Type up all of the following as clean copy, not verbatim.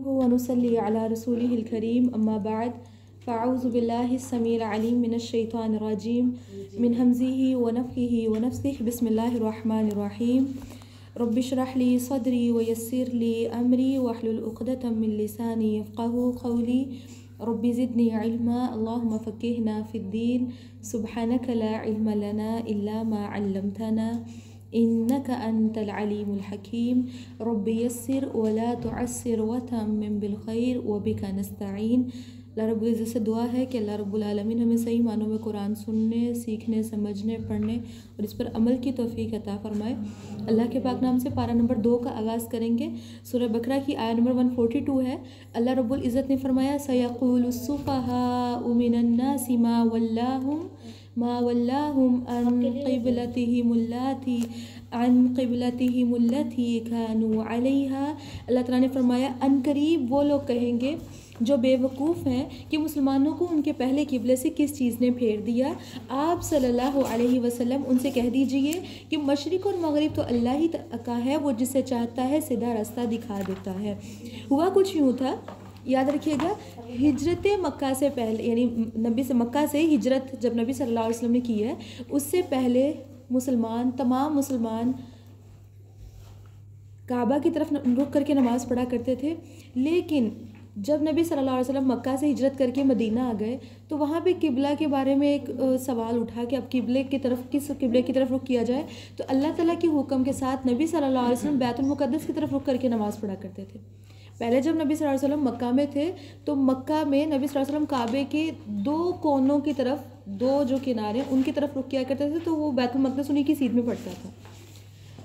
वनुसल्ली अला रसूलिहिल करीम अम्मा बाद फ़अऊज़ु बिल्लाहिस समीइल अलीम मिनश शैतानिर रजीम मिन हम्ज़िहि व नफ़्ख़िहि व नफ़्सिहि बिस्मिल्लाहिर रहमानिर रहीम रब्बि इश्रह ली सदरी व यस्सिर ली अमरी वहलुल उक़दतम मिन लिसानी यफ़क़हू क़ौली रब्बि ज़िदनी इल्मा अल्लाहुम्मा फ़क़्क़िहना फ़िद्दीन सुब्हानका ला इल्मा लना इल्ला मा अल्लमतना इन्नका अंतल अलीमुल हकीम रब्बि यस्सिर वला तुअस्सिर वतम्मिम बिल खैर व बिका नस्तईन। अल्लाह रब्बुल इज़्ज़त से दुआ है कि अल्लाह रब्बुल आलमीन हमें सही मानों में कुरान सुनने, सीखने, समझने, पढ़ने और इस पर अमल की तौफीक अता फरमाए। अल्लाह के पाक नाम से पारा नंबर 2 का आगाज़ करेंगे। सूरह बकरा की आयत नंबर 142 है। अल्लाह रब्बुल इज़्ज़त ने फरमाया सयक़ूलुस सुफ़हाउ मिनन नासि मा वल्लाहुम अन क़िबलतिहिमुल्लती कानू अलैहा। अल्लाह ताला ने फरमाया अनकरीब वो लोग कहेंगे जो बेवकूफ़ हैं कि मुसलमानों को उनके पहले किबले से किस चीज़ ने फेर दिया। आप सल्लल्लाहु अलैहि वसल्लम उनसे कह दीजिए कि मशरिक़ और मग़रिब तो अल्लाह ही का है, वो जिसे चाहता है सीधा रास्ता दिखा देता है। हुआ कुछ यूँ था, याद रखिएगा, हिजरत मक्का से पहले यानी नबी से मक्का से हिजरत जब नबी सल्लल्लाहु अलैहि वसल्लम ने की है, उससे पहले तमाम मुसलमान काबा की तरफ रुक करके नमाज़ पढ़ा करते थे। लेकिन जब नबी सल्लल्लाहु अलैहि वसल्लम मक्का से हिजरत करके मदीना आ गए तो वहाँ पे किबला के बारे में एक सवाल उठा कि अब किस किबले की तरफ रुख किया जाए। तो अल्लाह ताला के हुक्म के साथ नबी सल्लल्लाहु अलैहि वसल्लम बैतुल मुक़द्दस की तरफ रुख करके नमाज़ पढ़ा करते थे। पहले जब नबी सल्लल्लाहु अलैहि वसल्लम मक्का में थे तो मक्का में नबी सल्लल्लाहु अलैहि वसल्लम काबे के 2 कोनों की तरफ, 2 जो किनारे उनकी तरफ रुख किया करते थे, तो वो बैतुल मुक़द्दस उन्हीं की सीध में पड़ता था।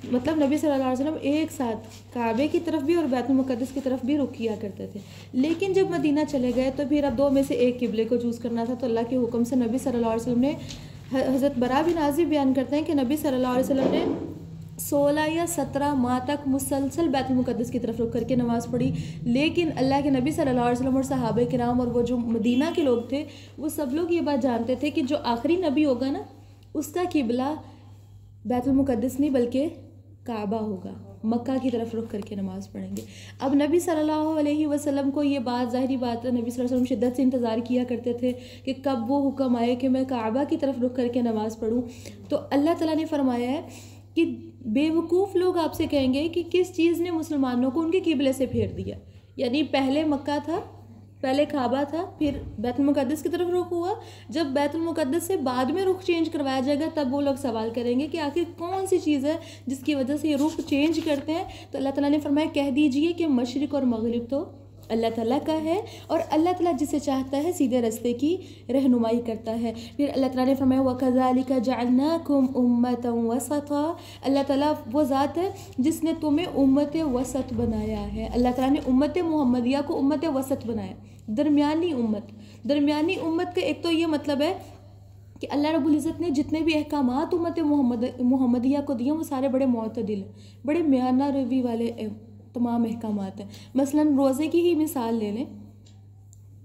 मतलब नबी सल्लल्लाहु अलैहि वसल्लम एक साथ काबे की तरफ भी और बैतुल मुक़द्दस की तरफ भी रुख किया करते थे। लेकिन जब मदीना चले गए तो फिर अब 2 में से एक किबले को चूज़ करना था। तो अल्लाह के हुक्म से नबी सल्लल्लाहु अलैहि वसल्लम ने, हज़रत बरा बिन आज़िब बयान करते हैं कि नबी सल्लल्लाहु अलैहि वसल्लम ने 16 या 17 माह तक मुसलसल बैतुल मुक़द्दस की तरफ रुख करके नमाज़ पढ़ी। लेकिन अल्लाह के नबी सल्लल्लाहु अलैहि वसल्लम और सहाबे किराम और वो जो मदीना के लोग थे वो सब लोग ये बात जानते थे कि जो आखिरी नबी होगा ना, उसका किबला बैतुल मुक़द्दस नहीं बल्कि काबा होगा। मक्का की तरफ रुख करके नमाज़ पढ़ेंगे। अब नबी सल्लल्लाहु अलैहि वसल्लम को ये बात, ज़ाहिरी बात है, नबी सल्लल्लाहु अलैहि वसल्लम शिद्दत से इंतज़ार किया करते थे कि कब वो हुक्म आए कि मैं काबा की तरफ रुख करके नमाज़ पढ़ूँ। तो अल्लाह ताला ने फरमाया है कि बेवकूफ़ लोग आपसे कहेंगे कि किस चीज़ ने मुसलमानों को उनके किबले से फेर दिया। यानी पहले मक्का था, पहले काबा था, फिर बैतुल मुक़द्दस की तरफ रुख हुआ। जब बैतुल मुक़द्दस से बाद में रुख चेंज करवाया जाएगा तब वो लोग सवाल करेंगे कि आखिर कौन सी चीज़ है जिसकी वजह से ये रुख चेंज करते हैं। तो अल्लाह ताला ने फरमाया कह दीजिए कि मशरिक़ और मग़रिब तो अल्लाह ताला का है और अल्लाह ताला जिसे चाहता है सीधे रास्ते की रहनुमाई करता है। फिर अल्लाह ताला ने फरमाया वकज़ालिका जअलनाकुम उम्मतन वसता। अल्लाह ताला वो ज़ात है जिसने तुम्हें उम्मत वसत बनाया है। अल्लाह ताला ने उम्मत मुहम्मदिया को उम्मत वसत बनाया, दरमियानी उम्मत। दरमियानी उम्मत का एक तो ये मतलब है कि अल्लाह रब्बुल इज़्ज़त ने जितने भी अहकामात उम्मत मुहम्मदिया को दिए वो सारे बड़े मुअतदिल, बड़े मियाना रवी वाले तमाम अहकामात हैं। मसलन रोज़े की ही मिसाल ले लें,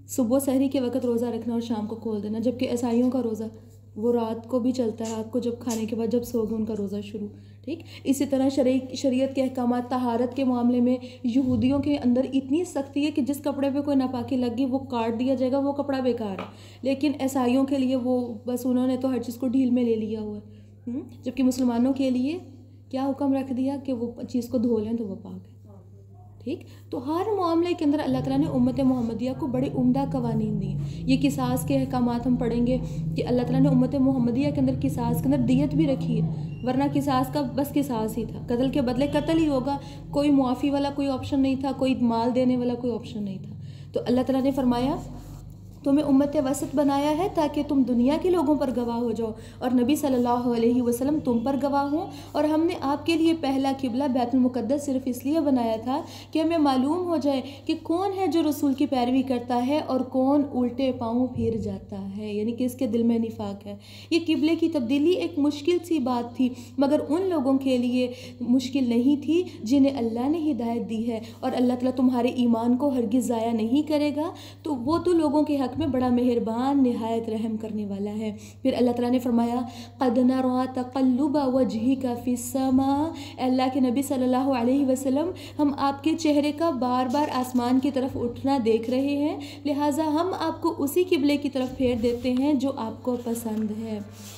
सुबह सहरी के वक़्त रोज़ा रखना और शाम को खोल देना, जबकि ईसाइयों का रोज़ा वो रात को भी चलता है, रात को जब खाने के बाद जब सोगे उनका रोज़ा शुरू। ठीक इसी तरह शरीयत के अहकामात, तहारत के मामले में यहूदियों के अंदर इतनी सख्ती है कि जिस कपड़े पे कोई नापाकी लग गई वो काट दिया जाएगा, वो कपड़ा बेकार है। लेकिन ईसाइयों के लिए वो बस उन्होंने तो हर चीज़ को ढील में ले लिया हुआ है। जबकि मुसलमानों के लिए क्या हुक्म रख दिया कि वो चीज़ को धो लें तो वो पाक है। ठीक, तो हर मामले के अंदर अल्लाह ताला ने उम्मत मुहम्मदिया को बड़े उम्दा कवानीन दिए। ये किसास के अहकामात हम पढ़ेंगे कि अल्लाह ताला ने उम्मत मुहम्मदिया के अंदर किसास के अंदर दियत भी रखी है, वरना किसास का बस किसास ही था, कत्ल के बदले कत्ल ही होगा, कोई मुआफ़ी वाला कोई ऑप्शन नहीं था, कोई माल देने वाला कोई ऑप्शन नहीं था। तो अल्लाह ताला ने फरमाया तुम्हें उम्मत वसत बनाया है ताकि तुम दुनिया के लोगों पर गवाह हो जाओ और नबी सल्लल्लाहु अलैहि वसल्लम तुम पर गवाह हों। और हमने आपके लिए पहला किबला बैतुल मुक़द्दस सिर्फ इसलिए बनाया था कि हमें मालूम हो जाए कि कौन है जो रसूल की पैरवी करता है और कौन उल्टे पाँव फिर जाता है, यानी कि इसके दिल में निफाक है। ये किबले की तब्दीली एक मुश्किल सी बात थी, मगर उन लोगों के लिए मुश्किल नहीं थी जिन्हें अल्लाह ने हिदायत दी है। और अल्लाह ताला तुम्हारे ईमान को हरगिज़ ज़ाया नहीं करेगा। तो वो तो लोगों के हक़ हक़ में बड़ा मेहरबान निहायत रहम करने वाला है। फिर अल्लाह ताला ने फरमाया क़द नरा तक़ल्लुब वजहिका फ़िस्समा, अल्लाह के नबी सल्लल्लाहु अलैहि वसल्लम हम आपके चेहरे का बार बार आसमान की तरफ उठना देख रहे हैं, लिहाजा हम आपको उसी किबले की तरफ फेर देते हैं जो आपको पसंद है।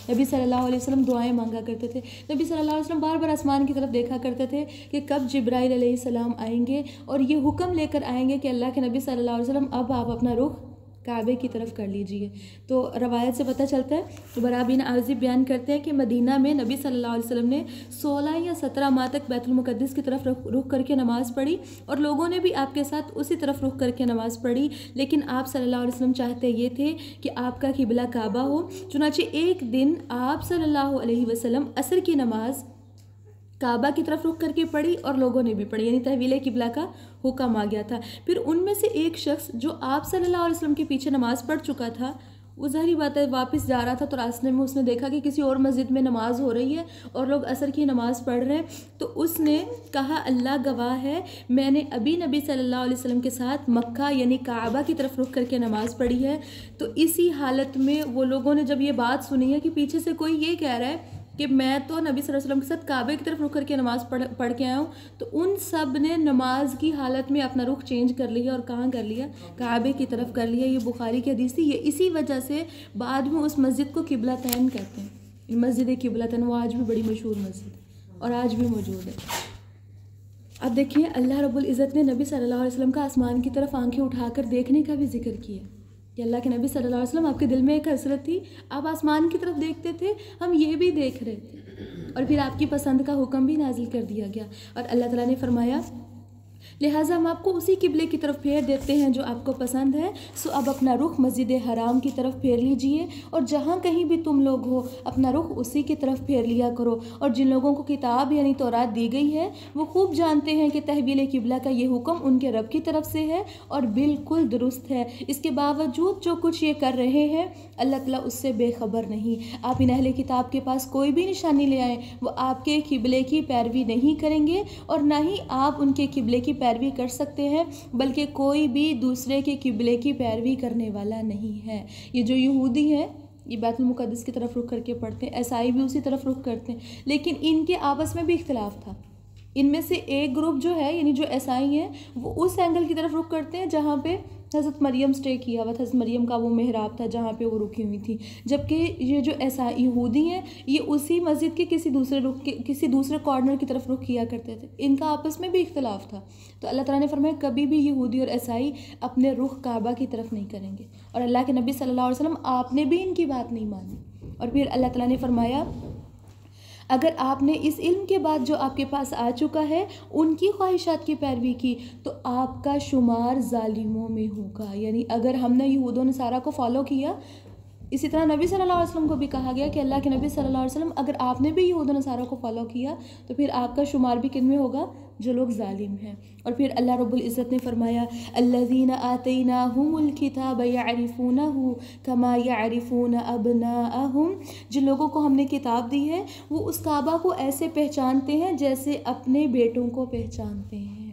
नबी सल्लल्लाहु अलैहि वसल्लम दुआएं मांगा करते थे। नबी सल्लल्लाहु अलैहि वसल्लम बार बार आसमान की तरफ देखा करते थे कि कब जिब्राइल अलैहिस्सलाम आएंगे और ये हुक्म लेकर आएंगे कि अल्लाह के नबी सल्लल्लाहु अलैहि वसल्लम अब आप अपना रुख काबे की तरफ कर लीजिए। तो रवायत से पता चलता है, तो बरा बिन आज़िब बयान करते हैं कि मदीना में नबी सल्लल्लाहु अलैहि वसल्लम ने 16 या 17 माह तक बैतुल मुक़द्दिस की तरफ रुख करके नमाज़ पढ़ी और लोगों ने भी आपके साथ उसी तरफ रुख करके नमाज़ पढ़ी। लेकिन आप सल्लल्लाहु अलैहि वसल्लम चाहते ये थे कि आपका किबला काबा हो। चुनांचे एक दिन आप सल्लल्लाहु अलैहि वसल्लम असर की नमाज़ काबा की तरफ रुख करके पढ़ी और लोगों ने भी पढ़ी, यानी तहवील किबला का हुक्म आ गया था। फिर उनमें से एक शख्स जो आप सल्लल्लाहु अलैहि वसल्लम के पीछे नमाज़ पढ़ चुका था, वो ज़ाहिर बात है वापस जा रहा था तो रास्ते में उसने देखा कि किसी और मस्जिद में नमाज़ हो रही है और लोग असर की नमाज़ पढ़ रहे हैं। तो उसने कहा अल्लाह गवाह है, मैंने अभी नबी सल्लल्लाहु अलैहि वसल्लम के साथ मक्का यानी काबा की तरफ रुख करके नमाज़ पढ़ी है। तो इसी हालत में वो लोगों ने जब ये बात सुनी है कि पीछे से कोई ये कह रहा है कि मैं तो नबी सल्लल्लाहु अलैहि वसल्लम के साथ काबे की तरफ रुख करके नमाज़ पढ़ के आया हूँ, तो उन सब ने नमाज की हालत में अपना रुख चेंज कर लिया और कहाँ कर लिया, काबे की तरफ कर लिया। ये बुखारी की हदीस थी। ये इसी वजह से बाद में उस मस्जिद को किबलतैन कहते हैं। मस्जिद किबलतैन वो आज भी बड़ी मशहूर मस्जिद है और आज भी मौजूद है। अब देखिए अल्लाह रब्बुल इज़्ज़त ने नबी सल्लल्लाहु अलैहि वसल्लम का आसमान की तरफ आंखें उठाकर देखने का भी जिक्र किया कि अल्लाह के नबी सल्लल्लाहु अलैहि वसल्लम आपके दिल में एक हसरत थी, आप आसमान की तरफ देखते थे, हम ये भी देख रहे थे और फिर आपकी पसंद का हुक्म भी नाजिल कर दिया गया और अल्लाह ताला ने फरमाया लिहाजा हम आपको उसी किबले की तरफ फेर देते हैं जो आपको पसंद है। सो अब अपना रुख मस्जिद हराम की तरफ फेर लीजिए और जहाँ कहीं भी तुम लोग हो अपना रुख उसी की तरफ फेर लिया करो। और जिन लोगों को किताब यानी तौरात दी गई है वो खूब जानते हैं कि तहवील किबला का ये हुक्म उनके रब की तरफ से है और बिल्कुल दुरुस्त है। इसके बावजूद जो कुछ ये कर रहे हैं अल्लाह ताला उससे बेखबर नहीं। आप इन अहले किताब के पास कोई भी निशानी ले आएँ, वो आपके किबले की पैरवी नहीं करेंगे और ना ही आप उनके किबले की पैरवी कर सकते हैं, बल्कि कोई भी दूसरे के किबले की पैरवी करने वाला नहीं है। ये जो यहूदी हैं ये बैतुल मुक़द्दिस की तरफ रुख करके पढ़ते हैं, ईसाई भी उसी तरफ रुख करते हैं, लेकिन इनके आपस में भी इख्तिलाफ था। इनमें से एक ग्रुप जो है यानी जो ईसाई हैं वो उस एंगल की तरफ रुख करते हैं जहाँ पे हज़रत मरियम स्टे किया हुआ था, हज़रत मरियम का वो मेहराब था जहाँ पे वो रुकी हुई थी। जबकि ये जो ऐसा यहूदी हैं ये उसी मस्जिद के किसी दूसरे कॉर्नर की तरफ रुख किया करते थे। इनका आपस में भी इख्तिलाफ था। तो अल्लाह ताला ने फरमाया कभी भी यहूदी और ईसाई अपने रुख काबा की तरफ नहीं करेंगे और अल्लाह के नबी सल्लल्लाहु अलैहि वसल्लम आपने भी इनकी बात नहीं मानी। और फिर अल्लाह ताला ने फरमाया अगर आपने इस इल्म के बाद जो आपके पास आ चुका है उनकी ख्वाहिशात की पैरवी की तो आपका शुमार जालिमों में होगा। यानी अगर हमने यहूद और नसारा को फॉलो किया, इसी तरह नबी सल्लल्लाहु अलैहि वसल्लम को भी कहा गया कि अल्लाह के नबी सल्लल्लाहु अलैहि वसल्लम अगर आपने भी यहूद और नसारा को फॉलो किया तो फिर आपका शुमार भी किन में होगा, जो लोग जालिम हैं। और फिर अल्लाह रब्बुल इज़्ज़त ने फरमाया अल्लज़ीना आतैनाहुमुल किताब यअरिफूनहु कमा यअरिफून अबनाअहुम, जिन लोगों को हमने किताब दी है वो उस काबा को ऐसे पहचानते हैं जैसे अपने बेटों को पहचानते हैं।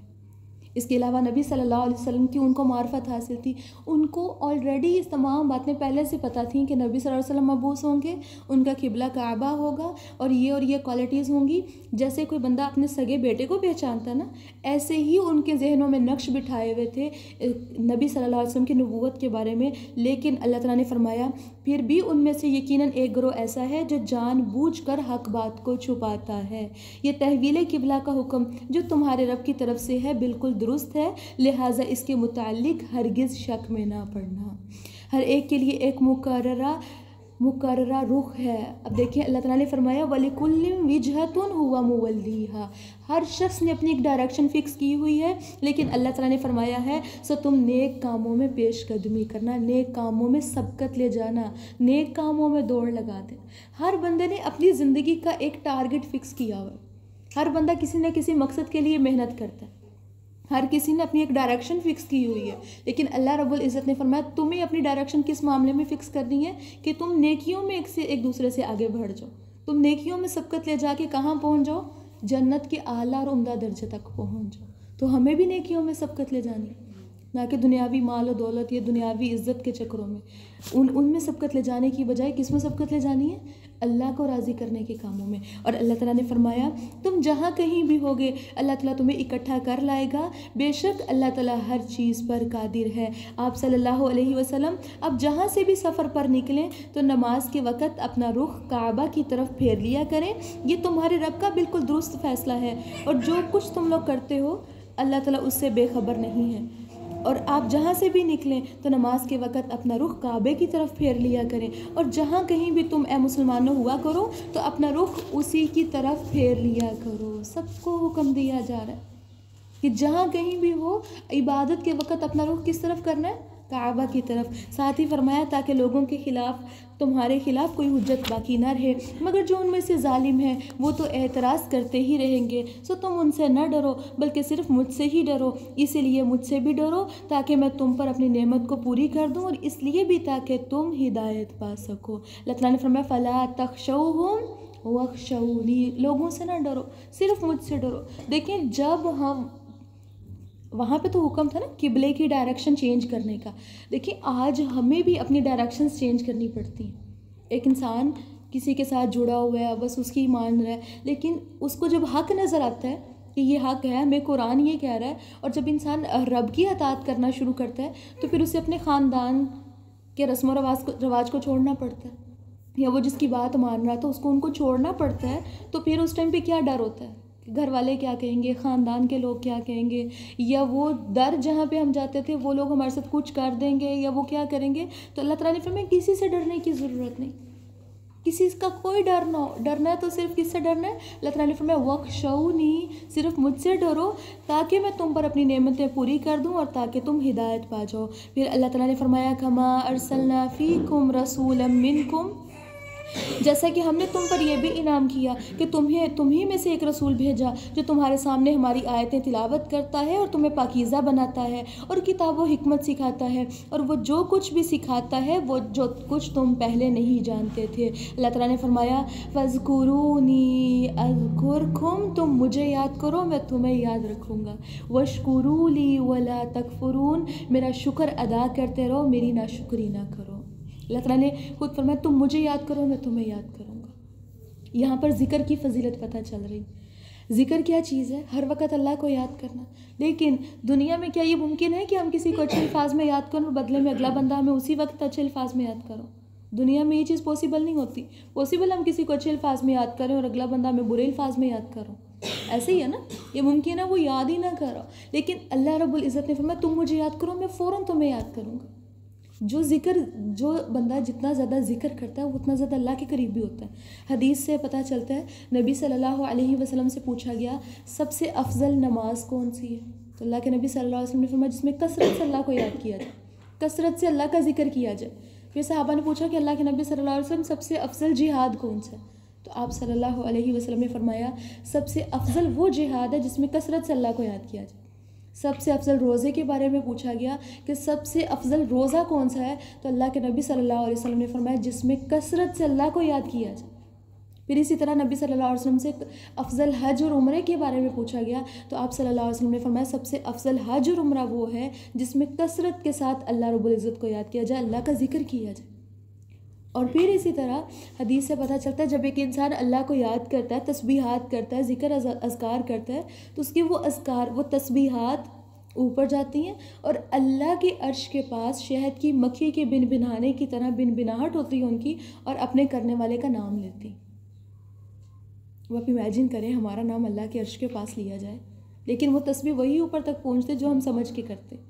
इसके अलावा नबी सल्लल्लाहु अलैहि वसल्लम की उनको मार्फत हासिल थी, उनको ऑलरेडी इस तमाम बातें पहले से पता थी कि नबी सल्लल्लाहु अलैहि वसल्लम मबूस होंगे, उनका किबला काबा होगा और ये क्वालिटीज़ होंगी। जैसे कोई बंदा अपने सगे बेटे को पहचानता ना, ऐसे ही उनके जहनों में नक्श बिठाए हुए थे नबी सल्लल्लाहु अलैहि वसल्लम की नबूवत के बारे में। लेकिन अल्लाह ताला ने फरमाया फिर भी उनमें से यकीनन एक गिरोह ऐसा है जो जानबूझकर हक बात को छुपाता है। ये तहवील किबला का हुक्म जो तुम्हारे रब की तरफ से है बिल्कुल दुरुस्त है, लिहाजा इसके मुताल्लिक हरगिज़ शक में ना पड़ना। हर एक के लिए एक मुकर्ररा रुख है। अब देखिए अल्लाह ताला ने फरमाया वलिकुल्लिम विजहतुन हुवा मुवल्लीहा, हर शख्स ने अपनी एक डायरेक्शन फ़िक्स की हुई है, लेकिन अल्लाह ताला ने फरमाया है सो तुम नेक कामों में पेशकदमी करना, नेक कामों में सबकत ले जाना, नेक कामों में दौड़ लगा देना। हर बंदे ने अपनी ज़िंदगी का एक टारगेट फ़िक्स किया हुआ है, हर बंदा किसी न किसी मकसद के लिए मेहनत करता है, हर किसी ने अपनी एक डायरेक्शन फ़िक्स की हुई है। लेकिन अल्लाह रब्बुल इज़्ज़त ने फरमाया तुम्हें अपनी डायरेक्शन किस मामले में फ़िक्स करनी है कि तुम नेकियों में एक दूसरे से आगे बढ़ जाओ, तुम नेकियों में सबकत ले जाके कहाँ पहुँच जाओ, जन्नत के आला और उम्दा दर्जे तक पहुँच जाओ। तो हमें भी नेकियों में सबकत ले जानी है। ना कि दुनियावी माल और दौलत या दुनियावी इज़्ज़त के चक्करों में। उनमें सबकत ले जाने की बजाय किस में सबकत ले जानी है? अल्लाह को राज़ी करने के कामों में। और अल्लाह ताला ने फरमाया तुम जहाँ कहीं भी होगे अल्लाह ताला तुम्हें इकट्ठा कर लाएगा, बेशक अल्लाह ताला हर चीज़ पर कादिर है। आप सल्लल्लाहु अलैहि वसल्लम अब जहाँ से भी सफ़र पर निकलें तो नमाज के वक़्त अपना रुख काबा की तरफ फेर लिया करें। ये तुम्हारे रब का बिल्कुल दुरुस्त फ़ैसला है और जो कुछ तुम लोग करते हो अल्लाह ताला उससे बेखबर नहीं है। और आप जहाँ से भी निकलें तो नमाज के वक़्त अपना रुख काबे की तरफ फेर लिया करें। और जहाँ कहीं भी तुम ए मुसलमानों हुआ करो तो अपना रुख उसी की तरफ फेर लिया करो। सबको हुक्म दिया जा रहा है कि जहाँ कहीं भी हो इबादत के वक़्त अपना रुख किस तरफ करना है? काबा की तरफ। साथ ही फरमाया ताकि लोगों के ख़िलाफ़ तुम्हारे ख़िलाफ़ कोई हुज्जत बाकी ना रहे, मगर जो उनमें से जालिम है वो तो एतराज़ करते ही रहेंगे। सो तुम उनसे न डरो बल्कि सिर्फ मुझसे ही डरो। इसीलिए मुझसे भी डरो ताकि मैं तुम पर अपनी नेमत को पूरी कर दूँ और इसलिए भी ताकि तुम हिदायत पा सको। अल्लाह ताला ने फरमाया फ़ला तख़शौहुम वख़शौनी, लोगों से ना डरो सिर्फ मुझसे डरो। देखिए जब हम वहाँ पे तो हुक्म था ना किबले की डायरेक्शन चेंज करने का। देखिए आज हमें भी अपनी डायरेक्शंस चेंज करनी पड़ती हैं। एक इंसान किसी के साथ जुड़ा हुआ है, बस उसकी मान रहा है, लेकिन उसको जब हक़ नज़र आता है कि ये हक़ है, हमें कुरान ये कह रहा है, और जब इंसान रब की अताअत करना शुरू करता है तो फिर उसे अपने ख़ानदान के रस्म रवाज को छोड़ना पड़ता है, या वो जिसकी बात मान रहा था उसको उनको छोड़ना पड़ता है। तो फिर उस टाइम पे क्या डर होता है? घर वाले क्या कहेंगे, ख़ानदान के लोग क्या कहेंगे, या वो दर जहाँ पे हम जाते थे वो लोग हमारे साथ कुछ कर देंगे, या वो क्या करेंगे। तो अल्लाह ताला ने फरमाया किसी से डरने की ज़रूरत नहीं, किसी का कोई डर ना हो। डरना है तो सिर्फ किससे डरना है? अल्लाह ताला ने फरमाया वख़शौनी, सिर्फ मुझसे डरो ताकि मैं तुम पर अपनी नेमतें पूरी कर दूँ और ताकि तुम हिदायत पा जाओ। फिर अल्लाह ताला ने फरमाया कमा अरसलना फ़ीकुम रसूलन मिनकुम, जैसा कि हमने तुम पर यह भी इनाम किया कि तुम्ही में से एक रसूल भेजा जो तुम्हारे सामने हमारी आयतें तिलावत करता है और तुम्हें पाकीज़ा बनाता है और किताब व हिकमत सिखाता है, और वो जो कुछ भी सिखाता है वो जो कुछ तुम पहले नहीं जानते थे। अल्लाह ताला ने फरमाया फ़ज़कुरूनी अज़कुरकुम, तुम मुझे याद करो मैं तुम्हें याद रखूँगा। वशकुरूली वला तकफुरून, मेरा शुक्र अदा करते रहो, मेरी नाशुक्री ना करो। अल्लाह ताला ने खुद फरमाया तुम मुझे याद करो मैं तुम्हें याद करूँगा। यहाँ पर ज़िक्र की फ़जीलत पता चल रही। ज़िक्र क्या चीज़ है? हर वक्त अल्लाह को याद करना। लेकिन दुनिया में क्या ये मुमकिन है कि हम किसी को अच्छे अल्फाज में याद करें और बदले में अगला बंदा हमें उसी वक्त अच्छे अल्फाज में याद करो? दुनिया में ये चीज़ पॉसिबल नहीं होती। पॉसिबल हम किसी को अच्छे अल्फाज में याद करें और अगला बंदा हमें बुरे अल्फाज में याद करो, ऐसे ही है ना। ये मुमकिन है वो याद ही ना करो, लेकिन अल्लाह रब्बुल इज़्ज़त ने फरमाया तुम मुझे याद करो मैं फ़ौरन तुम्हें याद करूँगा। जो बंदा जितना ज़्यादा ज़िक्र करता है वो उतना ज़्यादा अल्लाह के करीब भी होता है। हदीस से पता चलता है, नबी सल्लल्लाहु अलैहि वसल्लम से पूछा गया सबसे अफजल नमाज कौन सी है? तो अल्लाह के नबी सल्लल्लाहु अलैहि वसल्लम ने फरमाया जिसमें कसरत से अल्लाह को याद किया जाए, कसरत से अल्लाह का ज़िक्र किया जाए। फिर सहाबा ने पूछा कि अल्लाह के नबी सल्लल्लाहु अलैहि वसल्लम सबसे अफजल जिहाद कौन सा है? तो आप सल्लल्लाहु अलैहि वसल्लम ने फरमाया सबसे अफजल वो जिहाद है जिसमें कसरत से अल्लाह को याद किया जाए। सबसे अफजल रोज़े के बारे में पूछा गया कि सबसे अफजल रोज़ा कौन सा है? तो अल्लाह के नबी सल्लल्लाहु अलैहि वसल्लम ने फरमाया जिसमें कसरत से अल्लाह को याद किया जाए। फिर इसी तरह नबी सल्लल्लाहु अलैहि वसल्लम से अफजल हज और उम्रे के बारे में पूछा गया, तो आप सल्लल्लाहु अलैहि वसल्लम ने फरमाया सबसे अफजल हज और उम्रा वो है जिसमें कसरत के साथ अल्लाह रब्बुल इज़्ज़त को याद किया जाए, अल्लाह का जिक्र किया जाए। और फिर इसी तरह हदीस से पता चलता है जब एक इंसान अल्लाह को याद करता है, तस्बीहात करता है, ज़िक्र अज़कार करता है, तो उसकी वो अज़कार वो तस्बीहात ऊपर जाती हैं और अल्लाह के अर्श के पास शहद की मक्खी के बिन बिनाने की तरह बिन बिनाहट होती है उनकी, और अपने करने वाले का नाम लेती। वो आप इमेजिन करें हमारा नाम अल्लाह के अर्श के पास लिया जाए, लेकिन वो तस्बीह वही ऊपर तक पहुँचते जो हम समझ के करते।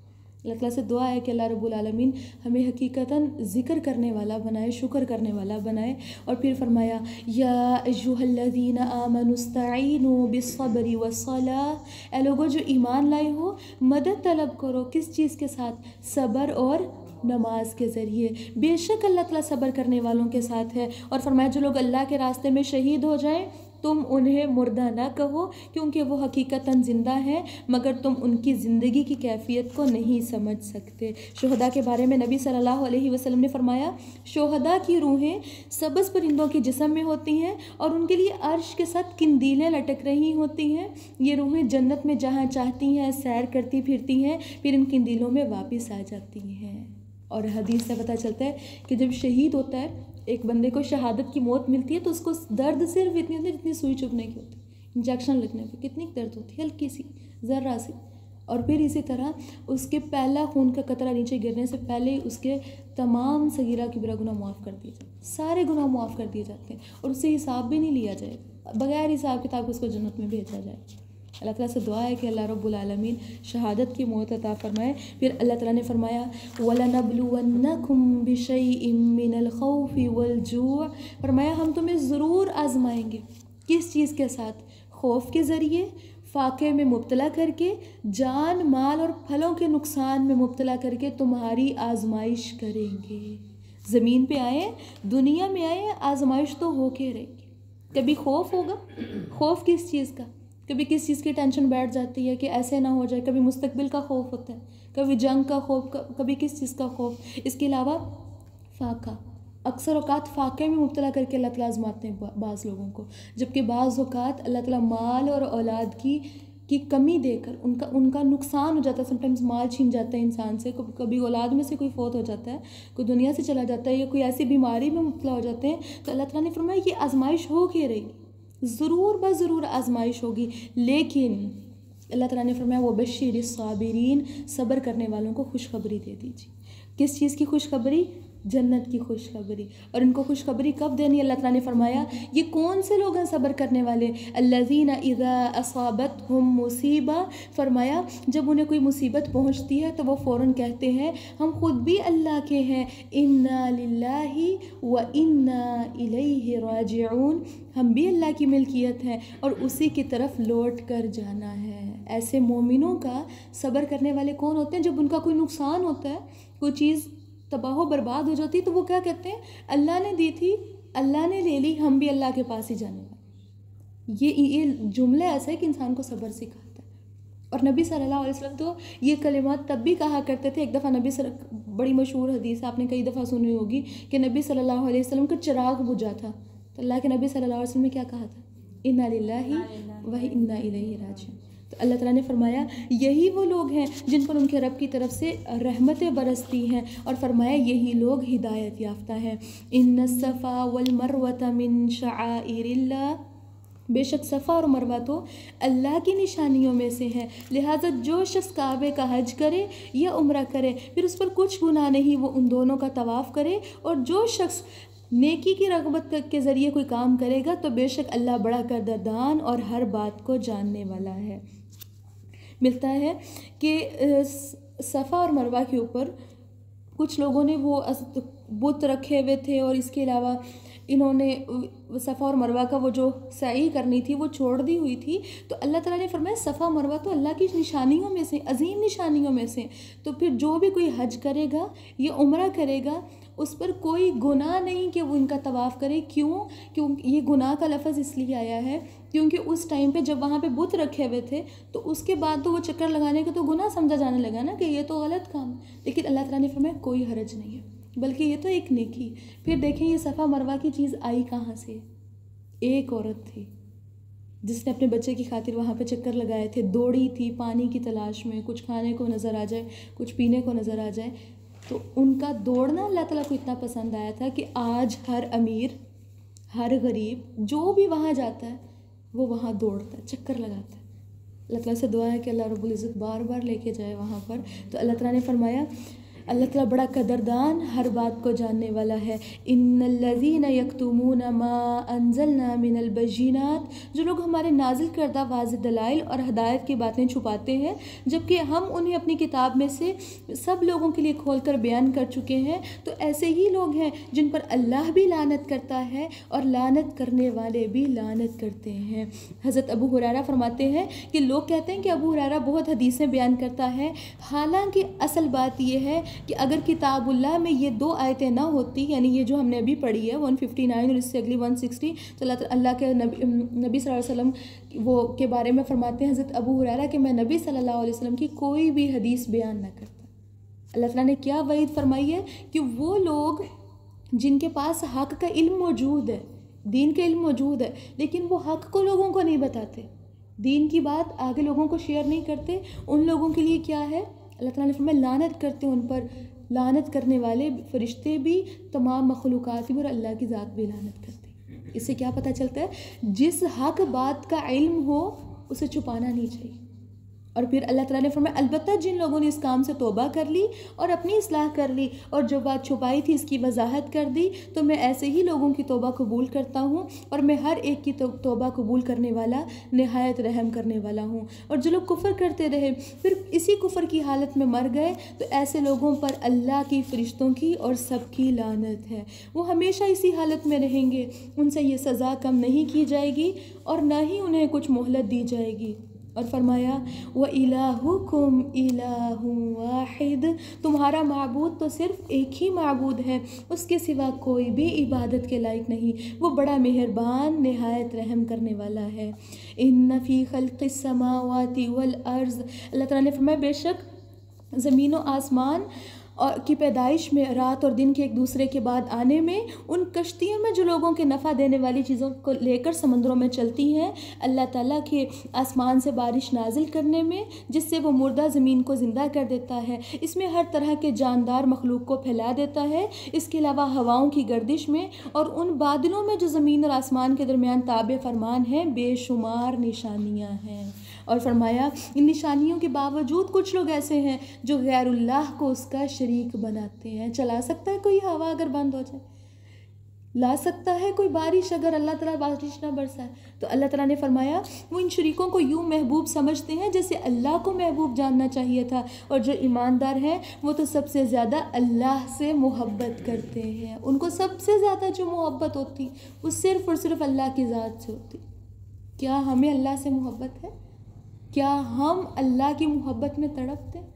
अल्लाह ताला से दुआ है कि अल्लाह रब्बुल आलमीन हमें हकीकतन ज़िक्र करने वाला बनाए, शुक्र करने वाला बनाए। और फिर फरमाया या अय्युहल्लज़ीना आमनुस्तईनु बिस्सब्रि वस्सलाह, ए लोगों जो ईमान लाए हो मदद तलब करो किस चीज़ के साथ? सब्र और नमाज के ज़रिए। बेशक अल्लाह ताला सब्र करने वालों के साथ है। और फरमाया जो लोग अल्लाह के रास्ते में शहीद हो जाएं तुम उन्हें मुर्दा ना कहो क्योंकि वो हकीकतन ज़िंदा हैं, मगर तुम उनकी ज़िंदगी की कैफियत को नहीं समझ सकते। शुहदा के बारे में नबी सल्लल्लाहु अलैहि वसल्लम ने फरमाया, शुहदा की रूहें सबज़ परिंदों के जिस्म में होती हैं और उनके लिए अर्श के साथ किंदीलें लटक रही होती हैं। ये रूहें जन्नत में जहाँ चाहती हैं सैर करती फिरती हैं, फिर इन किंदीलों में वापस आ जाती हैं। और हदीस से पता चलता है कि जब शहीद होता है, एक बंदे को शहादत की मौत मिलती है, तो उसको दर्द सिर्फ इतनी होती है जितनी सुई चुभने की होती है। इंजेक्शन लगने पे कितनी दर्द होती है, हल्की सी, ज़र्रा सी। और फिर इसी तरह उसके पहला खून का कतरा नीचे गिरने से पहले ही उसके तमाम सगीरा किबरा गुनाह माफ़ कर दिए जाते, सारे गुनाह माफ़ कर दिए जाते हैं और उससे हिसाब भी नहीं लिया जाएगा, बगैर हिसाब किताब उसको जन्नत में भेजा जाए। अल्लाह ताला से दुआ है कि अल्लाह रब्बुल आलमीन शहादत की मौत अता फरमाए। फिर अल्लाह ताला ने फरमाया, वलनब्लुवन्नकुम बिशैइन मिनल खौफि वल जू', फरमाया हम तुम्हें ज़रूर आजमाएंगे। किस चीज़ के साथ? खौफ के ज़रिए, फाके में मुब्तला करके, जान माल और फलों के नुकसान में मुब्तला करके तुम्हारी आजमाइश करेंगे। ज़मीन पे आए, दुनिया में आए, आजमाइश तो होके रहेगी। कभी खौफ होगा, खौफ किस चीज़ का? कभी किस चीज़ की टेंशन बैठ जाती है कि ऐसे ना हो जाए, कभी मुस्तकबिल का खौफ होता है, कभी जंग का खौफ, कभी किस चीज़ का खौफ। इसके अलावा फाका, अक्सर औकात फ़ाक़े में मुब्तला करके अल्लाह ताला आज़माते हैं बाज़ लोगों को, जबकि बाज़ औकात अल्लाह ताला माल और औलाद की कमी देकर उनका नुकसान हो जाता है। समटाइम्स माल छीन जाता है इंसान से, कभी औलाद में से कोई फौत हो जाता है, कोई दुनिया से चला जाता है, या कोई ऐसी बीमारी में मुब्तला हो जाते हैं, तो अल्लाह ताला ने फरमाया ये आजमाइश हो के रहेगी, ज़रूर ब ज़रूर आजमाइश होगी। लेकिन अल्लाह ताला ने फरमाया वो बशीरिस साबिरीन, सब्र करने वालों को खुशखबरी दे दीजिए। किस चीज़ की खुशखबरी? जन्नत की खुशखबरी। और इनको खुशखबरी कब देनी? अल्लाह ताला ने फरमाया ये कौन से लोग हैं सब्र करने वाले? अल्लज़ीना इज़ा असाबतहुम मुसीबा, फरमाया जब उन्हें कोई मुसीबत पहुंचती है तो वो फ़ौरन कहते हैं हम खुद भी अल्लाह के हैं, इन्ना लिल्लाहि व इन्ना इलैहि राजिऊन, हम भी अल्लाह की मिल्कियत हैं और उसी की तरफ लौट कर जाना है। ऐसे मोमिनों का सब्र करने वाले कौन होते हैं? जब उनका कोई नुकसान होता है, कोई चीज़ तबाह बर्बाद हो जाती है, तो वो क्या कहते हैं? अल्लाह ने दी थी, अल्लाह ने ले ली, हम भी अल्लाह के पास ही जाने वाले। ये जुमला ऐसा है कि इंसान को सब्र सिखाता है। और नबी सल्लल्लाहु अलैहि वसल्लम तो ये कलिमात तब भी कहा करते थे। एक दफ़ा बड़ी मशहूर हदीस आपने कई दफ़ा सुनी होगी कि नबी सल्लल्लाहु अलैहि वसल्लम का चिराग बुझा था, तो अल्लाह के नबी सल्लल्लाहु अलैहि वसल्लम ने क्या कहा था? इन्ना लिल्लाहि व इन्ना इलैहि राजिऊन। तो अल्लाह ताला ने फरमाया यही वो लोग हैं जिन पर उनके रब की तरफ से रहमतें बरसती हैं, और फरमाया यही लोग हिदायत याफ्ता हैं। इन्न सफ़ा वल मरवता मिन शआइरिल्लाह, बेशक सफ़ा और मरवा तो अल्लाह की निशानियों में से है, लिहाजा जो शख्स काबे का हज करे या उम्रा करे फिर उस पर कुछ गुनाह नहीं, वो उन दोनों का तवाफ़ करे। और जो शख्स नेकी की रग़बत के ज़रिए कोई काम करेगा तो बेशक अल्लाह बड़ा कदरदान और हर बात को जानने वाला है। मिलता है कि सफ़ा और मरवा के ऊपर कुछ लोगों ने वो बुत रखे हुए थे, और इसके अलावा इन्होंने सफ़ा और मरवा का वो जो सई करनी थी वो छोड़ दी हुई थी। तो अल्लाह ताला ने फरमाया सफ़ा मरवा तो अल्लाह की निशानियों में से, अजीम निशानियों में से, तो फिर जो भी कोई हज करेगा या उम्रा करेगा उस पर कोई गुनाह नहीं कि वो इनका तवाफ़ करे। क्यों ये गुनाह का लफ्ज़ इसलिए आया है क्योंकि उस टाइम पे जब वहाँ पे बुत रखे हुए थे तो उसके बाद तो वो चक्कर लगाने का तो गुनाह समझा जाने लगा ना कि ये तो गलत काम है। लेकिन अल्लाह ताला ने फरमाया कोई हरज नहीं है, बल्कि ये तो एक नेकी। फिर देखें ये सफ़ा मरवा की चीज़ आई कहाँ से? एक औरत थी जिसने अपने बच्चे की खातिर वहाँ पे चक्कर लगाए थे, दौड़ी थी पानी की तलाश में, कुछ खाने को नज़र आ जाए, कुछ पीने को नज़र आ जाए। तो उनका दौड़ना अल्लाह ताला को इतना पसंद आया था कि आज हर अमीर, हर गरीब जो भी वहाँ जाता है वो वहाँ दौड़ता है, चक्कर लगाता है। अल्लाह ताला से दुआ है कि अल्लाह रब्बुल इज़्ज़त बार बार लेके जाए वहाँ पर। तो अल्लाह ताला ने फरमाया अल्लाह ताला बड़ा कदरदान, हर बात को जानने वाला है। इन्नल्लज़ीना यक्तुमूना मा अंज़लना मिनल बय्यिनात, जो लोग हमारे नाजिल करदा वाज़िह दलाइल और हदायत की बातें छुपाते हैं, जबकि हम उन्हें अपनी किताब में से सब लोगों के लिए खोल कर बयान कर चुके हैं। तो ऐसे ही लोग हैं जिन पर अल्लाह भी लानत करता है और लानत करने वाले भी लानत करते हैं। हज़रत अबू हुरैरा फरमाते हैं कि लोग कहते हैं कि अबू हुरैरा बहुत हदीसें बयान करता है, हालांकि असल बात यह है कि अगर किताबुल्लाह में ये 2 आयतें ना होती, यानी ये जो हमने अभी पढ़ी है 159 और इससे अगली 160, तो अल्लाह के नबी सल्लल्लाहु अलैहि वसल्लम वो के बारे में फरमाते हैं हज़रत अबू हुरैरा कि मैं नबी सल्लल्लाहु अलैहि वसल्लम की कोई भी हदीस बयान ना करता। अल्लाह ताला ने क्या वईद फरमाई है कि वो लोग जिनके पास हक़ का इल्म मौजूद है, दीन का इल्म मौजूद है, लेकिन वो हक़ को लोगों को नहीं बताते, दीन की बात आगे लोगों को शेयर नहीं करते, उन लोगों के लिए क्या है, अल्लाह ताला ने फरमाया लानत करते हैं उन पर। लानत करने वाले फरिश्ते भी, तमाम मखलूक़ात भी और अल्लाह की ज़ात भी लानत करते हैं। इससे क्या पता चलता है, जिस हक़ बात का इल्म हो उसे छुपाना नहीं चाहिए। और फिर अल्लाह ताला ने फरमाया अलबत्ता जिन लोगों ने इस काम से तौबा कर ली और अपनी इस्लाह कर ली और जो बात छुपाई थी इसकी वजाहत कर दी, तो मैं ऐसे ही लोगों की तौबा कबूल करता हूँ और मैं हर एक की तौबा कबूल करने वाला, नहायत रहम करने वाला हूँ। और जो लोग कुफ़र करते रहे फिर इसी कुफ़र की हालत में मर गए, तो ऐसे लोगों पर अल्लाह की फ़रिश्तों की और सबकी लानत है। वो हमेशा इसी हालत में रहेंगे, उनसे ये सज़ा कम नहीं की जाएगी और ना ही उन्हें कुछ मोहलत दी जाएगी। और फरमाया व इलाहुकुम इलाहुन वाहिद, तुम्हारा माबूद तो सिर्फ़ एक ही माबूद है, उसके सिवा कोई भी इबादत के लायक नहीं, वो बड़ा मेहरबान नहायत रहम करने वाला है। इन्न फ़ी खल्क़िस समावाति वल अर्ज़, अल्लाह ताला ने फरमाया बेशक ज़मीन व आसमान और की पैदाइश में, रात और दिन के एक दूसरे के बाद आने में, उन कश्तियों में जो लोगों के नफ़ा देने वाली चीज़ों को लेकर समंदरों में चलती हैं, अल्लाह ताला के आसमान से बारिश नाजिल करने में जिससे वो मुर्दा ज़मीन को ज़िंदा कर देता है, इसमें हर तरह के जानदार मखलूक को फैला देता है, इसके अलावा हवाओं की गर्दिश में और उन बादलों में जो ज़मीन और आसमान के दरमियान ताबे फरमान हैं, बेशुमार निशानियाँ हैं। और फरमाया इन निशानियों के बावजूद कुछ लोग ऐसे हैं जो गैरुल्लाह को उसका शरीक बनाते हैं। चला सकता है कोई हवा अगर बंद हो जाए, ला सकता है कोई बारिश अगर अल्लाह ताला बारिश ना बरसाए, तो अल्लाह ताला ने फरमाया वो इन शरीकों को यूँ महबूब समझते हैं जैसे अल्लाह को महबूब जानना चाहिए था। और जो ईमानदार हैं वो तो सबसे ज़्यादा अल्लाह से मोहब्बत करते हैं, उनको सबसे ज़्यादा जो मोहब्बत होती वो सिर्फ़ और सिर्फ अल्लाह की ज़ात से होती। क्या हमें अल्लाह से मोहब्बत है? क्या हम अल्लाह की मोहब्बत में तड़पते हैं?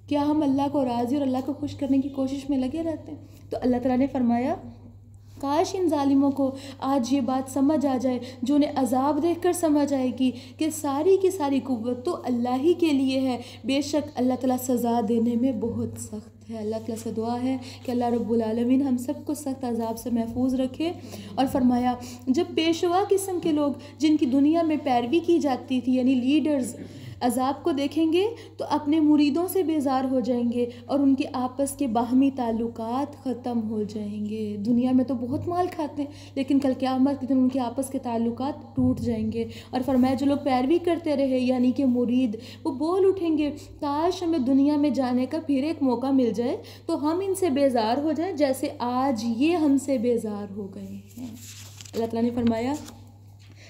क्या हम अल्लाह को राज़ी और अल्लाह को खुश करने की कोशिश में लगे रहते हैं? तो अल्लाह ताला ने फरमाया काश इन जालिमों को आज ये बात समझ आ जाए, जो उन्हें अजाब देखकर समझ आएगी कि सारी की सारी कुव्वत तो अल्लाह ही के लिए है, बेशक अल्लाह ताला सज़ा देने में बहुत सख्त है। अल्लाह ताला से दुआ है कि अल्लाह रब्बुल आलमीन हम सबको सख्त अजाब से महफूज रखे। और फरमाया जब पेशवा किस्म के लोग जिनकी दुनिया में पैरवी की जाती थी, यानी लीडर्स, अजाब को देखेंगे तो अपने मुरीदों से बेजार हो जाएंगे और उनके आपस के बाहमी ताल्लुकात ख़त्म हो जाएंगे। दुनिया में तो बहुत माल खाते हैं, लेकिन कल क़यामत के दिन उनके आपस के ताल्लुकात टूट जाएंगे। और फरमाया जो लोग पैरवी करते रहे यानी कि मुरीद, वो बोल उठेंगे काश हमें दुनिया में जाने का फिर एक मौका मिल जाए तो हम इनसे बेजार हो जाए जैसे आज ये हमसे बेजार हो गए हैं। अल्लाह ताला ने फरमाया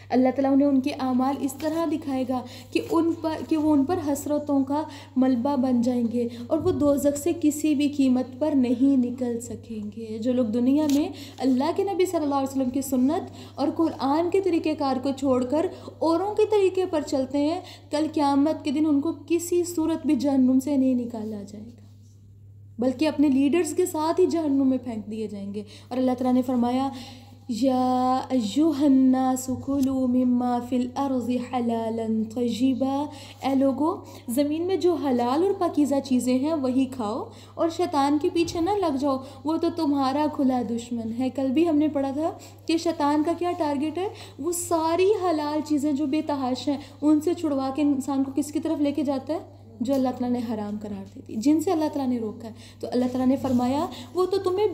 अल्लाह ताला उन्हें उनके आमाल इस तरह दिखाएगा कि वो उन पर हसरतों का मलबा बन जाएंगे और वो दोज़ख से किसी भी कीमत पर नहीं निकल सकेंगे। जो लोग दुनिया में अल्लाह के नबी सल्लल्लाहु अलैहि वसल्लम की सुन्नत और कुरान के तरीक़ेकार को छोड़कर औरों के तरीके पर चलते हैं, कल क़यामत के दिन उनको किसी सूरत भी जहन्नुम से नहीं निकाला जाएगा, बल्कि अपने लीडर्स के साथ ही जहन्नुम में फेंक दिए जाएंगे। और अल्लाह ताला ने फरमाया या अय्युहन्नासु कुलू मिम्मा फिल अर्ज़ि हलालन तय्यिबा, ए लोगो ज़मीन में जो हलाल और पाकीज़ा चीज़ें हैं वही खाओ और शैतान के पीछे ना लग जाओ, वो तो तुम्हारा खुला दुश्मन है। कल भी हमने पढ़ा था कि शैतान का क्या टारगेट है, वो सारी हलाल चीज़ें जो बेतहाशा हैं उनसे छुड़वा के इंसान को किसकी तरफ लेके जाता है, जो अल्लाह ताला ने हराम करार दी थी, जिनसे अल्लाह ताला ने रोका है। तो अल्लाह ताला ने फरमाया वो तो तुम्हें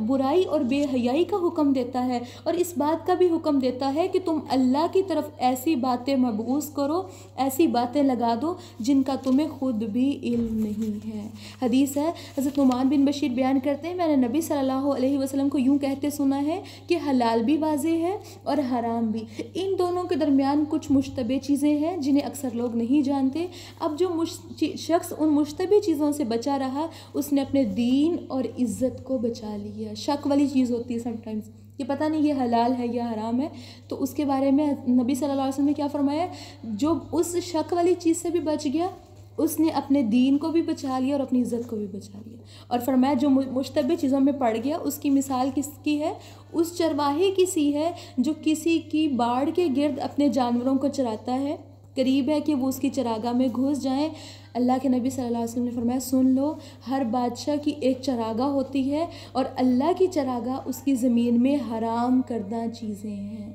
बुराई और बेहयाई का हुक्म देता है और इस बात का भी हुक्म देता है कि तुम अल्लाह की तरफ ऐसी बातें मबूस करो, ऐसी बातें लगा दो जिनका तुम्हें खुद भी इल्म नहीं है। हदीस है, हज़रत नुमान बिन बशीर बयान करते हैं मैंने नबी सल्लल्लाहु अलैहि वसल्लम को यूँ कहते सुना है कि हलाल भी वाज़ेह है और हराम भी, इन दोनों के दरमियान कुछ मुश्तबे चीज़ें हैं जिन्हें अक्सर लोग नहीं जानते। अब जो शख्स उन मुश्तबी चीज़ों से बचा रहा उसने अपने दीन और इज़्ज़त को बचा लिया। शक वाली चीज़ होती है समटाइम्स, ये पता नहीं ये हलाल है या हराम है, तो उसके बारे में नबी सल्लल्लाहु अलैहि वसल्लम ने क्या फरमाया, जो उस शक वाली चीज़ से भी बच गया उसने अपने दीन को भी बचा लिया और अपनी इज़्ज़त को भी बचा लिया। और फरमाया जो मुश्तबे चीज़ों में पड़ गया उसकी मिसाल किसकी है? उस चरवाहे की सी है जो किसी की बाड़ के गिर्द अपने जानवरों को चराता है, करीब है कि वो उसकी चरागाह में घुस जाएं। अल्लाह के नबी सल्लल्लाहु अलैहि वसल्लम ने फरमाया, सुन लो, हर बादशाह की एक चरागाह होती है और अल्लाह की चरागाह उसकी ज़मीन में हराम करदा चीज़ें हैं।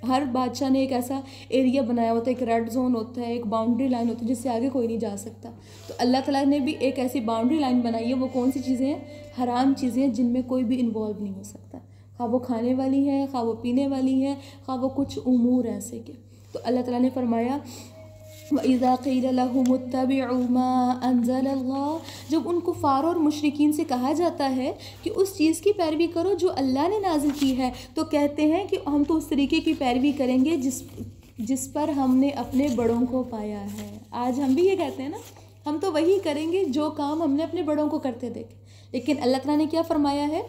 हर बादशाह ने एक ऐसा एरिया बनाया होता है, एक रेड जोन होता है, एक बाउंड्री लाइन होती है जिससे आगे कोई नहीं जा सकता। तो अल्लाह ताला ने भी एक ऐसी बाउंड्री लाइन बनाई है। वो कौन सी चीज़ें हैं? हराम चीज़ें हैं जिनमें कोई भी इन्वॉल्व नहीं हो सकता, खा वो खाने वाली हैं, खा वो पीने वाली हैं, खा वो कुछ उमूर ऐसे के। तो अल्लाह ताला ने फरमाया वइज़ा क़ील लहुम इत्तबिउ मा अंज़लल्लाह, जब उन कुफ़ार और मुशरिकीन से कहा जाता है कि उस चीज़ की पैरवी करो जो अल्लाह ने नाजिल की है, तो कहते हैं कि हम तो उस तरीके की पैरवी करेंगे जिस पर हमने अपने बड़ों को पाया है। आज हम भी ये कहते हैं ना, हम तो वही करेंगे जो काम हमने अपने बड़ों को करते देखे। लेकिन अल्लाह ताला ने क्या फरमाया है?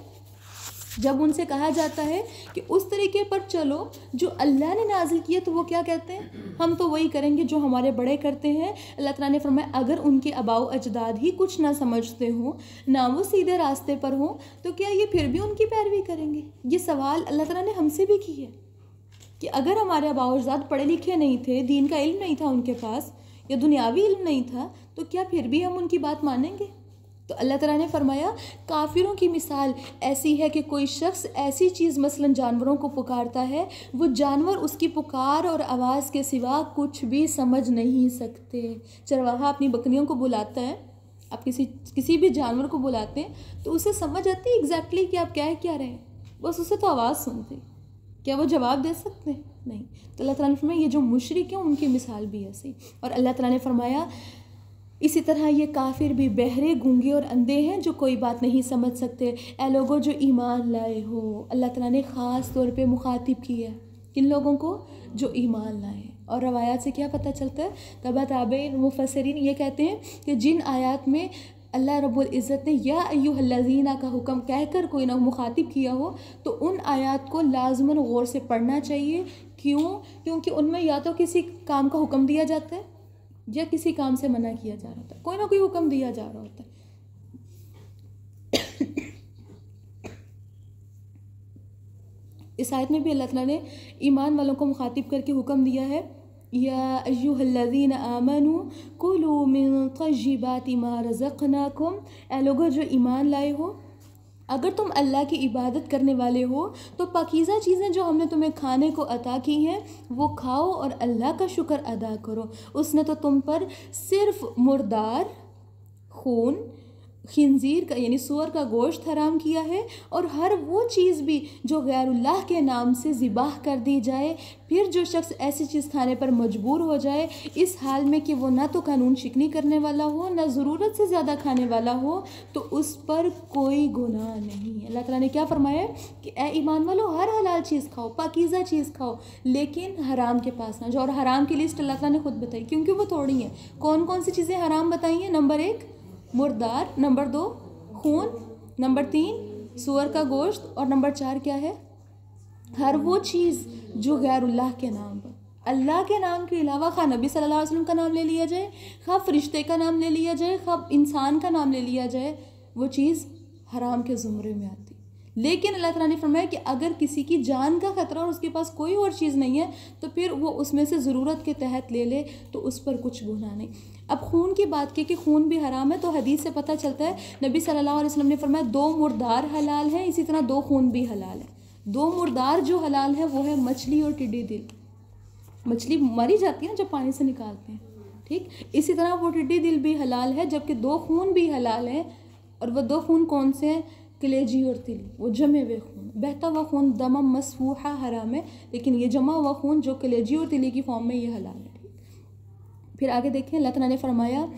जब उनसे कहा जाता है कि उस तरीके पर चलो जो अल्लाह ने नाजिल किया, तो वो क्या कहते हैं? हम तो वही करेंगे जो हमारे बड़े करते हैं। अल्लाह ताला ने फरमाया अगर उनके आबाओ अजदाद ही कुछ ना समझते हो, ना वो सीधे रास्ते पर हो, तो क्या ये फिर भी उनकी पैरवी करेंगे? ये सवाल अल्लाह ताला ने हमसे भी किया है कि अगर हमारे आबाओ अजदाद पढ़े लिखे नहीं थे, दीन का इल्म नहीं था उनके पास, या दुनियावी इल्म नहीं था, तो क्या फिर भी हम उनकी बात मानेंगे? तो अल्लाह ताला ने फरमाया काफिरों की मिसाल ऐसी है कि कोई शख्स ऐसी चीज़ मसलन जानवरों को पुकारता है, वो जानवर उसकी पुकार और आवाज़ के सिवा कुछ भी समझ नहीं सकते। चरवाहा अपनी बकरियों को बुलाता है, आप किसी भी जानवर को बुलाते हैं तो उसे समझ आती है एग्जैक्टली कि आप क्या रहे हैं, बस उसे तो आवाज़ सुनते। क्या वो जवाब दे सकते हैं? नहीं। तो अल्लाह ताला ने फरमाया ये जो मुशरिक हैं उनकी मिसाल भी ऐसी। और अल्लाह ताला ने फरमाया इसी तरह ये काफिर भी बहरे, गूंगे और अंधे हैं जो कोई बात नहीं समझ सकते। ए लोगों जो ईमान लाए हो, अल्लाह ताला ने ख़ास तौर पे मुखातिब किया है किन लोगों को? जो ईमान लाए। और रवायात से क्या पता चलता है? तबा ताबईन मुफस्सिरीन ये कहते हैं कि जिन आयात में अल्लाह रब्बुल इज़्ज़त ने या अय्युहल्लज़ीना का हुक्म कहकर कोई ना मुखातिब किया हो, तो उन आयात को लाज़िमन गौर से पढ़ना चाहिए। क्यों? क्योंकि उनमें या तो किसी काम का हुक्म दिया जाता है या किसी काम से मना किया जा रहा होता है, कोई ना कोई हुक्म दिया जा रहा होता है। इस आयत में भी अल्लाह ताला ने ईमान वालों को मुखातिब करके हुक्म दिया है, या अय्युहल्लज़ीना आमनू कुलू मिन तय्यिबाति मा रज़क़नाकुम, ए लोगों जो ईमान लाए हो, अगर तुम अल्लाह की इबादत करने वाले हो तो पाकीज़ा चीज़ें जो हमने तुम्हें खाने को अता की हैं वो खाओ और अल्लाह का शुक्र अदा करो। उसने तो तुम पर सिर्फ़ मुर्दार, खून, खिंजीर का यानी सूअर का गोश्त हराम किया है, और हर वो चीज़ भी जो गैरुल्लाह के नाम से ज़िबाह कर दी जाए। फिर जो शख्स ऐसी चीज़ खाने पर मजबूर हो जाए इस हाल में कि वो ना तो कानून शिकनी करने वाला हो, ना ज़रूरत से ज़्यादा खाने वाला हो, तो उस पर कोई गुनाह नहीं। अल्लाह ताला ने क्या फरमाया कि ए ईमान वालो हर हलाल चीज़ खाओ, पाकीज़ा चीज़ खाओ, लेकिन हराम के पास ना जाओ। और हराम की लिस्ट अल्लाह ताला ने खुद बताई, क्योंकि वो थोड़ी है। कौन कौन सी चीज़ें हराम बताई हैं? नंबर 1 मुर्दार, नंबर 2 खून, नंबर 3 सूअर का गोश्त, और नंबर 4 क्या है? हर वो चीज़ जो गैरुल्लाह के नाम पर, अल्लाह के नाम के अलावा खा नबी सल्लल्लाहु अलैहि वसल्लम का नाम ले लिया जाए, खा फरिश्ते का नाम ले लिया जाए, खा इंसान का नाम ले लिया जाए, वो चीज़ हराम के ज़ुमरे में आती। लेकिन अल्लाह ताला ने फरमाया कि अगर किसी की जान का ख़तरा और उसके पास कोई और चीज़ नहीं है तो फिर वो उसमें से ज़रूरत के तहत ले ले, तो उस पर कुछ गुनाह नहीं। अब खून की बात की कि खून भी हराम है, तो हदीस से पता चलता है नबी सल्लल्लाहु अलैहि वसल्लम ने फरमाया 2 मुर्दार हलाल हैं, इसी तरह 2 खून भी हलाल है। 2 मुर्दार जो हलाल है वो है मछली और टिड्डी दिल। मछली मरी जाती है ना जब पानी से निकालते हैं, ठीक, इसी तरह वो टिड्डी दिल भी हलाल है, जबकि 2 खून भी हलाल हैं। और वो 2 खून कौन से हैं? कलेजी और तिल, वो जमे हुए खून। बहता हुआ खून दमम मसफूहा हराम है, लेकिन ये जमा हुआ खून जो कलेजी और तिली की फॉर्म में ये हलाल है। फिर आगे देखें, अल्लाह ताला ने फरमाया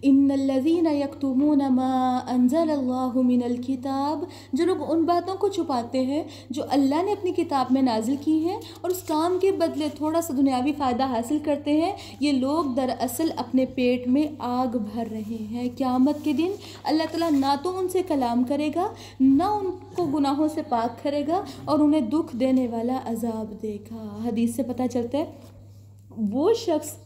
इन्नल्लज़ीना यक्तुमूना मा अंज़लल्लाहु मिनल किताब, जो लोग उन बातों को छुपाते हैं जो अल्लाह ने अपनी किताब में नाजिल की हैं और उस काम के बदले थोड़ा सा दुनियावी फ़ायदा हासिल करते हैं, ये लोग दरअसल अपने पेट में आग भर रहे हैं। क़यामत के दिन अल्लाह ताला ना तो उनसे कलाम करेगा, ना उनको गुनाहों से पाक करेगा, और उन्हें दुख देने वाला अजाब देगा। हदीस से पता चलता है वो शख्स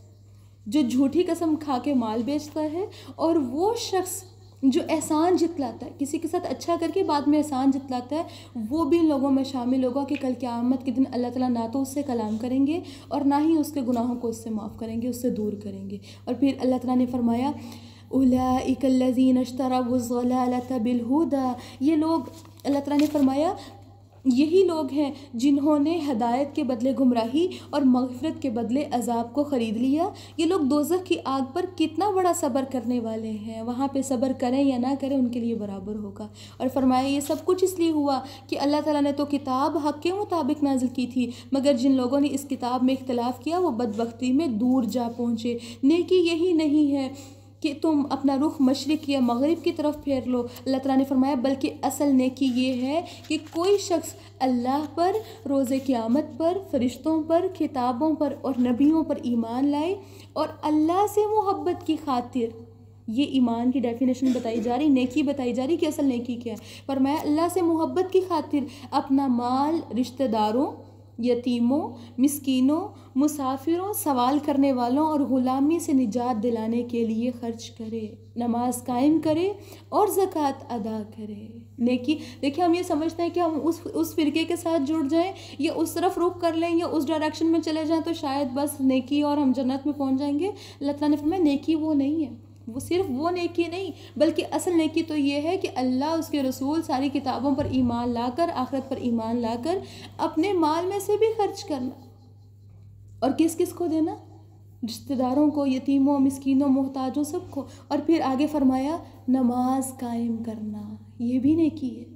जो झूठी कसम खा के माल बेचता है, और वो शख्स जो एहसान जितलाता है, किसी के साथ अच्छा करके बाद में एहसान जितलाता है, वो भी इन लोगों में शामिल होगा कि कल क़यामत के दिन अल्लाह ताला ना तो उससे कलाम करेंगे और ना ही उसके गुनाहों को उससे माफ़ करेंगे, उससे दूर करेंगे। और फिर अल्लाह ताला ने फरमाया उलाइका लज़ीना इश्तरवुज़्ज़लालता बिलहुदा, ये लोग, अल्लाह ताला ने फरमाया यही लोग हैं जिन्होंने हदायत के बदले गुमराही और मग़फ़िरत के बदले अज़ाब को ख़रीद लिया। ये लोग दोज़ख की आग पर कितना बड़ा सब्र करने वाले हैं, वहाँ पे सब्र करें या ना करें उनके लिए बराबर होगा। और फरमाया ये सब कुछ इसलिए हुआ कि अल्लाह ताला ने तो किताब हक़ के मुताबिक नाजिल की थी, मगर जिन लोगों ने इस किताब में इख्तिलाफ़ किया वो बदबख्ती में दूर जा पहुँचे। नेकी यही नहीं है कि तुम अपना रुख मशरिक़ या मग़रिब की तरफ फेर लो, अल्लाह ताला ने फरमाया, बल्कि असल नेकी ये है कि कोई शख्स अल्लाह पर, रोज़े क़यामत पर, फ़रिश्तों पर, किताबों पर और नबियों पर ईमान लाए और अल्लाह से मोहब्बत की खातिर। ये ईमान की डेफिनेशन बताई जा रही, नेकी बताई जा रही कि असल नेकी क्या है। फरमाया अल्लाह से मोहब्बत की खातिर अपना माल रिश्तेदारों, यतीमों, मिस्कीनों, मुसाफिरों, सवाल करने वालों और ग़ुलामी से निजात दिलाने के लिए ख़र्च करे, नमाज कायम करे और ज़कात अदा करे। नेकी, देखिए हम ये समझते हैं कि हम उस फ़िरके के साथ जुड़ जाएं या उस तरफ रुख कर लें या उस डायरेक्शन में चले जाएं तो शायद बस नेकी और हम जन्नत में पहुंच जाएंगे। अल्लाह ताला ने फरमाया नेकी वो नहीं है, वो सिर्फ वो नेकी नहीं, बल्कि असल नेकी तो ये है कि अल्लाह, उसके रसूल, सारी किताबों पर ईमान लाकर, आखिरत पर ईमान लाकर अपने माल में से भी खर्च करना। और किस किस को देना? रिश्तेदारों को, यतीमों, मिस्कीनों, मोहताजों, सबको। और फिर आगे फरमाया नमाज कायम करना, ये भी नेकी है।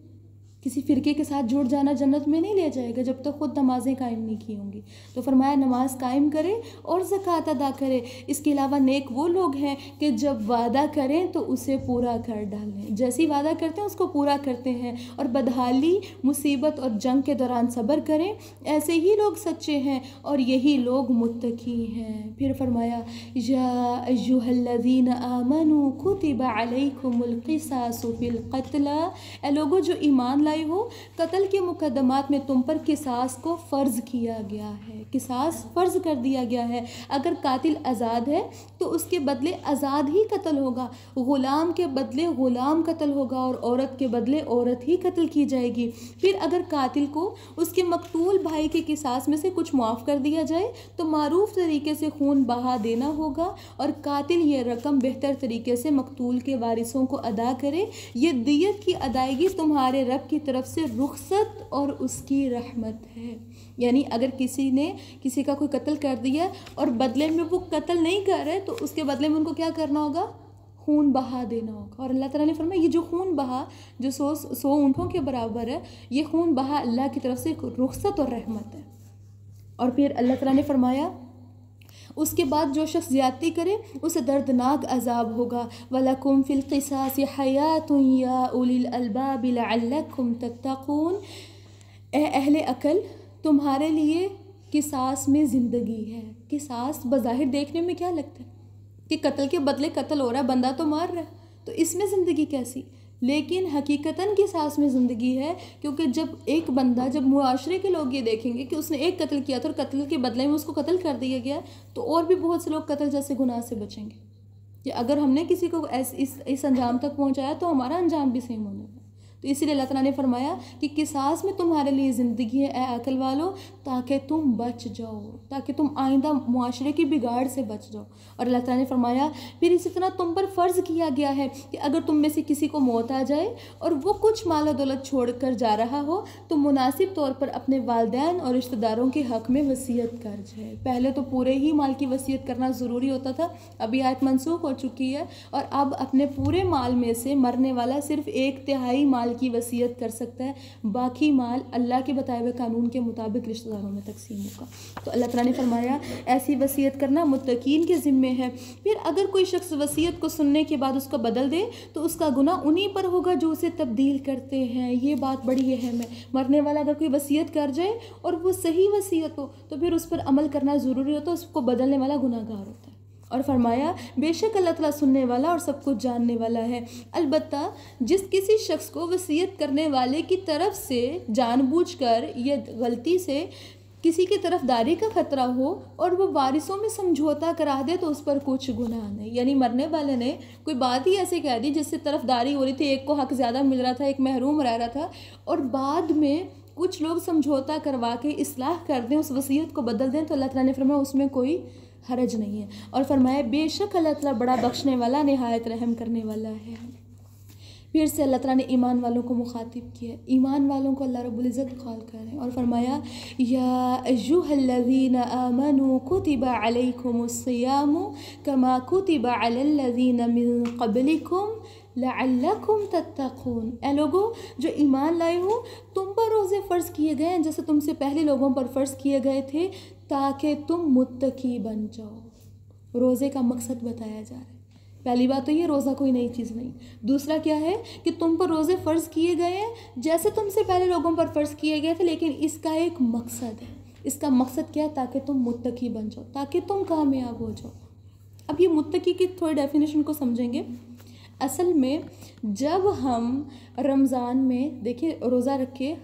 किसी फ़िरके के साथ जुड़ जाना जन्नत में नहीं ले जाएगा जब तक ख़ुद नमाज़ें कायम नहीं की होंगी। तो फरमाया नमाज कायम करे और ज़कात अदा करे। इसके अलावा नेक वो लोग हैं कि जब वादा करें तो उसे पूरा कर डालें, जैसी वादा करते हैं उसको पूरा करते हैं। और बदहाली, मुसीबत और जंग के दौरान सब्र करें, ऐसे ही लोग सच्चे हैं और यही लोग मुत्तकी हैं। फिर फरमाया या अय्युहल्लज़ीना आमनू कुतिबा अलैकुमुल क़िसासु फ़िल क़त्ल, ए लोगों जो ईमान हो, कत्ल के मुकदमात में तुम पर किसास को फ़र्ज़ किया गया है, किसास फ़र्ज़ कर दिया गया है। अगर कातिल आज़ाद है तो उसके बदले आज़ाद ही कत्ल होगा, ग़ुलाम के बदले ग़ुलाम कत्ल होगा और औरत के बदले औरत ही कत्ल की जाएगी। फिर अगर कातिल को उसके मकतूल भाई के किसास में से कुछ मुआफ़ कर दिया जाए तो मारूफ़ तरीके से खून बहा देना होगा और कातिल ये रकम बेहतर तरीके से मकतूल के वारिसों को अदा करे। ये दियत की अदायगी तुम्हारे रब की तरफ से रुखसत और उसकी रहमत है। यानी अगर किसी ने किसी का कोई कत्ल कर दिया और बदले में वो कत्ल नहीं कर रहे तो उसके बदले में उनको क्या करना होगा? खून बहा देना होगा। और अल्लाह ताला ने फरमाया ये जो खून बहा, जो 100 ऊँटों के बराबर है, ये खून बहा अल्लाह की तरफ से रुखसत और रहमत है। और फिर अल्लाह ताला ने फरमाया उसके बाद जो शख्स ज़्यादती करे उसे दर्दनाक अजाब होगा। वलकुम फ़िल क़िसासि हयातुन या उलिल अलबाबि लअल्लकुम तत्तक़ून, ए अहले अकल, तुम्हारे लिए किसास में ज़िंदगी है। किसास बज़ाहिर देखने में क्या लगता है कि कत्ल के बदले कत्ल हो रहा है, बंदा तो मार रहा है, तो इसमें ज़िंदगी कैसी? लेकिन हकीकतन किसास में ज़िंदगी है, क्योंकि जब एक बंदा, जब मुआशरे के लोग ये देखेंगे कि उसने एक कत्ल किया था और कत्ल के बदले में उसको कत्ल कर दिया गया, तो और भी बहुत से लोग कत्ल जैसे गुनाह से बचेंगे। कि अगर हमने किसी को इस अंजाम तक पहुंचाया तो हमारा अंजाम भी सेम होने है। तो इसीलिए अल्लाह ताला ने फरमाया कि किसास में तुम्हारे लिए ज़िंदगी है ए अकल वालों, ताकि तुम बच जाओ, ताकि तुम आइंदा मुआशरे की बिगाड़ से बच जाओ। और अल्लाह ताला ने फरमाया फिर इसी तरह तुम पर फ़र्ज़ किया गया है कि अगर तुम में से किसी को मौत आ जाए और वो कुछ माल दौलत छोड़ कर जा रहा हो तो मुनासिब तौर पर अपने वालिदैन और रिश्तेदारों के हक़ में वसीयत कर जाए। पहले तो पूरे ही माल की वसीयत करना ज़रूरी होता था, अभी आयत मनसूख हो चुकी है और अब अपने पूरे माल में से मरने वाला सिर्फ 1/3 माल की वसीयत कर सकता है, बाकी माल अल्लाह के बताए हुए कानून के मुताबिक रिश्तेदारों में तकसीम होगा। तो अल्लाह ताला ने फरमाया ऐसी वसीयत करना मुत्तकीन के ज़िम्मे है। फिर अगर कोई शख्स वसीयत को सुनने के बाद उसका बदल दे तो उसका गुनाह उन्हीं पर होगा जो उसे तब्दील करते हैं। ये बात बड़ी अहम है। मरने वाला अगर कोई वसीयत कर जाए और वो सही वसीयत हो तो फिर उस पर अमल करना ज़रूरी होता है, उसको बदलने वाला गुनाहगार होता है। और फरमाया बेशक अल्लाह ताला सुनने वाला और सब कुछ जानने वाला है। अलबत्ता जिस किसी शख्स को वसीयत करने वाले की तरफ से जानबूझकर या गलती से किसी की तरफदारी का ख़तरा हो और वो वारिसों में समझौता करा दे तो उस पर कुछ गुनाह नहीं। यानी मरने वाले ने कोई बात ही ऐसे कह दी जिससे तरफदारी हो रही थी, एक को हक ज़्यादा मिल रहा था, एक महरूम रह रहा था, और बाद में कुछ लोग समझौता करवा के इस्लाह कर दें, उस वसीयत को बदल दें, तो अल्लाह ताला ने फरमाया उसमें कोई हरज नहीं है। और फरमाया बेशक अल्लाह ताला बड़ा बख्शने वाला, निहायत रहम करने वाला है। फिर से अल्लाह ताला ने ईमान वालों को मुखातिब किया, ईमान वालों को अल्लाह रब्बुल इज़्ज़त कॉल कर रहे हैं और फरमाया या अय्युहल्लज़ीना आमनू कुतिबा अलैकुमुस्सियामु कमा कुतिबा अलल्लज़ीना मिन क़ब्लिकुम लअल्लकुम तत्तक़ून। ए लोगो जो ईमान लाए हो, तुम पर रोज़े फ़र्ज़ किए गए हैं जैसे तुमसे पहले लोगों पर फ़र्ज़ किए गए थे, ताकि तुम मुत्तकी बन जाओ। रोज़े का मकसद बताया जा रहा है। पहली बात तो ये, रोज़ा कोई नई चीज़ नहीं। दूसरा क्या है कि तुम पर रोज़े फ़र्ज़ किए गए हैं जैसे तुमसे पहले लोगों पर फ़र्ज़ किए गए थे, लेकिन इसका एक मकसद है। इसका मकसद क्या है? ताकि तुम मुत्तकी बन जाओ, ताकि तुम कामयाब हो जाओ। अब ये मुत्तकी की थोड़ी डेफिनेशन को समझेंगे। असल में जब हम रमज़ान में देखिए रोज़ा रखे,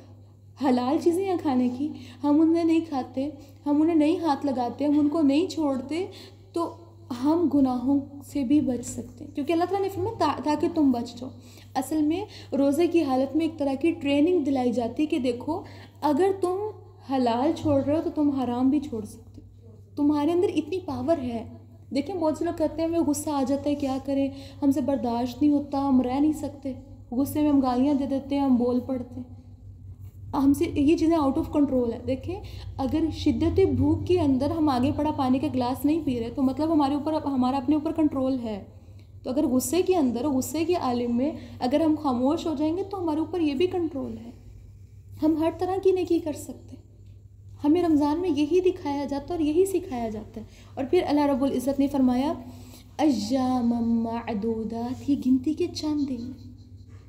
हलाल चीज़ें हैं खाने की, हम उन्हें नहीं खाते, हम उन्हें नहीं हाथ लगाते, हम उनको नहीं छोड़ते, तो हम गुनाहों से भी बच सकते हैं, क्योंकि अल्लाह ताला ने फरमाया ताकि तुम बच जाओ। असल में रोज़े की हालत में एक तरह की ट्रेनिंग दिलाई जाती है कि देखो अगर तुम हलाल छोड़ रहे हो तो तुम हराम भी छोड़ सकते हो, तुम्हारे अंदर इतनी पावर है। देखिए बहुत से लोग कहते हैं हमें गुस्सा आ जाता है, क्या करें, हमसे बर्दाश्त नहीं होता, हम रह नहीं सकते, गुस्से में हम गालियाँ दे देते हैं, हम बोल पड़ते हैं, हमसे ये चीज़ें आउट ऑफ कंट्रोल है। देखें अगर शिद्दत भूख के अंदर हम आगे पड़ा पानी का गिलास नहीं पी रहे तो मतलब हमारे ऊपर, हमारा अपने ऊपर कंट्रोल है। तो अगर गुस्से के अंदर और गुस्से के आलिम में अगर हम खामोश हो जाएंगे तो हमारे ऊपर ये भी कंट्रोल है, हम हर तरह की नेकी कर सकते हैं। हमें रमज़ान में यही दिखाया जाता है और यही सिखाया जाता है। और फिर अल्लाह रब्बुल इज़्ज़त ने फरमाया अय्यामम माअदूदात, ये गिनती के चंद दिन,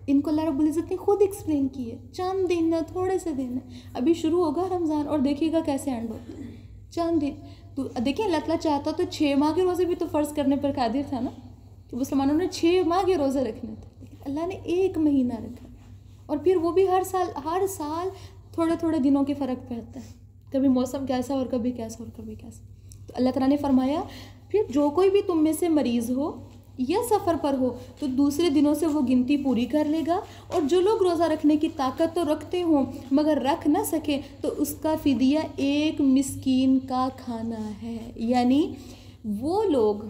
इनको अल्लाह रब्बुल इज़्ज़त ने खुद एक्सप्लेन किए, चंद दिन ना, थोड़े से दिन। अभी शुरू होगा रमज़ान और देखिएगा कैसे एंड होता है, चंद दिन। तो देखिए अल्लाह ताला चाहता तो 6 माह के रोज़े भी तो फ़र्ज़ करने पर कादिर था ना, कि मुसलमानों ने 6 माह के रोज़े रखने थे, लेकिन अल्लाह ने 1 महीना रखा, और फिर वो भी हर साल थोड़े थोड़े दिनों के फ़र्क पे आता है, कभी मौसम कैसा और कभी कैसा और कभी कैसा। तो अल्लाह ताला ने फरमाया फिर जो कोई भी तुम में से मरीज़ हो या सफ़र पर हो तो दूसरे दिनों से वो गिनती पूरी कर लेगा, और जो लोग रोज़ा रखने की ताकत तो रखते हों मगर रख ना सके तो उसका फ़िदिया 1 मिस्कीन का खाना है। यानी वो लोग,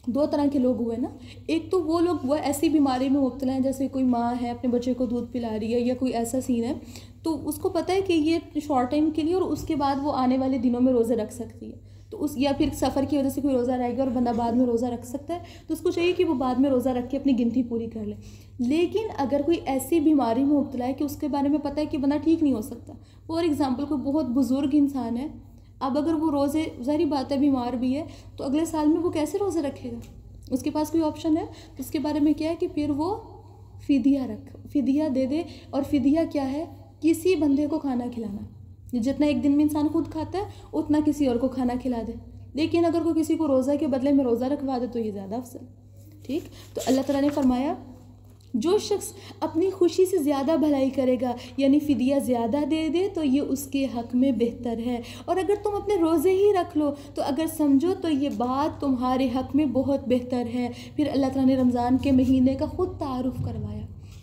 2 तरह के लोग हुए ना, एक तो वो लोग वो ऐसी बीमारी में मुब्तला हैं जैसे कोई माँ है अपने बच्चे को दूध पिला रही है या कोई ऐसा सीन है, तो उसको पता है कि ये शॉर्ट टाइम के लिए और उसके बाद वो आने वाले दिनों में रोज़े रख सकती है, तो उस या फिर सफ़र की वजह से कोई रोज़ा रहेगा और बंदा बाद में रोज़ा रख सकता है, तो उसको चाहिए कि वो बाद में रोज़ा रख के अपनी गिनती पूरी कर ले। लेकिन अगर कोई ऐसी बीमारी में मुब्तला है कि उसके बारे में पता है कि बंदा ठीक नहीं हो सकता, फॉर एग्ज़ाम्पल कोई बहुत बुज़ुर्ग इंसान है, अब अगर वो रोज़े, ज़ाहिर बात है बीमार भी है, तो अगले साल में वो कैसे रोज़े रखेगा, उसके पास कोई ऑप्शन है? तो उसके बारे में क्या है कि फिर वो फ़िदिया दे दे। और फ़िदिया क्या है? किसी बंदे को खाना खिलाना, जितना एक दिन में इंसान खुद खाता है उतना किसी और को खाना खिला दे। लेकिन अगर कोई किसी को रोज़ा के बदले में रोज़ा रखवा दे तो ये ज़्यादा अफसल। ठीक, तो अल्लाह ताला ने फरमाया जो शख्स अपनी खुशी से ज़्यादा भलाई करेगा यानी फ़िदिया ज़्यादा दे दे तो ये उसके हक़ में बेहतर है, और अगर तुम अपने रोज़े ही रख लो तो अगर समझो तो ये बात तुम्हारे हक़ में बहुत बेहतर है। फिर अल्लाह ताला ने रमज़ान के महीने का ख़ुद तारुफ़ करवाया।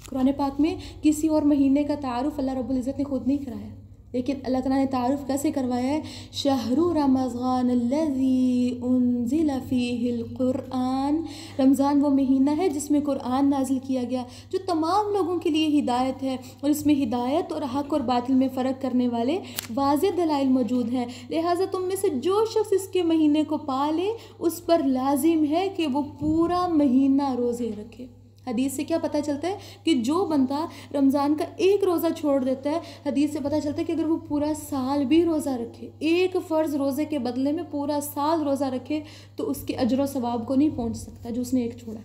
कुरान पाक में किसी और महीने का तारुफ़ अल्लाह रब्बुल इज़्ज़त ने ख़ुद नहीं कराया, लेकिन अल्लाह ताला ने तारुफ़ कैसे करवाया है? शहरु रमज़ान अल्लज़ी उन्ज़िला फ़ीहिल क़ुरआन, रमज़ान वो महीना है जिसमें कुरान नाजिल किया गया, जो तमाम लोगों के लिए हिदायत है, और इसमें हिदायत और हक़ और बातिल में फ़र्क करने वाले वाज़ेह दलाइल मौजूद हैं। लिहाजा तुम में से जो शख्स इसके महीने को पाले उस पर लाजिम है कि वो पूरा महीना रोज़े रखे। हदीस से क्या पता चलता है कि जो बंदा रमज़ान का एक रोज़ा छोड़ देता है, हदीस से पता चलता है कि अगर वो पूरा साल भी रोज़ा रखे, एक फ़र्ज़ रोज़े के बदले में पूरा साल रोज़ा रखे, तो उसके अजर व सवाब को नहीं पहुंच सकता जो उसने एक छोड़ा।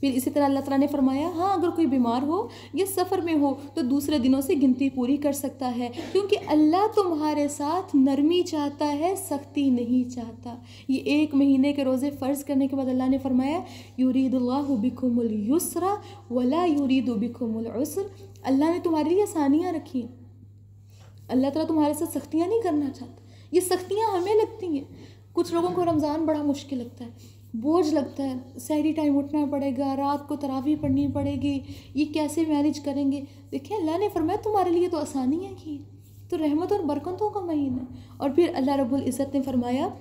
फिर इसी तरह अल्लाह ताला ने फरमाया हाँ अगर कोई बीमार हो या सफ़र में हो तो दूसरे दिनों से गिनती पूरी कर सकता है, क्योंकि अल्लाह तुम्हारे साथ नरमी चाहता है, सख्ती नहीं चाहता। ये 1 महीने के रोज़े फ़र्ज़ करने के बाद अल्लाह ने फरमाया युरीदुल्लाहु बिकुमुल युस्रा वला युरीदु बिकुमुल उस्र, अल्लाह ने तुम्हारे लिए आसानियाँ रखी, अल्लाह ताला तुम्हारे साथ सख्तियाँ नहीं करना चाहता, ये सख्तियाँ हमें लगती हैं। कुछ लोगों को रमज़ान बड़ा मुश्किल लगता है, बोझ लगता है, सहरी टाइम उठना पड़ेगा, रात को तरावी पढ़नी पड़ेगी, ये कैसे मैनेज करेंगे। देखिए अल्लाह ने फरमाया तुम्हारे लिए तो आसानियाँ की, तो रहमत और बरकतों का महीना। और फिर अल्लाह रब्बुल इज़्ज़त ने फरमाया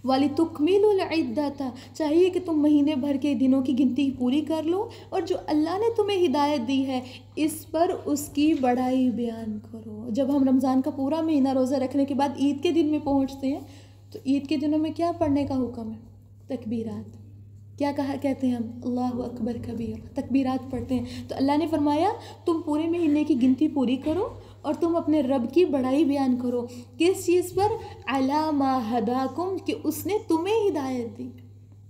वाली तुकमिलुल इद्दता, चाहिए कि तुम महीने भर के दिनों की गिनती पूरी कर लो, और जो अल्लाह ने तुम्हें हिदायत दी है इस पर उसकी बड़ाई बयान करो। जब हम रमज़ान का पूरा महीना रोज़ा रखने के बाद ईद के दिन में पहुँचते हैं तो ईद के दिनों में क्या पढ़ने का हुक्म है? तकबीरात। क्या कहते हैं हम? अल्लाहु अकबर कबीर, तकबीरात पढ़ते हैं। तो अल्लाह ने फरमाया तुम पूरे महीने की गिनती पूरी करो और तुम अपने रब की बड़ाई बयान करो। किस चीज़ पर? अला मा हदाकुम, कि उसने तुम्हें हिदायत दी,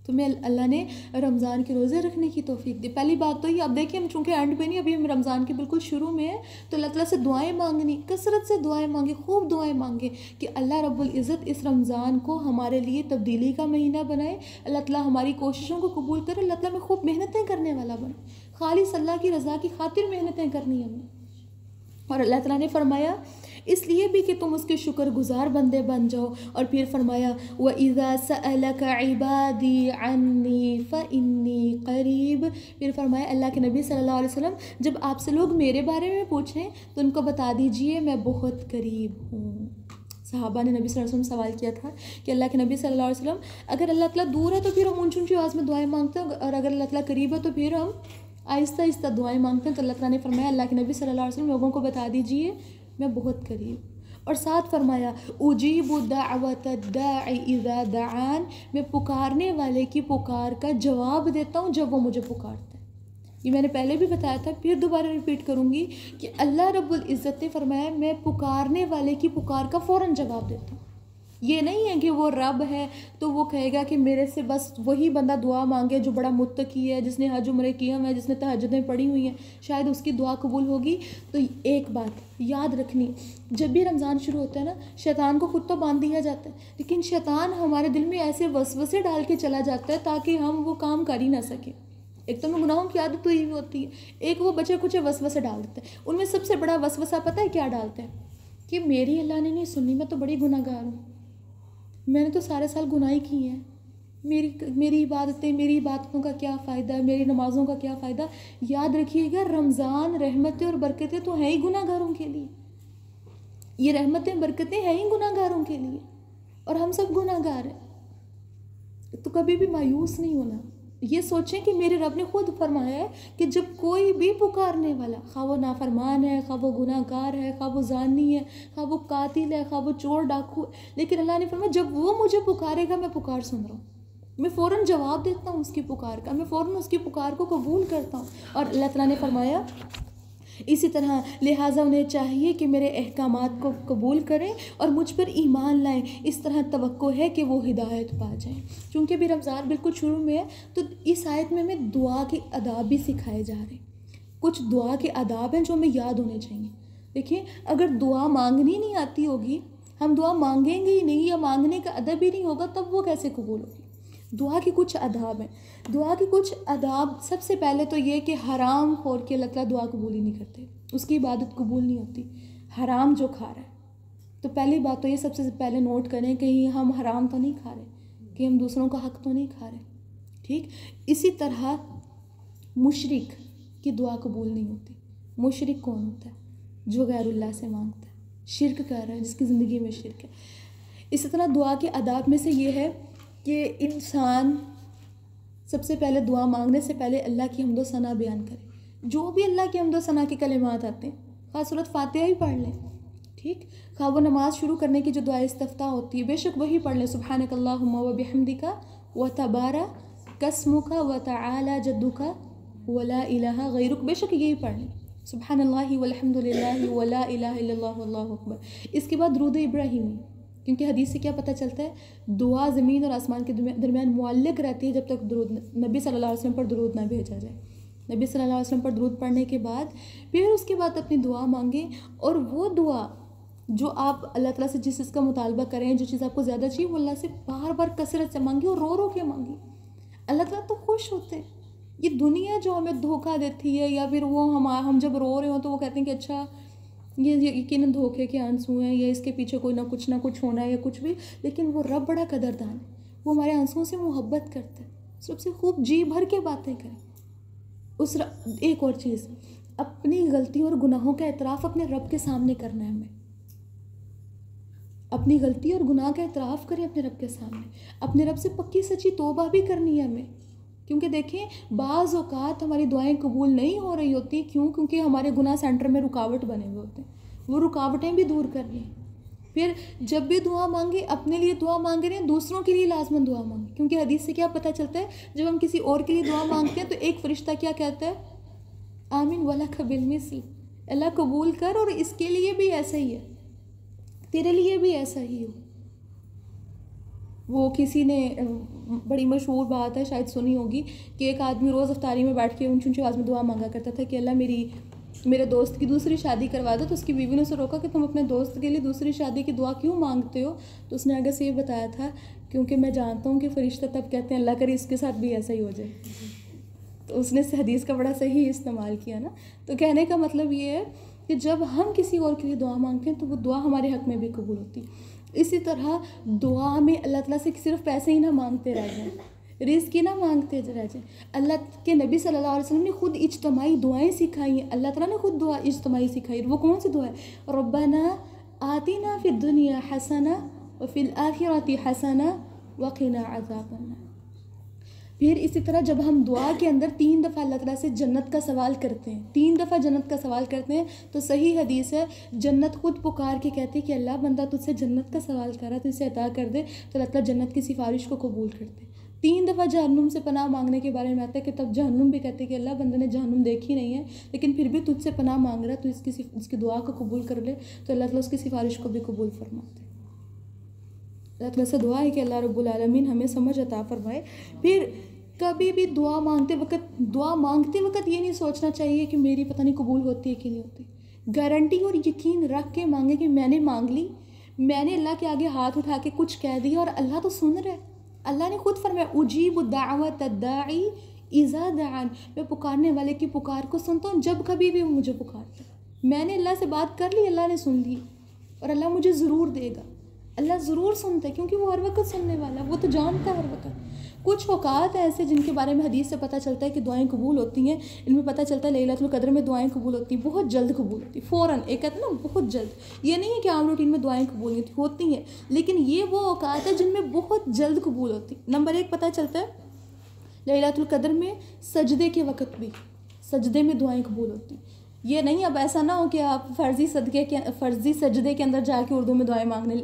तुम्हें अल्लाह ने रमज़ान के रोज़े रखने की तौफीक दी। पहली बात तो ये, अब देखिए हम चूँकि एंड पे नहीं, अभी हम रमज़ान के बिल्कुल शुरू में है, तो अल्लाह ताला से दुआएं मांगनी, कसरत से दुआएं मांगे, खूब दुआएं मांगे कि अल्लाह रब्बुल इज़्ज़त इस रमज़ान को हमारे लिए तब्दीली का महीना बनाए, अल्लाह ताला हमारी कोशिशों को कबूल करे, अल्लाह ताला में खूब मेहनतें करने वाला बने, खालिस अल्लाह की रज़ा की खातिर मेहनतें करनी हमने। और अल्लाह ताला ने फरमाया इसलिए भी कि तुम उसके शुक्रगुजार बंदे बन जाओ। और फिर फरमाया व इज़ा सअलका इबादी अन्नी फ़इन्नी क़रीब। फिर फरमाया अल्लाह के नबी सल्लल्लाहु अलैहि वसल्लम, जब आपसे लोग मेरे बारे में पूछें तो उनको बता दीजिए मैं बहुत करीब हूँ। सहाबा ने नबी सल्लल्लाहु अलैहि वसल्लम सवाल किया था कि अल्लाह के नबी सल्लल्लाहु अलैहि वसल्लम, अगर अल्लाह ताला दूर है तो फिर हम ऊँची ऊँची आवाज़ में दुआएं मांगते हैं, और अगर अल्लाह ताला करीब है तो फिर हम आहिस्ता आहिस्ता दुआएं मांगते हैं। तो अल्लाह ताला ने फरमाया अल्लाह के नबी सल्लल्लाहु अलैहि वसल्लम लोगों को बता दीजिए मैं बहुत करीब। और साथ फरमाया उजीबु दाअवत दाई इज़ा दाआन, मैं पुकारने वाले की पुकार का जवाब देता हूँ जब वो मुझे पुकारता है। ये मैंने पहले भी बताया था, फिर दोबारा रिपीट करूँगी कि अल्लाह रब्बुल इज़्ज़त ने फरमाया मैं पुकारने वाले की पुकार का फ़ौरन जवाब देता हूँ। ये नहीं है कि वो रब है तो वो कहेगा कि मेरे से बस वही बंदा दुआ मांगे जो बड़ा मुत्तकी है, जिसने हज उम्रे किया हुआ है, जिसने तहज्जुदें पढ़ी हुई हैं, शायद उसकी दुआ कबूल होगी। तो एक बात याद रखनी, जब भी रमज़ान शुरू होता है ना, शैतान को खुद तो बांध दिया जाता है, लेकिन शैतान हमारे दिल में ऐसे वसवसे डाल के चला जाता है ताकि हम वो काम कर ही ना सकें। एक तो हमें गुनाहों की आदत तो ही होती है, एक वो बचे कुछ वसवसे डाल देता है। उनमें सबसे बड़ा वसवसा पता है क्या डालते हैं? कि मेरी अल्लाह ने नहीं सुनी, मैं तो बड़ी गुनाहगार हूँ, मैंने तो सारे साल गुनाह की हैं, मेरी इबादतें, मेरी इबादतों का क्या फ़ायदा, मेरी नमाज़ों का क्या फ़ायदा। याद रखिएगा रमज़ान रहमतें और बरकतें तो हैं ही गुनाहगारों के लिए, ये रहमतें बरकतें हैं ही गुनाहगारों के लिए, और हम सब गुनाहगार हैं। तो कभी भी मायूस नहीं होना, ये सोचें कि मेरे रब ने खुद फरमाया है कि जब कोई भी पुकारने वाला, खा वो नाफरमान है, खा वो गुनाहगार है, खा वो जानी है, खा वो कातिल है, खा वो चोर डाकू, लेकिन अल्लाह ने फरमाया जब वो मुझे पुकारेगा मैं पुकार सुन रहा हूँ, मैं फ़ौरन जवाब देता हूँ उसकी पुकार का, मैं फ़ौरन उसकी पुकार को कबूल करता हूँ। और अल्लाह ताला ने फरमाया इसी तरह लिहाजा उन्हें चाहिए कि मेरे अहकामात को कबूल करें और मुझ पर ईमान लाएं, इस तरह तवक्को है कि वो हिदायत पा जाएं। चूँकि अभी रमज़ान बिल्कुल शुरू में है तो इस आयत में हमें दुआ के आदाब भी सिखाए जा रहे हैं। कुछ दुआ के आदाब हैं जो हमें याद होने चाहिए। देखिए अगर दुआ मांगनी नहीं आती होगी, हम दुआ मांगेंगे ही नहीं या मांगने का अदब ही नहीं होगा, तब वो कैसे कबूल होगी। दुआ के कुछ आदाब हैं। दुआ के कुछ आदाब, सबसे पहले तो ये कि हराम खोर के अल्लाह ताला दुआ कबूल ही नहीं करते, उसकी इबादत कबूल नहीं होती। हराम जो खा रहा है, तो पहली बात तो ये सबसे पहले नोट करें कि हम हराम तो नहीं खा रहे, कि हम दूसरों का हक़ तो नहीं खा रहे, ठीक। इसी तरह मुशरिक की दुआ कबूल नहीं होती। मुशरिक कौन होता है? जो गैरुल्लाह से मांगता है, शिरक कर रहा है, जिसकी ज़िंदगी में शिरक है। इसी तरह दुआ के आदाब में से ये है कि इंसान सबसे पहले दुआ मांगने से पहले अल्लाह की हम्दो सना बयान करे। जो भी अल्लाह की हम्दो सना के कलिमात आते हैं, ख़ास सूरत फातिहा ही पढ़ लें, ठीक। खा वो नमाज शुरू करने की जो दुआ इस्तिफ्ताह होती है बेशक वही पढ़ लें, सुब्हानकल्लाहुम्मा व बिहम्दिका व तबारकस्मुका व तआला जद्दुका व ला इलाहा गैरुक, बेशक यही पढ़ लें, सुब्हानल्लाहि वल्हम्दुलिल्लाहि व ला इलाहा इल्लल्लाहु वल्लाहु अकबर। इसके बाद दुरूद इब्राहिमी, क्योंकि हदीस से क्या पता चलता है, दुआ ज़मीन और आसमान के दरमियान मुअल्लिक रहती है जब तक दुरूद नबी सल्लल्लाहु अलैहि वसल्लम पर दुरूद ना भेजा जाए। नबी सल्लल्लाहु अलैहि वसल्लम पर दुरूद पढ़ने के बाद फिर उसके बाद अपनी दुआ मांगें, और वो दुआ जो आप अल्लाह ताला से जिस चीज़ का मुतालबा करें, जो चीज़ आपको ज़्यादा चाहिए, वो अल्लाह से बार बार कसरत से मांगी और रो रो के मांगी। अल्लाह ताला तो खुश होते हैं। ये दुनिया जो हमें धोखा देती है, या फिर वो हम जब रो रहे हो तो वो कहते हैं कि अच्छा ये यकीनन धोखे के आंसू हैं या इसके पीछे कोई ना कुछ होना है या कुछ भी, लेकिन वो रब बड़ा कदरदान है, वो हमारे आंसुओं से मोहब्बत करता है, सबसे खूब जी भर के बातें करें। एक और चीज़, अपनी गलती और गुनाहों का एतराफ़ अपने रब के सामने करना है हमें। अपनी गलती और गुनाह का एतराफ़ करें अपने रब के सामने, अपने रब से पक्की सच्ची तौबा भी करनी है हमें। क्योंकि देखें, बाज़ औक़ात हमारी दुआएं कबूल नहीं हो रही होती, क्यों? क्योंकि हमारे गुनाह सेंटर में रुकावट बने हुए होते हैं, वो रुकावटें भी दूर करनी है। फिर जब भी दुआ मांगे, अपने लिए दुआ मांग रहे हैं, दूसरों के लिए लाजमन दुआ मांगे, क्योंकि हदीस से क्या पता चलता है, जब हम किसी और के लिए दुआ मांगते हैं तो एक फ़रिश्ता क्या कहता है, आमीन वलक बिलमिसल, अल्लाह कबूल कर और इसके लिए भी ऐसा ही है, तेरे लिए भी ऐसा ही हो। वो किसी ने बड़ी मशहूर बात है, शायद सुनी होगी, कि एक आदमी रोज़ अफ्तारी में बैठ के ऊंची ऊंची आवाज़ में दुआ मांगा करता था कि अल्लाह मेरे दोस्त की दूसरी शादी करवा दो। तो उसकी बीवी ने उसे रोका कि तुम अपने दोस्त के लिए दूसरी शादी की दुआ क्यों मांगते हो? तो उसने आगे से ये बताया था, क्योंकि मैं जानता हूँ कि फरिश्ता तब कहते हैं अल्लाह करे इसके साथ भी ऐसा ही हो जाए। तो उसने इस हदीस का बड़ा सही इस्तेमाल किया ना। तो कहने का मतलब ये है कि जब हम किसी और के लिए दुआ मांगते हैं तो वो दुआ हमारे हक़ में भी कबूल होती है। इसी तरह दुआ में अल्लाह ताला से सिर्फ पैसे ही ना मांगते रह जाएं, रिज़्क़ ही ना मांगते रह जाएं। अल्लाह के नबी सल्लल्लाहु अलैहि वसल्लम ने खुद इज्तिमाई दुआएं सिखाई हैं। अल्लाह ताला ने खुद दुआ इज्तिमाई सिखाई। वो कौन सी दुआ है? रब्बना आतिना फिद दुनिया हसना व फिल आखिरति हसना व क़िना अज़ाबन्नार। फिर इसी तरह जब हम दुआ के अंदर 3 दफ़ा अल्लाह ताला से जन्नत का सवाल करते हैं, 3 दफ़ा जन्नत का सवाल करते हैं, तो सही हदीस है, जन्नत खुद पुकार के कहती है कि अल्लाह बंदा तुझसे जन्नत का सवाल कर रहा है, तो इसे अता कर दे, तो अल्लाह ताला जन्नत की सिफारिश को कबूल करते। 3 दफ़ा जहन्नुम से पनाह मांगने के बारे में आता है कि तब जहन्नुम भी कहते हैं कि अल्लाह बंदे ने जहन्नुम देखी नहीं है, लेकिन फिर भी तुझसे पनाह मांग रहा है, तो इसकी दुआ को कबूल कर ले, तो अल्लाह ताला उसकी सिफारिश को भी कबूल फरमाते। अल्लाह ताला से दुआ है कि अल्लाह रब्बुल आलमीन हमें समझ अता फरमाए। फिर कभी भी दुआ मांगते वक्त ये नहीं सोचना चाहिए कि मेरी पता नहीं कबूल होती है कि नहीं होती। गारंटी और यकीन रख के मांगे कि मैंने मांग ली, मैंने अल्लाह के आगे हाथ उठा के कुछ कह दिया और अल्लाह तो सुन रहा है। अल्लाह ने खुद फरमाया उजीबु दाअवत दाई इज़ा दआन, मैं पुकारने वाले की पुकार को सुनता हूँ जब कभी भी वो मुझे पुकारता है। मैंने अल्लाह से बात कर ली, अल्लाह ने सुन ली और अल्लाह मुझे ज़रूर देगा। अल्लाह ज़रूर सुनता है क्योंकि वो हर वक्त सुनने वाला, वो तो जानता है हर वक्त। कुछ औकात ऐसे जिनके बारे में हदीस से पता चलता है कि दुआएं कबूल होती हैं। इनमें पता चलता है लैलतुल कद्र में दुआएं कबूल होती हैं, बहुत जल्द कबूल होती है, फ़ौरन। एक कहते हैं ना बहुत जल्द, ये नहीं है कि आम रूटीन में दुआएं कबूल होती हैं, लेकिन ये वो औकात है जिनमें बहुत जल्द कबूल होती। नंबर 1 पता चलता है लैलतुल कद्र में सजदे के वक़्त भी, सजदे में दुआएं कबूल होती। ये नहीं अब ऐसा ना हो कि आप फ़र्ज़ी सजदे के अंदर जाके उर्दू में दुआएं मांगने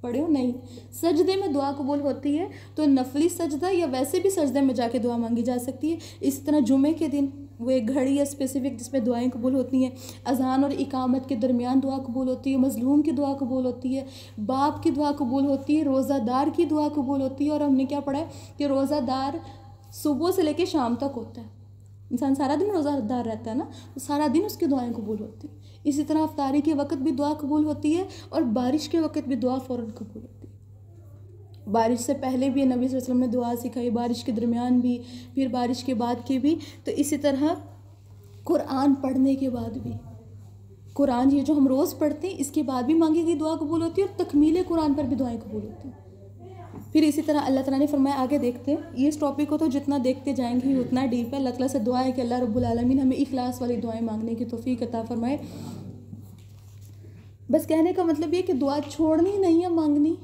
पढ़े हो, नहीं। सजदे में दुआ कबूल होती है, तो नफली सजदा या वैसे भी सजदे में जाके दुआ मांगी जा सकती है। इसी तरह जुमे के दिन वो एक घड़ी है स्पेसिफिक जिसमें दुआएं कबूल होती हैं। अज़ान और इकामत के दरमियान दुआ कबूल होती है, मज़लूम की दुआ कबूल होती है, बाप की दुआ कबूल होती है, रोज़ादार की दुआ कबूल होती है। और हमने क्या पढ़ा है कि रोज़ादार सुबह से लेकर शाम तक होता है, इंसान सारा दिन रोज़ादार रहता है ना, तो सारा दिन उसकी दुआएं कबूल होती हैं। इसी तरह अफ्तारी के वक़्त भी दुआ कबूल होती है और बारिश के वक़्त भी दुआ फ़ौरन कबूल होती है। बारिश से पहले भी नबी सल्लल्लाहु अलैहि वसल्लम ने दुआ सिखाई, बारिश के दरमियान भी, फिर बारिश के बाद के भी। तो इसी तरह कुरान पढ़ने के बाद भी, कुरान ये जो हम रोज़ पढ़ते हैं इसके बाद भी मांगी गई दुआ कबूल होती है और तकमील कुरान पर भी दुआएं कबूल होती हैं। फिर इसी तरह अल्लाह ताला ने फरमाया, आगे देखते हैं, ये इस टॉपिक को तो जितना देखते जाएंगे ही उतना डीप है। अल्लाह ताला से दुआ है कि अल्लाह रब्बुल आलमीन हमें इखलास वाली दुआएं मांगने की तौफीक अता फरमाए। बस कहने का मतलब ये कि दुआ छोड़नी नहीं है, मांगनी,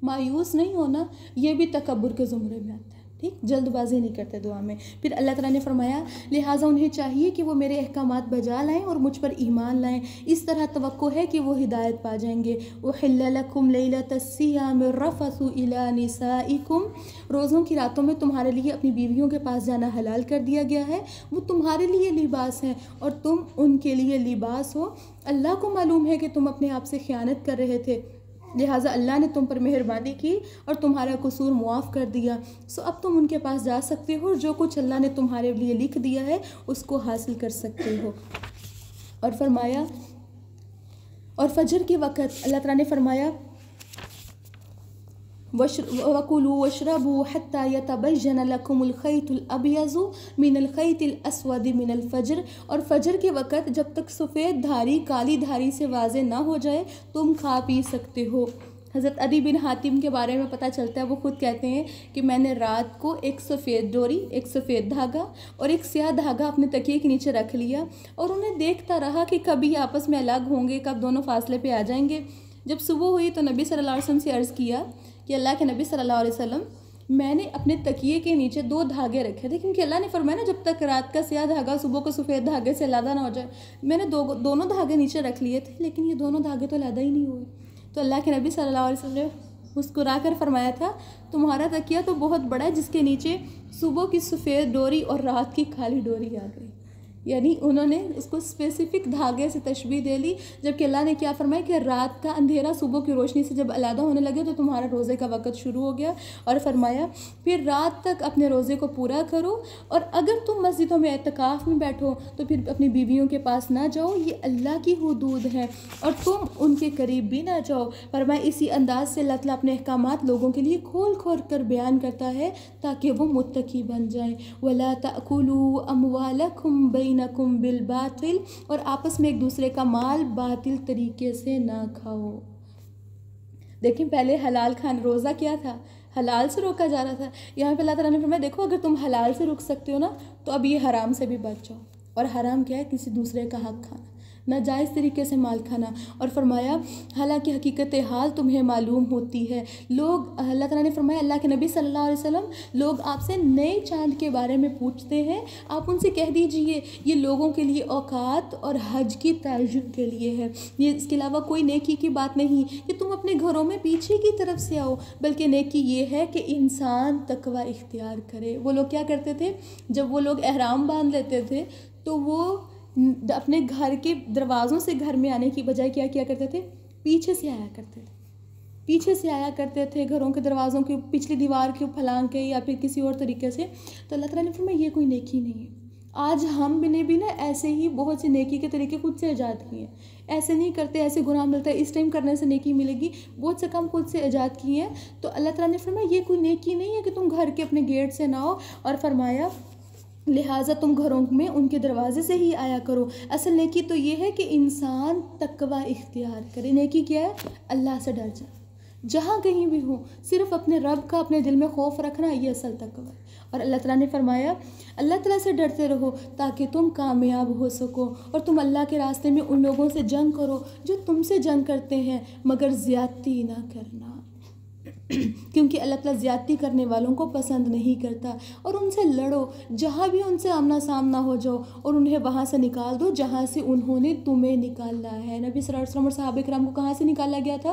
मायूस नहीं होना, ये भी तकब्बुर के ज़ुमरे में आता है। ठीक, जल्दबाजी नहीं करते दुआ में। फिर अल्लाह ताला ने फरमाया, लिहाजा उन्हें चाहिए कि वो मेरे अहकामात बजा लाएं और मुझ पर ईमान लाएं, इस तरह तवक्को है कि वो हिदायत पा जाएंगे। उहिल्ला लकुम लैलतस सियाम रफ़सु इला निसाइकुम, रोज़ों की रातों में तुम्हारे लिए अपनी बीवियों के पास जाना हलाल कर दिया गया है। वो तुम्हारे लिए लिबास हैं और तुम उनके लिए लिबास हो। अल्लाह को मालूम है कि तुम अपने आप से ख़यानत कर रहे थे, लिहाजा अल्लाह ने तुम पर मेहरबानी की और तुम्हारा कसूर मुआफ़ कर दिया। सो अब तुम उनके पास जा सकते हो, जो कुछ अल्लाह ने तुम्हारे लिए लिख दिया है उसको हासिल कर सकते हो। और फरमाया, और फजर के वक़्त अल्लाह ताला ने फरमाया वकुलू वशरबू हत्ता यतबय्यन लकुमुल खैतुल अबयज़ु मिनल खैतिल अस्वद मिनल फज्र, और फजर के वक़्त जब तक सफ़ेद धारी काली धारी से वाज़े ना हो जाए तुम खा पी सकते हो। हज़रत अदी बिन हातिम के बारे में पता चलता है, वो खुद कहते हैं कि मैंने रात को एक सफ़ेद डोरी, एक सफ़ेद धागा और एक स्याह धागा अपने तकिए के नीचे रख लिया और उन्हें देखता रहा कि कभी आपस में अलग होंगे, कब दोनों फासले पे आ जाएंगे। जब सुबह हुई तो नबी सल्लल्लाहु अलैहि वसल्लम से अर्ज़ किया कि अल्लाह के नबी सल्लल्लाहु अलैहि वसल्लम, मैंने अपने तकिए के नीचे 2 धागे रखे थे, क्योंकि अल्लाह ने फरमाया ना जब तक रात का स्याह धागा सुबह को सफ़ेद धागे से अलग ना हो जाए। मैंने दोनों धागे नीचे रख लिए थे, लेकिन ये दोनों धागे तो अलग ही नहीं हुए। तो अल्लाह के नबी सल्लल्लाहु अलैहि वसल्लम ने मुस्कुरा कर फरमाया था, तुम्हारा तकिया तो बहुत बड़ा है जिसके नीचे सुबह की सफ़ेद डोरी और रात की काली डोरी आ गई। यानी उन्होंने उसको स्पेसिफिक धागे से तशबीह दे ली, जबकि अल्लाह ने क्या फरमाया कि रात का अंधेरा सुबह की रोशनी से जब अलग होने लगे तो तुम्हारा रोज़े का वक़्त शुरू हो गया। और फरमाया फिर रात तक अपने रोज़े को पूरा करो, और अगर तुम मस्जिदों में एतकाफ़ में बैठो तो फिर अपनी बीवियों के पास ना जाओ, ये अल्लाह की हुदूद है और तुम उनके करीब भी ना जाओ। फरमाया इसी अंदाज से अल्लाह ताला अपने अहकामात लोगों के लिए खोल खोल कर बयान करता है ताकि वो मुत्तकी बन जाएँ। वला ताकुलू अमवालकुम बैनकुम बिल बातिल, और आपस में एक दूसरे का माल बातिल तरीके से ना खाओ। देखिए पहले हलाल खान रोज़ा क्या था, हलाल से रोका जा रहा था। यहाँ पे अल्लाह ताला ने फरमाया देखो अगर तुम हलाल से रुक सकते हो ना तो अब ये हराम से भी बच जाओ। और हराम क्या है, किसी दूसरे का हक खाना, नाजायज़ तरीके से माल खाना। और फरमाया हालांकि हकीकत हाल तुम्हें मालूम होती है। लोग, अल्लाह ताला ने फरमाया अल्लाह के नबी सल्लल्लाहु अलैहि वसल्लम, लोग आपसे नए चांद के बारे में पूछते हैं, आप उनसे कह दीजिए ये लोगों के लिए औकात और हज की ताजुब के लिए है, ये इसके अलावा कोई नेकी की बात नहीं कि तुम अपने घरों में पीछे की तरफ से आओ, बल्कि नेकी ये है कि इंसान तकवा इख्तियार करे। वो लोग क्या करते थे, जब वो लोग एहराम बांध लेते थे तो वो अपने घर के दरवाज़ों से घर में आने की बजाय क्या किया करते थे, पीछे से आया करते थे, पीछे से आया करते थे, घरों के दरवाज़ों के पिछली दीवार के फलांग के या फिर किसी और तरीके से। तो अल्लाह ताला ने फरमाया ये कोई नेकी नहीं है। आज हम ने भी ना ऐसे ही बहुत सी नेकी के तरीके खुद से ईजाद किए हैं, ऐसे नहीं करते, ऐसे गुनाह मिलता है इस टाइम करने से नेकी मिलेगी, बहुत से काम खुद से ईजाद किए हैं। तो अल्लाह ताला ने फरमाया ये कोई नेकी नहीं है कि तुम घर के अपने गेट से ना आओ, और फरमाया लिहाजा तुम घरों में उनके दरवाजे से ही आया करो। असल नेकी तो ये है कि इंसान तकवा इख्तियार करे। नेकी क्या है, अल्लाह से डर जा, जहाँ कहीं भी हो सिर्फ अपने रब का अपने दिल में खौफ रखना, ये असल तकवा है। और अल्लाह ताला ने फरमाया अल्लाह ताला से डरते रहो ताकि तुम कामयाब हो सको, और तुम अल्लाह के रास्ते में उन लोगों से जंग करो जो तुमसे जंग करते हैं, मगर ज़्यादती ना करना क्योंकि अल्लाह ताला ज़्यादती करने वालों को पसंद नहीं करता। और उनसे लड़ो, जहाँ भी उनसे आमना सामना हो जाओ, और उन्हें वहाँ से निकाल दो जहाँ से उन्होंने तुम्हें निकाला है। नबी सल्लल्लाहु अलैहि वसल्लम और सहाबा किराम को कहाँ से निकाला गया था,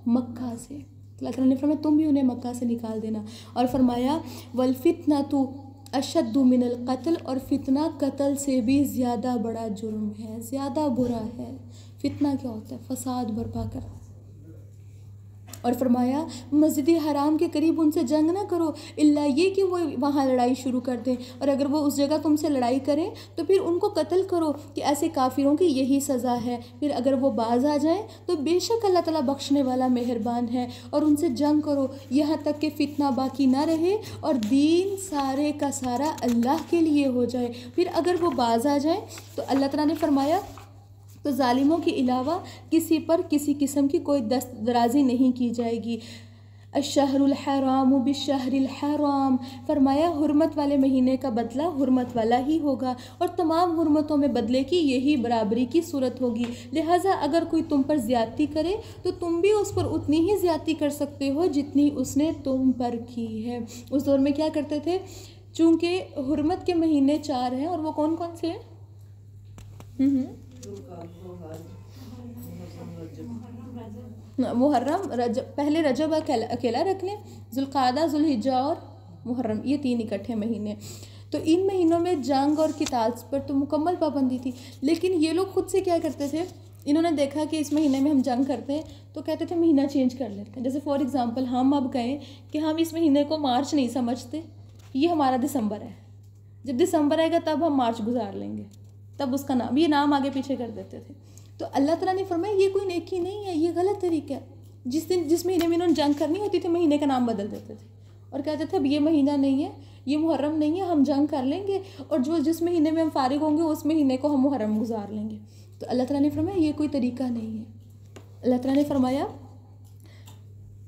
मक्का से। अल्लाह ताला ने फरमाया तुम भी उन्हें मक्का से निकाल देना। और फरमाया वल फितनतु अशद्दु मिनल कत्ल, और फितना कत्ल से भी ज़्यादा बड़ा जुर्म है, ज़्यादा बुरा है। फितना क्या होता है, फसाद बर्पा करना। और फरमाया मस्जिद हराम के करीब उनसे जंग ना करो, इल्ला ये कि वो वहाँ लड़ाई शुरू कर दें, और अगर वो उस जगह तुमसे लड़ाई करें तो फिर उनको कत्ल करो कि ऐसे काफिरों की यही सज़ा है। फिर अगर वो बाज आ जाएं तो बेशक अल्लाह ताला बख्शने वाला मेहरबान है। और उनसे जंग करो यहाँ तक कि फितना बाकी ना रहे और दीन सारे का सारा अल्लाह के लिए हो जाए। फिर अगर वो बाज आ जाएँ तो अल्लाह ताला ने फरमाया तो ज़ालिमों के अलावा किसी पर किसी किस्म की कोई दस्तदराजी नहीं की जाएगी। अशहरुल हराम बिशहरिल हराम, फरमाया हुर्मत वाले महीने का बदला हुर्मत वाला ही होगा, और तमाम हुर्मतों में बदले की यही बराबरी की सूरत होगी। लिहाजा अगर कोई तुम पर ज़्यादती करे तो तुम भी उस पर उतनी ही ज़्यादती कर सकते हो जितनी उसने तुम पर की है। उस दौर में क्या करते थे, चूँकि हुर्मत के महीने 4 हैं, और वो कौन कौन से हैं, मुहर्रम, रजब, पहले रजब अकेला रख लें, जुल्क़ादा, जुल्हिज्जा और मुहर्रम, ये 3 इकट्ठे महीने। तो इन महीनों में जंग और किताल पर तो मुकम्मल पाबंदी थी। लेकिन ये लोग खुद से क्या करते थे, इन्होंने देखा कि इस महीने में हम जंग करते हैं तो कहते थे महीना चेंज कर लेते हैं। जैसे फॉर एग्ज़ाम्पल हम अब कहें कि हम इस महीने को मार्च नहीं समझते, ये हमारा दिसंबर है, जब दिसंबर आएगा तब हम मार्च गुजार लेंगे, तब उसका नाम, ये नाम आगे पीछे कर देते थे। तो अल्लाह ताला ने फरमाया ये कोई नेकी नहीं है, ये गलत तरीका है। जिस महीने में इन्होंने जंग करनी होती थी महीने का नाम बदल देते थे और कहते थे अब ये महीना नहीं है, ये मुहर्रम नहीं है, हम जंग कर लेंगे और जिस महीने में हम फारिग होंगे उस महीने को हम मुहर्रम गुजार लेंगे। तो अल्लाह ताला ने फरमाया ये कोई तरीका नहीं है। अल्लाह ताला ने फरमाया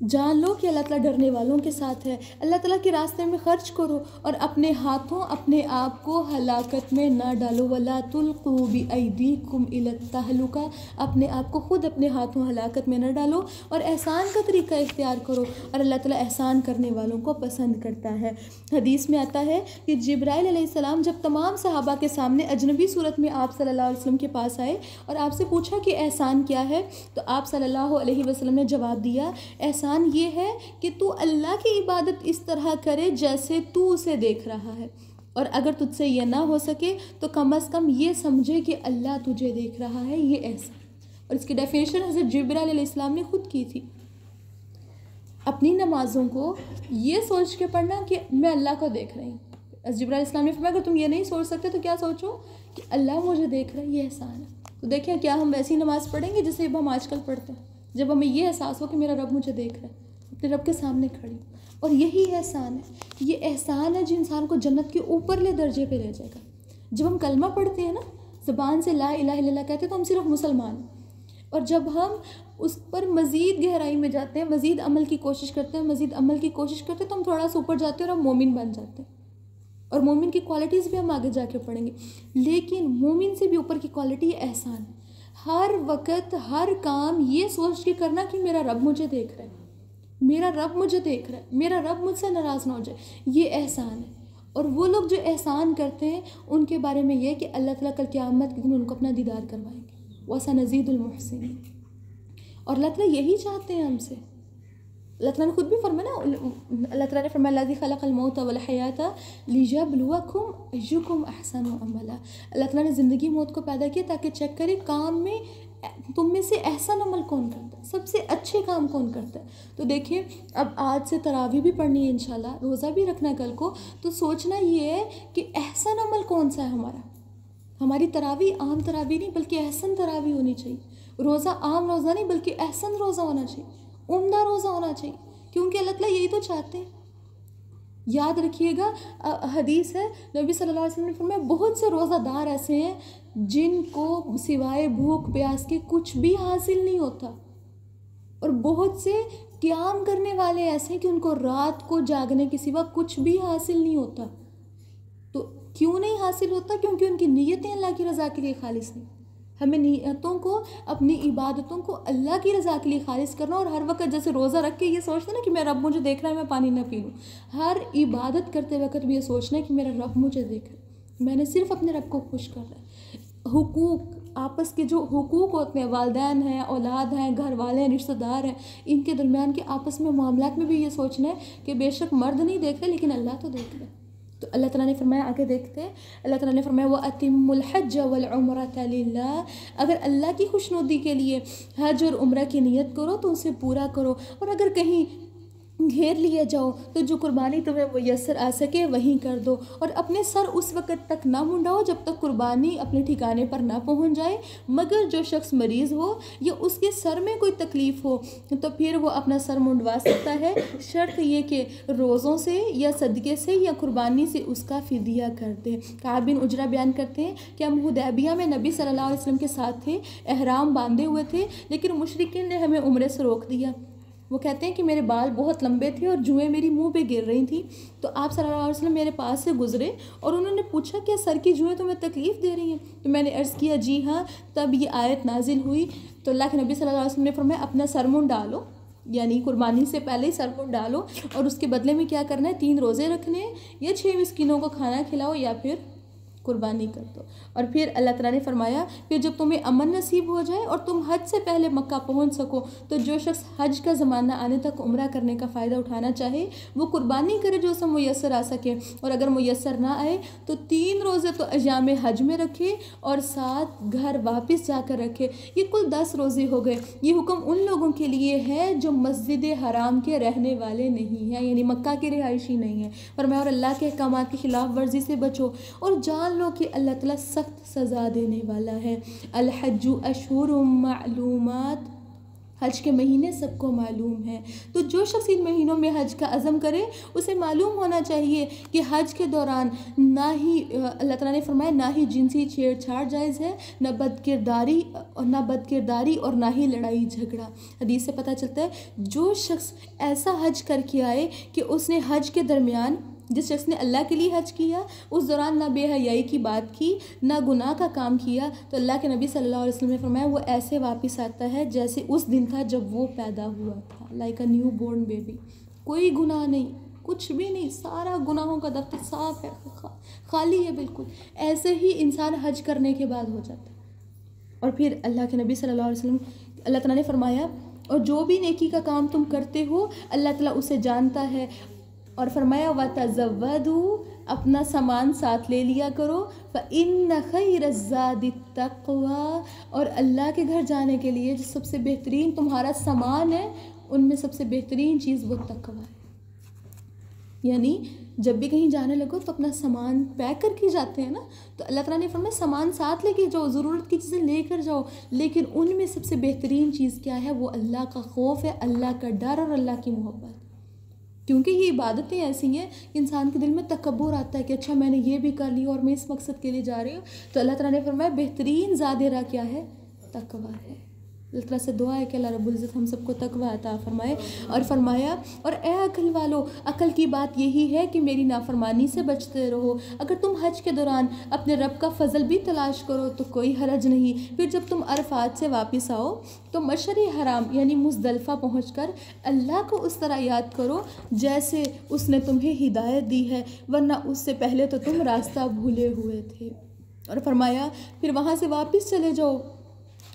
जान लो कि अल्लाह ताला डरने वालों के साथ है। अल्लाह ताला के रास्ते में खर्च करो और अपने हाथों अपने आप को हलाकत में ना डालो। वला तुल्कू बिअयदीकुम इलत तहलुका, अपने आप को खुद अपने हाथों हलाकत में न डालो और एहसान का तरीका इख्तियार करो और अल्लाह ताला एहसान करने वालों को पसंद करता है। हदीस में आता है कि जिब्राइल अलैहिस्सलाम जब तमाम सहाबा के सामने अजनबी सूरत में आप सल्लल्लाहु अलैहि वसल्लम के पास आए और आपसे पूछा कि एहसान क्या है, तो आप सल्लल्लाहु अलैहि वसल्लम ने जवाब दिया एहसान ये है कि तू अल्लाह की इबादत इस तरह करे जैसे तू उसे देख रहा है, और अगर तुझसे ये ना हो सके तो कम अज़ कम ये समझे कि अल्लाह तुझे देख रहा है, ये ऐसा। और इसकी डेफिनेशन हज़रत जिब्राइल अलैहिस्सलाम ने खुद की थी। अपनी नमाज़ों को ये सोच के पढ़ना कि मैं अल्लाह को देख रही हूँ। जिब्राइल अलैहिस्सलाम ने फरमाया अगर तुम ये नहीं सोच सकते तो क्या सोचो कि अल्लाह मुझे देख रहा है, ये एहसान है। तो देखिए क्या हम वैसी नमाज़ पढ़ेंगे जैसे हम आजकल पढ़ते हैं, जब हमें ये एहसास हो कि मेरा रब मुझे देख रहा है, अपने रब के सामने खड़ी। और यही एहसान है, ये एहसान है जो इंसान को जन्नत के ऊपरले दर्जे पे ले जाएगा। जब हम कलमा पढ़ते हैं ना, ज़बान से ला इलाहा इल्लल्लाह कहते हैं तो हम सिर्फ मुसलमान हैं, और जब हम उस पर मज़ीद गहराई में जाते हैं, मज़ीद अमल की कोशिश करते हैं, मज़ीद अमल की कोशिश करते हैं, तो हम थोड़ा सा ऊपर जाते हैं और हम मोमिन बन जाते हैं। और मोमिन की क्वालिटीज़ भी हम आगे जाके पढ़ेंगे, लेकिन मोमिन से भी ऊपर की क्वालिटी एहसान है। हर वक्त हर काम ये सोच के करना कि मेरा रब मुझे देख रहा है, मेरा रब मुझे देख रहा है, मेरा रब मुझसे नाराज़ ना हो जाए, ये एहसान है। और वो लोग जो एहसान करते हैं उनके बारे में ये कि अल्लाह ताला कल क़यामत के दिन उनको अपना दीदार करवाएंगे, वसनज़ीदुल मुहसिनीन। और अल्लाह ताला यही चाहते हैं हमसे। अल्लाह ताला ने खुद भी फरमाया ना, अल्लाह ताला ने फरमाया लज़ी खलक़ल मौत वल हयाता लियब्लुवकुम अय्युकुम अहसनु अमला। अल्लाह ताला ने ज़िंदगी मौत को पैदा किया ताकि चेक करे काम में तुम में से एहसन अमल कौन करता है, सबसे अच्छे काम कौन करता है। तो देखिए अब आज से तरावी भी पढ़नी है इंशाल्लाह, रोज़ा भी रखना है कल को, तो सोचना ये है कि एहसन अमल कौन सा है हमारा। हमारी तरावी आम तरावी नहीं बल्कि एहसन तरावी होनी चाहिए। रोज़ा आम रोज़ा नहीं बल्कि एहसन रोज़ा होना चाहिए, उम्दा रोज़ा होना चाहिए, क्योंकि अल्लाह ताला यही तो चाहते हैं। याद रखिएगा हदीस है, नबी सल्लल्लाहु अलैहि वसल्लम ने फरमाया बहुत से रोज़ादार ऐसे हैं जिनको सिवाय भूख प्यास के कुछ भी हासिल नहीं होता, और बहुत से क़याम करने वाले ऐसे हैं कि उनको रात को जागने के सिवा कुछ भी हासिल नहीं होता। तो क्यों नहीं हासिल होता? क्योंकि उनकी नीयतें अल्लाह की रज़ा के लिए खालिस नहीं। हमें नीयतों को, अपनी इबादतों को अल्लाह की रज़ा के लिए खालिस करना, और हर वक्त जैसे रोज़ा रख के ये सोचना ना कि मेरा रब मुझे देख रहा है, मैं पानी ना पी लूँ। हर इबादत करते वक्त भी ये सोचना है कि मेरा रब मुझे देख रहा है, मैंने सिर्फ अपने रब को खुश कर रहा है। हुकूक, आपस के जो हुकूक होते हैं, वालिदैन हैं, औलाद हैं, घर वाले हैं, रिश्तेदार हैं, इनके दरमियान के आपस में मामलात में भी ये सोचना है कि बेशक मर्द नहीं देख रहे लेकिन अल्लाह तो देख रहे हैं। तो अल्लाह ताला ने फरमाया, आगे देखते हैं, अल्लाह ताला ने फरमाया व अतिम्मुल हज्ज वल उम्रता लिल्लाह, अगर अल्लाह की खुशनुदी के लिए हज और उम्रा की नियत करो तो उसे पूरा करो, और अगर कहीं घेर लिए जाओ तो जो कुर्बानी तुम्हें मुयस्सर आ सके वहीं कर दो, और अपने सर उस वक़्त तक ना मुंडाओ जब तक कुर्बानी अपने ठिकाने पर ना पहुंच जाए, मगर जो शख्स मरीज़ हो या उसके सर में कोई तकलीफ़ हो तो फिर वो अपना सर मुंडवा सकता है, शर्त ये कि रोज़ों से या सदक़े से या कुर्बानी से उसका फ़िदिया कर दे। काब बिन उजरा बयान करते हैं कि हम हुदैबिया में नबी सल्लल्लाहु अलैहि वसल्लम के साथ थे, एहराम बांधे हुए थे, लेकिन मुशरिकीन ने हमें उम्रे से रोक दिया। वो कहते हैं कि मेरे बाल बहुत लंबे थे और जुएँ मेरी मुंह पे गिर रही थी, तो आप सल्लल्लाहु अलैहि वसल्लम मेरे पास से गुजरे और उन्होंने पूछा क्या सर की जुएँ तुम्हें तकलीफ़ दे रही हैं? तो मैंने अर्ज़ किया जी हाँ। तब ये आयत नाजिल हुई, तो अल्लाह के नबी सल्लल्लाहु अलैहि वसल्लम ने फरमाया अपना सर मुंड डालो, यानी कुर्बानी से पहले ही सर मुंड डालो, और उसके बदले में क्या करना है, 3 रोज़े रखने हैं, या 6 मिस्कीनों को खाना खिलाओ, या फिर कुर्बानी कर दो। और फिर अल्लाह ताला ने फरमाया फिर जब तुम्हें अमन नसीब हो जाए और तुम हज से पहले मक्का पहुंच सको, तो जो शख्स हज का ज़माना आने तक उम्रा करने का फ़ायदा उठाना चाहे वो कुर्बानी करे जो उसे मुयस्सर आ सके, और अगर मुयस्सर ना आए तो 3 रोज़े तो अय्याम हज में रखे और 7 घर वापस जाकर रखे। ये कुल 10 रोज़े हो गए। ये हुक्म उन लोगों के लिए है जो मस्जिद हराम के रहने वाले नहीं हैं, यानी मक्का के रिहायशी नहीं है। फरमाया और अल्लाह के अहकामात की खिलाफ वर्जी से बचो और जान लो कि अल्लाह ताला सख्त सज़ा देने वाला है। अल हज्जु अशहुरुम मालूमात, हज के महीने सबको मालूम है। तो जो शख्स इन महीनों में हज का अज़म करे उसे मालूम होना चाहिए कि हज के दौरान ना ही अल्लाह ताला ने फरमाया ना ही जिनसी छेड़छाड़ जायज़ है, ना बदकिरदारी और ना ही लड़ाई झगड़ा। हदीस से पता चलता है जो शख्स ऐसा हज करके आए कि उसने हज के दरमियान, जिस शख्स ने अल्लाह के लिए हज किया उस दौरान ना बेहयाई की बात की ना गुनाह का काम किया, तो अल्लाह के नबी सल्लल्लाहु अलैहि वसल्लम ने फरमाया वो ऐसे वापस आता है जैसे उस दिन था जब वो पैदा हुआ था, like a new born baby. कोई गुनाह नहीं, कुछ भी नहीं, सारा गुनाहों का दफ्तर साफ है, खाली है बिल्कुल। ऐसे ही इंसान हज करने के बाद हो जाता है। और फिर अल्लाह के नबी सल्लल्लाहु अलैहि वसल्लम, अल्लाह ताला ने फरमाया और जो भी नेकी का काम तुम करते हो अल्लाह ताला उसे जानता है। और फरमाया वतज़व्वदू, अपना सामान साथ ले लिया करो, फ़इन्न खैरज़्ज़ादि तक़वा, और अल्लाह के घर जाने के लिए जो सबसे बेहतरीन तुम्हारा सामान है उनमें सबसे बेहतरीन चीज़ वो तक़वा है। यानी जब भी कहीं जाने लगो तो अपना सामान पैक करके जाते हैं ना, तो अल्लाह ताला ने फरमाया सामान साथ लेके जाओ, ज़रूरत की चीज़ें लेकर जाओ, लेकिन उनमें सबसे बेहतरीन चीज़ क्या है? वो अल्लाह का खौफ है, अल्लाह का डर और अल्लाह की मोहब्बत। क्योंकि ये इबादतें ऐसी हैं इंसान के दिल में तकब्बुर आता है कि अच्छा मैंने ये भी कर लिया और मैं इस मकसद के लिए जा रही हूँ। तो अल्लाह ताला ने फरमाया बेहतरीन ज़ादिरा क्या है? तकवा है। अल्लाह ताला से दुआ है कि अल्लाह रब्बुल इज़्ज़त हम सबको तकवा अता फरमाए। और फरमाया और ए अक्ल वालो, अक्ल की बात यही है कि मेरी नाफरमानी से बचते रहो। अगर तुम हज के दौरान अपने रब का फ़ज़ल भी तलाश करो तो कोई हरज नहीं। फिर जब तुम अरफात से वापस आओ तो मशअर हराम यानी मुज़दलिफ़ा पहुँचकर अल्लाह को उस तरह याद करो जैसे उसने तुम्हें हिदायत दी है, वरना उससे पहले तो तुम रास्ता भूले हुए थे। और फरमाया फिर वहाँ से वापस चले जाओ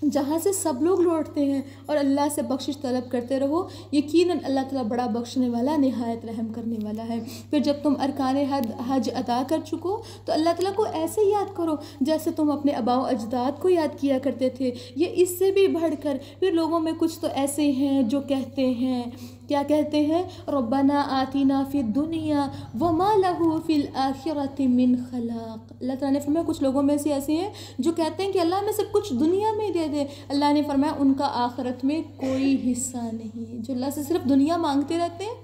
जहाँ से सब लोग लौटते हैं और अल्लाह से बख्शिश तलब करते रहो, यकीनन अल्लाह ताला बड़ा बख्शने वाला निहायत रहम करने वाला है। फिर जब तुम अरकान हज अदा कर चुको तो अल्लाह ताला को ऐसे याद करो जैसे तुम अपने आबाओ अजदाद को याद किया करते थे, ये इससे भी बढ़कर। फिर लोगों में कुछ तो ऐसे हैं जो कहते हैं, क्या कहते हैं? रब्बना आतिना फिद दुनिया वमा लहू फिल आखिरति मिन खलाक। अल्लाह ताला ने फरमाया कुछ लोगों में से ऐसे हैं जो कहते हैं कि अल्लाह में सब कुछ दुनिया में दे दे। अल्लाह ने फरमाया उनका आखिरत में कोई हिस्सा नहीं। जो अल्लाह से सिर्फ दुनिया मांगते रहते हैं,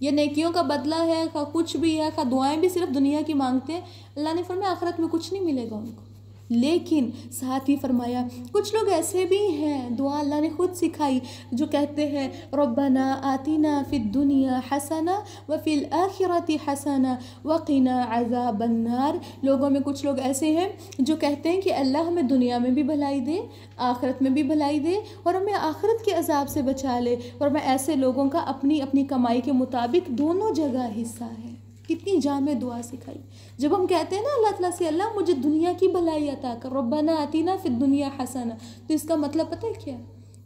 ये नेकियों का बदला है, खा कुछ भी है, खा दुआएं भी सिर्फ दुनिया की मांगते हैं, अल्लाह ने फरमाया आखिरत में कुछ नहीं मिलेगा उनको। लेकिन साथ ही फरमाया कुछ लोग ऐसे भी हैं, दुआ अल्लाह ने खुद सिखाई, जो कहते हैं रब्बना आतिना फिद दुनिया हसना व फिल आखिरति हसना व क़िना अज़ाबन नार। लोगों में कुछ लोग ऐसे हैं जो कहते हैं कि अल्लाह हमें दुनिया में भी भलाई दे, आखिरत में भी भलाई दे और हमें आखिरत के अज़ाब से बचा ले। और मैं ऐसे लोगों का अपनी अपनी कमाई के मुताबिक दोनों जगह हिस्सा है। कितनी जामे दुआ सिखाई। जब हम कहते हैं ना अल्लाह ताला से अल्लाह मुझे दुनिया की भलाई अता कर, रब्बना आतिना फिद दुनिया हसना, तो इसका मतलब पता है क्या?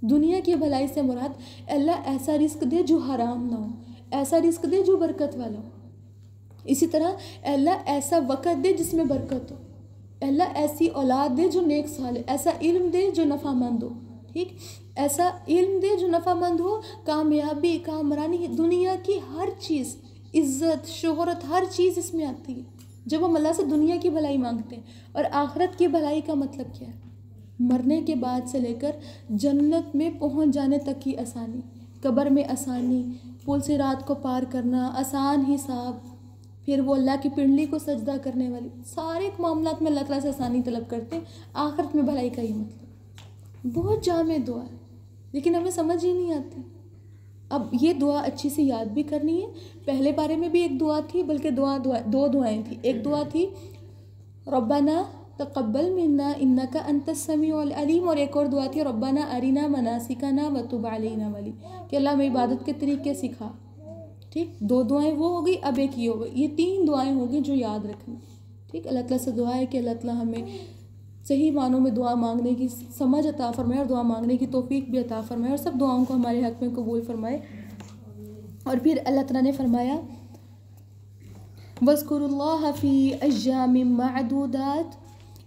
दुनिया की भलाई से मुराद अल्लाह ऐसा रिस्क दे जो हराम ना हो, ऐसा रिस्क दे जो बरकत वाला हो। इसी तरह अल्लाह ऐसा वक़्त दे जिसमें बरकत हो, अल्लाह ऐसी औलाद दे जो नेक साले, ऐसा इल्म दे जो नफ़ामंद हो, ठीक, ऐसा इल्म दे जो नफ़ामंद हो, कामयाबी कामरानी, दुनिया की हर चीज़, इज़्ज़त शोहरत हर चीज़ इसमें आती है जब हम अल्लाह से दुनिया की भलाई मांगते हैं। और आखिरत की भलाई का मतलब क्या है? मरने के बाद से लेकर जन्नत में पहुंच जाने तक की आसानी, कब्र में आसानी, पुल से रात को पार करना, आसान हिसाब, फिर वो अल्लाह की पिंडली को सजदा करने वाली, सारे मामलात में अल्लाह ताला से आसानी तलब करते हैं। आखिरत में भलाई का ये मतलब। बहुत जामे दुआ है लेकिन हमें समझ ही नहीं आती। अब ये दुआ अच्छी से याद भी करनी है। पहले बारे में भी एक दुआ थी, बल्कि दो दुआएं थी। एक दुआ थी रब्बना तक़ब्बल मिन्ना इन्नका अंतस समीउल अलीम, और एक और दुआ थी रब्बना अरिना मनासिकना व तुब अलैना वाली, कि अल्लाह में इबादत के तरीके सिखा। ठीक, दो दुआएं वो हो गई, अब एक ये हो गई। ये तीन दुआएं हो गई जो याद रखनी। ठीक, अल्लाह ताला से दुआ है कि अल्लाह ताला हमें सही मानों में दुआ मांगने की समझ अता फरमाए और दुआ मांगने की तौफीक भी अता फरमाए और सब दुआओं को हमारे हक़ में कबूल फरमाए। और फिर अल्लाह ताला ने फरमाया वज़्कुरुल्लाह फ़ी अय्यामिम मअदूदात,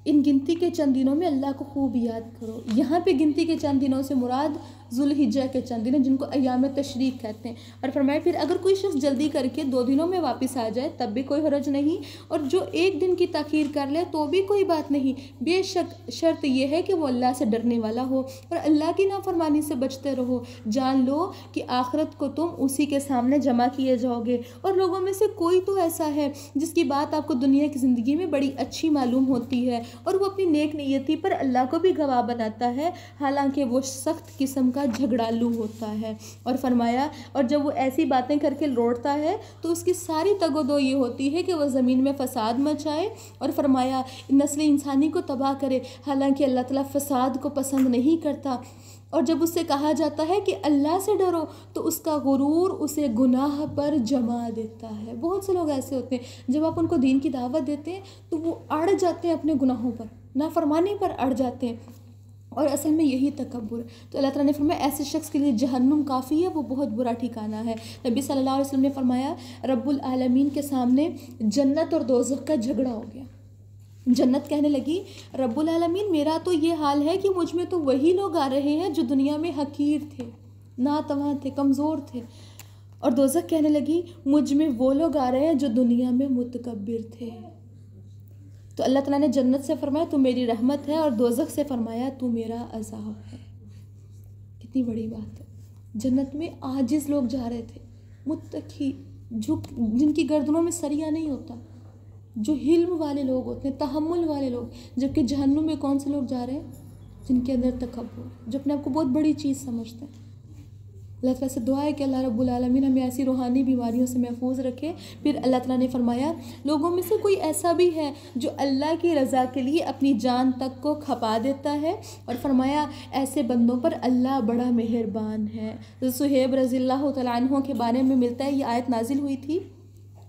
इन गिनती के चंद दिनों में अल्लाह को खूब याद करो। यहाँ पे गिनती के चंद दिनों से मुराद जुल्हिज्जा के चंद दिन जिनको अय्याम तशरीक कहते हैं। और फरमाया फिर अगर कोई शख्स जल्दी करके 2 दिनों में वापस आ जाए तब भी कोई हरज नहीं, और जो 1 दिन की ताख़ीर कर ले तो भी कोई बात नहीं, बेशक शर्त यह है कि वो अल्लाह से डरने वाला हो और अल्लाह की नाफरमानी से बचते रहो। जान लो कि आखिरत को तुम उसी के सामने जमा किए जाओगे। और लोगों में से कोई तो ऐसा है जिसकी बात आपको दुनिया की ज़िंदगी में बड़ी अच्छी मालूम होती है और वो अपनी नेक नीयती पर अल्लाह को भी गवाह बनाता है, हालांकि वो सख्त किस्म का झगड़ालू होता है। और फरमाया और जब वो ऐसी बातें करके लौटता है तो उसकी सारी तगोदो ये होती है कि वह ज़मीन में फ़साद मचाए और फरमाया नस्ल इंसानी को तबाह करे, हालांकि अल्लाह ताला फ़साद को पसंद नहीं करता। और जब उससे कहा जाता है कि अल्लाह से डरो तो उसका गुरूर उसे गुनाह पर जमा देता है। बहुत से लोग ऐसे होते हैं जब आप उनको दीन की दावत देते हैं तो वो अड़ जाते हैं अपने गुनाहों पर, नाफरमानी पर अड़ जाते हैं, और असल में यही तकब्बुर है। तो अल्लाह ताला ने फरमाया ऐसे शख्स के लिए जहन्नुम काफ़ी है, वो बहुत बुरा ठिकाना है। नबी सल्लल्लाहु अलैहि वसल्लम ने फरमाया रब्बुल आलमीन के सामने जन्नत और दोज़ख का झगड़ा हो गया। जन्नत कहने लगी रब्बुल आलमीन मेरा तो ये हाल है कि मुझ में तो वही लोग आ रहे हैं जो दुनिया में हकीर थे, नातवां थे, कमज़ोर थे। और दोज़ख कहने लगी मुझ में वो लोग आ रहे हैं जो दुनिया में मुतकब्बिर थे। तो अल्लाह ताला ने जन्नत से फरमाया तू मेरी रहमत है और दोज़ख से फरमाया तू मेरा अज़ाब है। कितनी बड़ी बात है। जन्नत में आजिज़ लोग जा रहे थे, मुत्तकी, झुक, जिनकी गर्दनों में सरिया नहीं होता, जो हिल्म वाले लोग होते हैं, तहम्मुल वाले लोग। जबकि जहन्नुम में कौन से लोग जा रहे हैं? जिनके अंदर तकब्बुर, जो अपने आप को बहुत बड़ी चीज़ समझते हैं। अल्लाह ताला से दुआ है कि अल्लाह रब्बुल आलमीन हमें ऐसी रूहानी बीमारियों से महफूज रखे। फिर अल्लाह ताला ने फरमाया लोगों में से कोई ऐसा भी है जो अल्लाह की रज़ा के लिए अपनी जान तक को खपा देता है, और फरमाया ऐसे बंदों पर अल्लाह बड़ा मेहरबान है। तो सुहेब रज़ियल्लाहु तआला अन्हु के बारे में मिलता है ये आयत नाजिल हुई थी,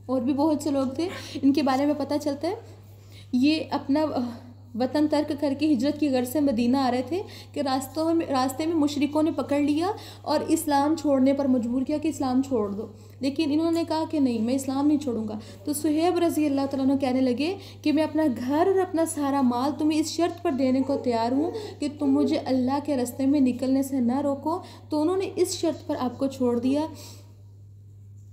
और भी बहुत से लोग थे इनके बारे में पता चलता है। ये अपना वतन तर्क करके हिजरत की गर्ज से मदीना आ रहे थे कि रास्ते में मुशरिकों ने पकड़ लिया और इस्लाम छोड़ने पर मजबूर किया कि इस्लाम छोड़ दो, लेकिन इन्होंने कहा कि नहीं मैं इस्लाम नहीं छोड़ूंगा। तो सुहेब रज़ी अल्लाह तआला अन्हु कहने लगे कि मैं अपना घर और अपना सारा माल तुम्हें इस शर्त पर देने को तैयार हूँ कि तुम मुझे अल्लाह के रास्ते में निकलने से ना रोको। तो उन्होंने इस शर्त पर आपको छोड़ दिया,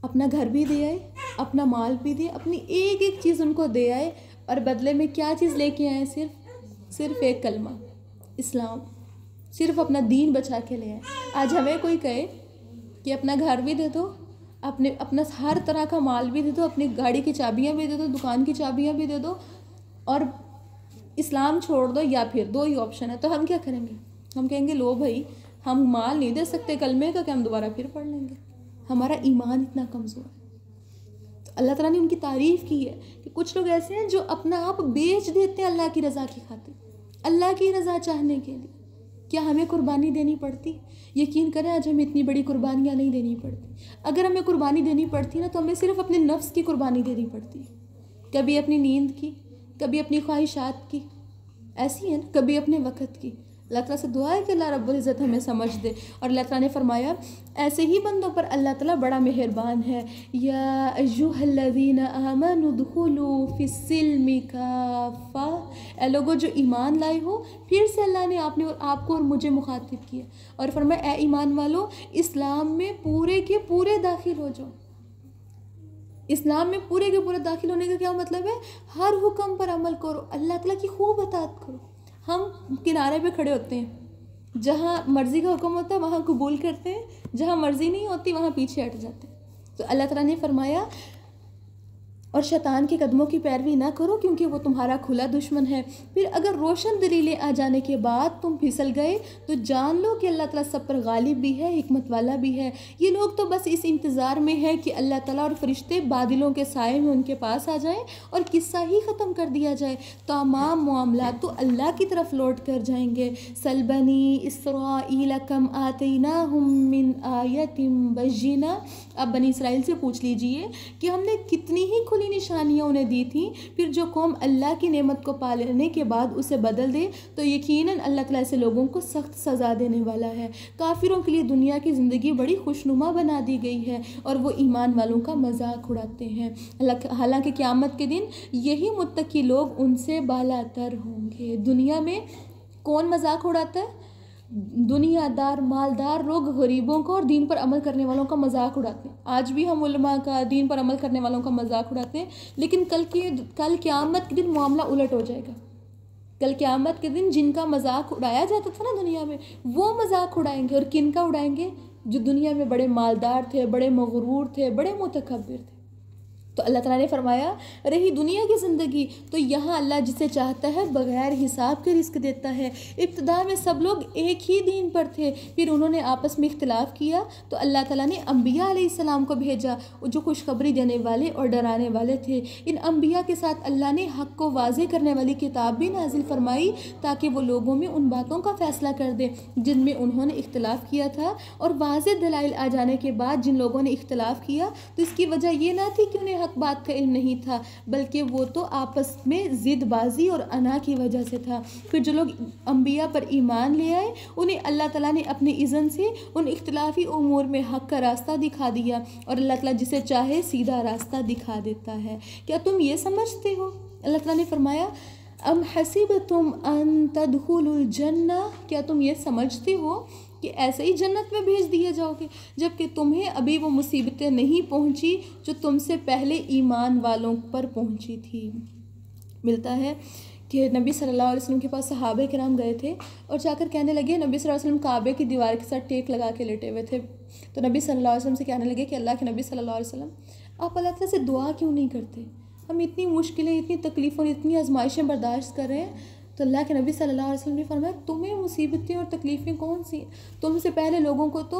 अपना घर भी दे आए, अपना माल भी दिए, अपनी एक एक चीज़ उनको दे आए, और बदले में क्या चीज़ लेके आए? सिर्फ एक कलमा इस्लाम, सिर्फ अपना दीन बचा के ले आए। आज हमें कोई कहे कि अपना घर भी दे दो, अपना हर तरह का माल भी दे दो, अपनी गाड़ी की चाबियाँ भी दे दो, दुकान की चाबियाँ भी दे दो, और इस्लाम छोड़ दो, या फिर 2 ही ऑप्शन है, तो हम क्या करेंगे? हम कहेंगे लो भाई हम माल नहीं दे सकते कलमे का, कि हम दोबारा फिर पढ़ लेंगे, हमारा ईमान इतना कमज़ोर है। तो अल्लाह ताला ने उनकी तारीफ़ की है कि कुछ लोग ऐसे हैं जो अपना आप बेच देते हैं अल्लाह की रज़ा की खातिर, अल्लाह की रज़ा चाहने के लिए। क्या हमें कुर्बानी देनी पड़ती? यकीन करें आज हमें इतनी बड़ी कुर्बानियाँ नहीं देनी पड़ती। अगर हमें कुर्बानी देनी पड़ती ना तो हमें सिर्फ अपने नफ्स की कुर्बानी देनी पड़ती, कभी अपनी नींद की, कभी अपनी ख्वाहिशात की, ऐसी है ना, कभी अपने वक़्त की। अल्लाह ताला से दुआ है कि अल्लाह रब्बुल इज़्ज़त हमें समझ दे। और अल्लाह ताला ने फरमाया ऐसे ही बंदों पर अल्लाह ताला बड़ा मेहरबान है। या अय्युहल्लज़ीना आमनु दुखुलू फिस्सिल्मि काफ़ा, ए लोगों जो ईमान लाए हो। फिर से अल्लाह ने आपको और मुझे मुखातिब किया और फरमाया ए ईमान वालो इस्लाम में पूरे के पूरे दाखिल हो जाओ। इस्लाम में पूरे के पूरे दाखिल होने का क्या मतलब है? हर हुक्म पर अमल करो, अल्लाह ताला की खूब अताअत करो। हम किनारे पे खड़े होते हैं, जहाँ मर्ज़ी का हुक्म होता है वहाँ कबूल करते हैं, जहाँ मर्ज़ी नहीं होती वहाँ पीछे हट जाते हैं। तो अल्लाह ताला ने फरमाया और शैतान के कदमों की पैरवी ना करो क्योंकि वो तुम्हारा खुला दुश्मन है। फिर अगर रोशन दलीलें आ जाने के बाद तुम फिसल गए तो जान लो कि अल्लाह ताला सब पर गालिब भी है, हिकमत वाला भी है। ये लोग तो बस इस इंतज़ार में है कि अल्लाह ताला और फरिश्ते बादलों के साए में उनके पास आ जाएं और किस्सा ही ख़त्म कर दिया जाए। तमाम मामला तो अल्लाह की तरफ लौट कर जाएंगे। सल बनी इसराईल कम आतैनाहुम मिन आयतिन बय्यिना। अब बनी इसराइल से पूछ लीजिए कि हमने कितनी ही खुली खुली निशानियाँ उन्हें दी थी, फिर जो कौम अल्लाह की नेमत को पा लेने के बाद उसे बदल दे तो यकीनन अल्लाह ताला ऐसे लोगों को सख्त सज़ा देने वाला है। काफिरों के लिए दुनिया की ज़िंदगी बड़ी खुशनुमा बना दी गई है और वो ईमान वालों का मजाक उड़ाते हैं। हालांकि क़यामत के दिन यही मुत्तकी लोग उनसे बालातर होंगे। दुनिया में कौन मजाक उड़ाता है? दुनियादार मालदार लोग गरीबों का और दीन पर अमल करने वालों का मजाक उड़ाते हैं। आज भी हम उलमा का, दीन पर अमल करने वालों का मजाक उड़ाते हैं, लेकिन कल क़यामत के दिन मामला उलट हो जाएगा। कल क़यामत के दिन जिनका मजाक उड़ाया जाता था ना दुनिया में, वो मजाक उड़ाएंगे। और किन का उड़ाएंगे? जो दुनिया में बड़े मालदार थे, बड़े मगरूर थे, बड़े मुतकब्बिर थे। तो अल्लाह ताला ने फरमाया, रही दुनिया की ज़िंदगी तो यहाँ अल्लाह जिसे चाहता है बग़ैर हिसाब के रिस्क देता है। इब्तिदा में सब लोग एक ही दीन पर थे, फिर उन्होंने आपस में इख्तिलाफ़ किया तो अल्लाह ताला ने अम्बिया अलैहिस्सलाम को भेजा, जो खुशखबरी देने वाले और डराने वाले थे। इन अम्बिया के साथ अल्लाह ने हक़ को वाज़े करने वाली किताब भी नाजिल फरमाई ताकि वो लोगों में उन बातों का फ़ैसला कर दे जिनमें उन्होंने इख्तिलाफ़ किया था। और वाज़े दलाइल आ जाने के बाद जिन लोगों ने इख्तिलाफ़ किया तो इसकी वजह ये ना थी कि उन्हें हक बात का इल्म नहीं था, बल्कि वो तो आपस में ज़िदबाजी और अना की वजह से था। फिर जो लोग अम्बिया पर ईमान ले आए उन्हें अल्लाह ताला ने अपनी इज़्ज़त से उन इख्तिलाफ़ी उमूर में हक़ का रास्ता दिखा दिया और अल्लाह ताला जिसे चाहे सीधा रास्ता दिखा देता है। क्या तुम ये समझते हो? अल्लाह ताला ने फरमाया, अम हसीबतुम अन तदखुलुल जन्ना, क्या तुम ये समझते हो कि ऐसे ही जन्नत में भेज दिए जाओगे, जबकि तुम्हें अभी वो मुसीबतें नहीं पहुंची जो तुमसे पहले ईमान वालों पर पहुंची थी। मिलता है कि नबी सल्लल्लाहु अलैहि वसल्लम के पास सहाबे किराम गए थे और जाकर कहने लगे, नबी सल्लल्लाहु अलैहि वसल्लम काबे की दीवार के साथ टेक लगा के लेटे हुए थे। तो नबी सल्लल्लाहु अलैहि वसल्लम से कहने लगे कि अल्लाह के नबी सल्लल्लाहु अलैहि वसल्लम, आप अल्लाह ताला से दुआ क्यों नहीं करते? हम इतनी मुश्किलें, इतनी तकलीफ़ों, इतनी आजमाइशें बर्दाश्त कर रहे हैं। तो अल्लाह के नबी सल्लल्लाहु अलैहि वसल्लम ने फरमाया, तुम्हें मुसीबतें और तकलीफ़ें कौन सी? तुमसे पहले लोगों को तो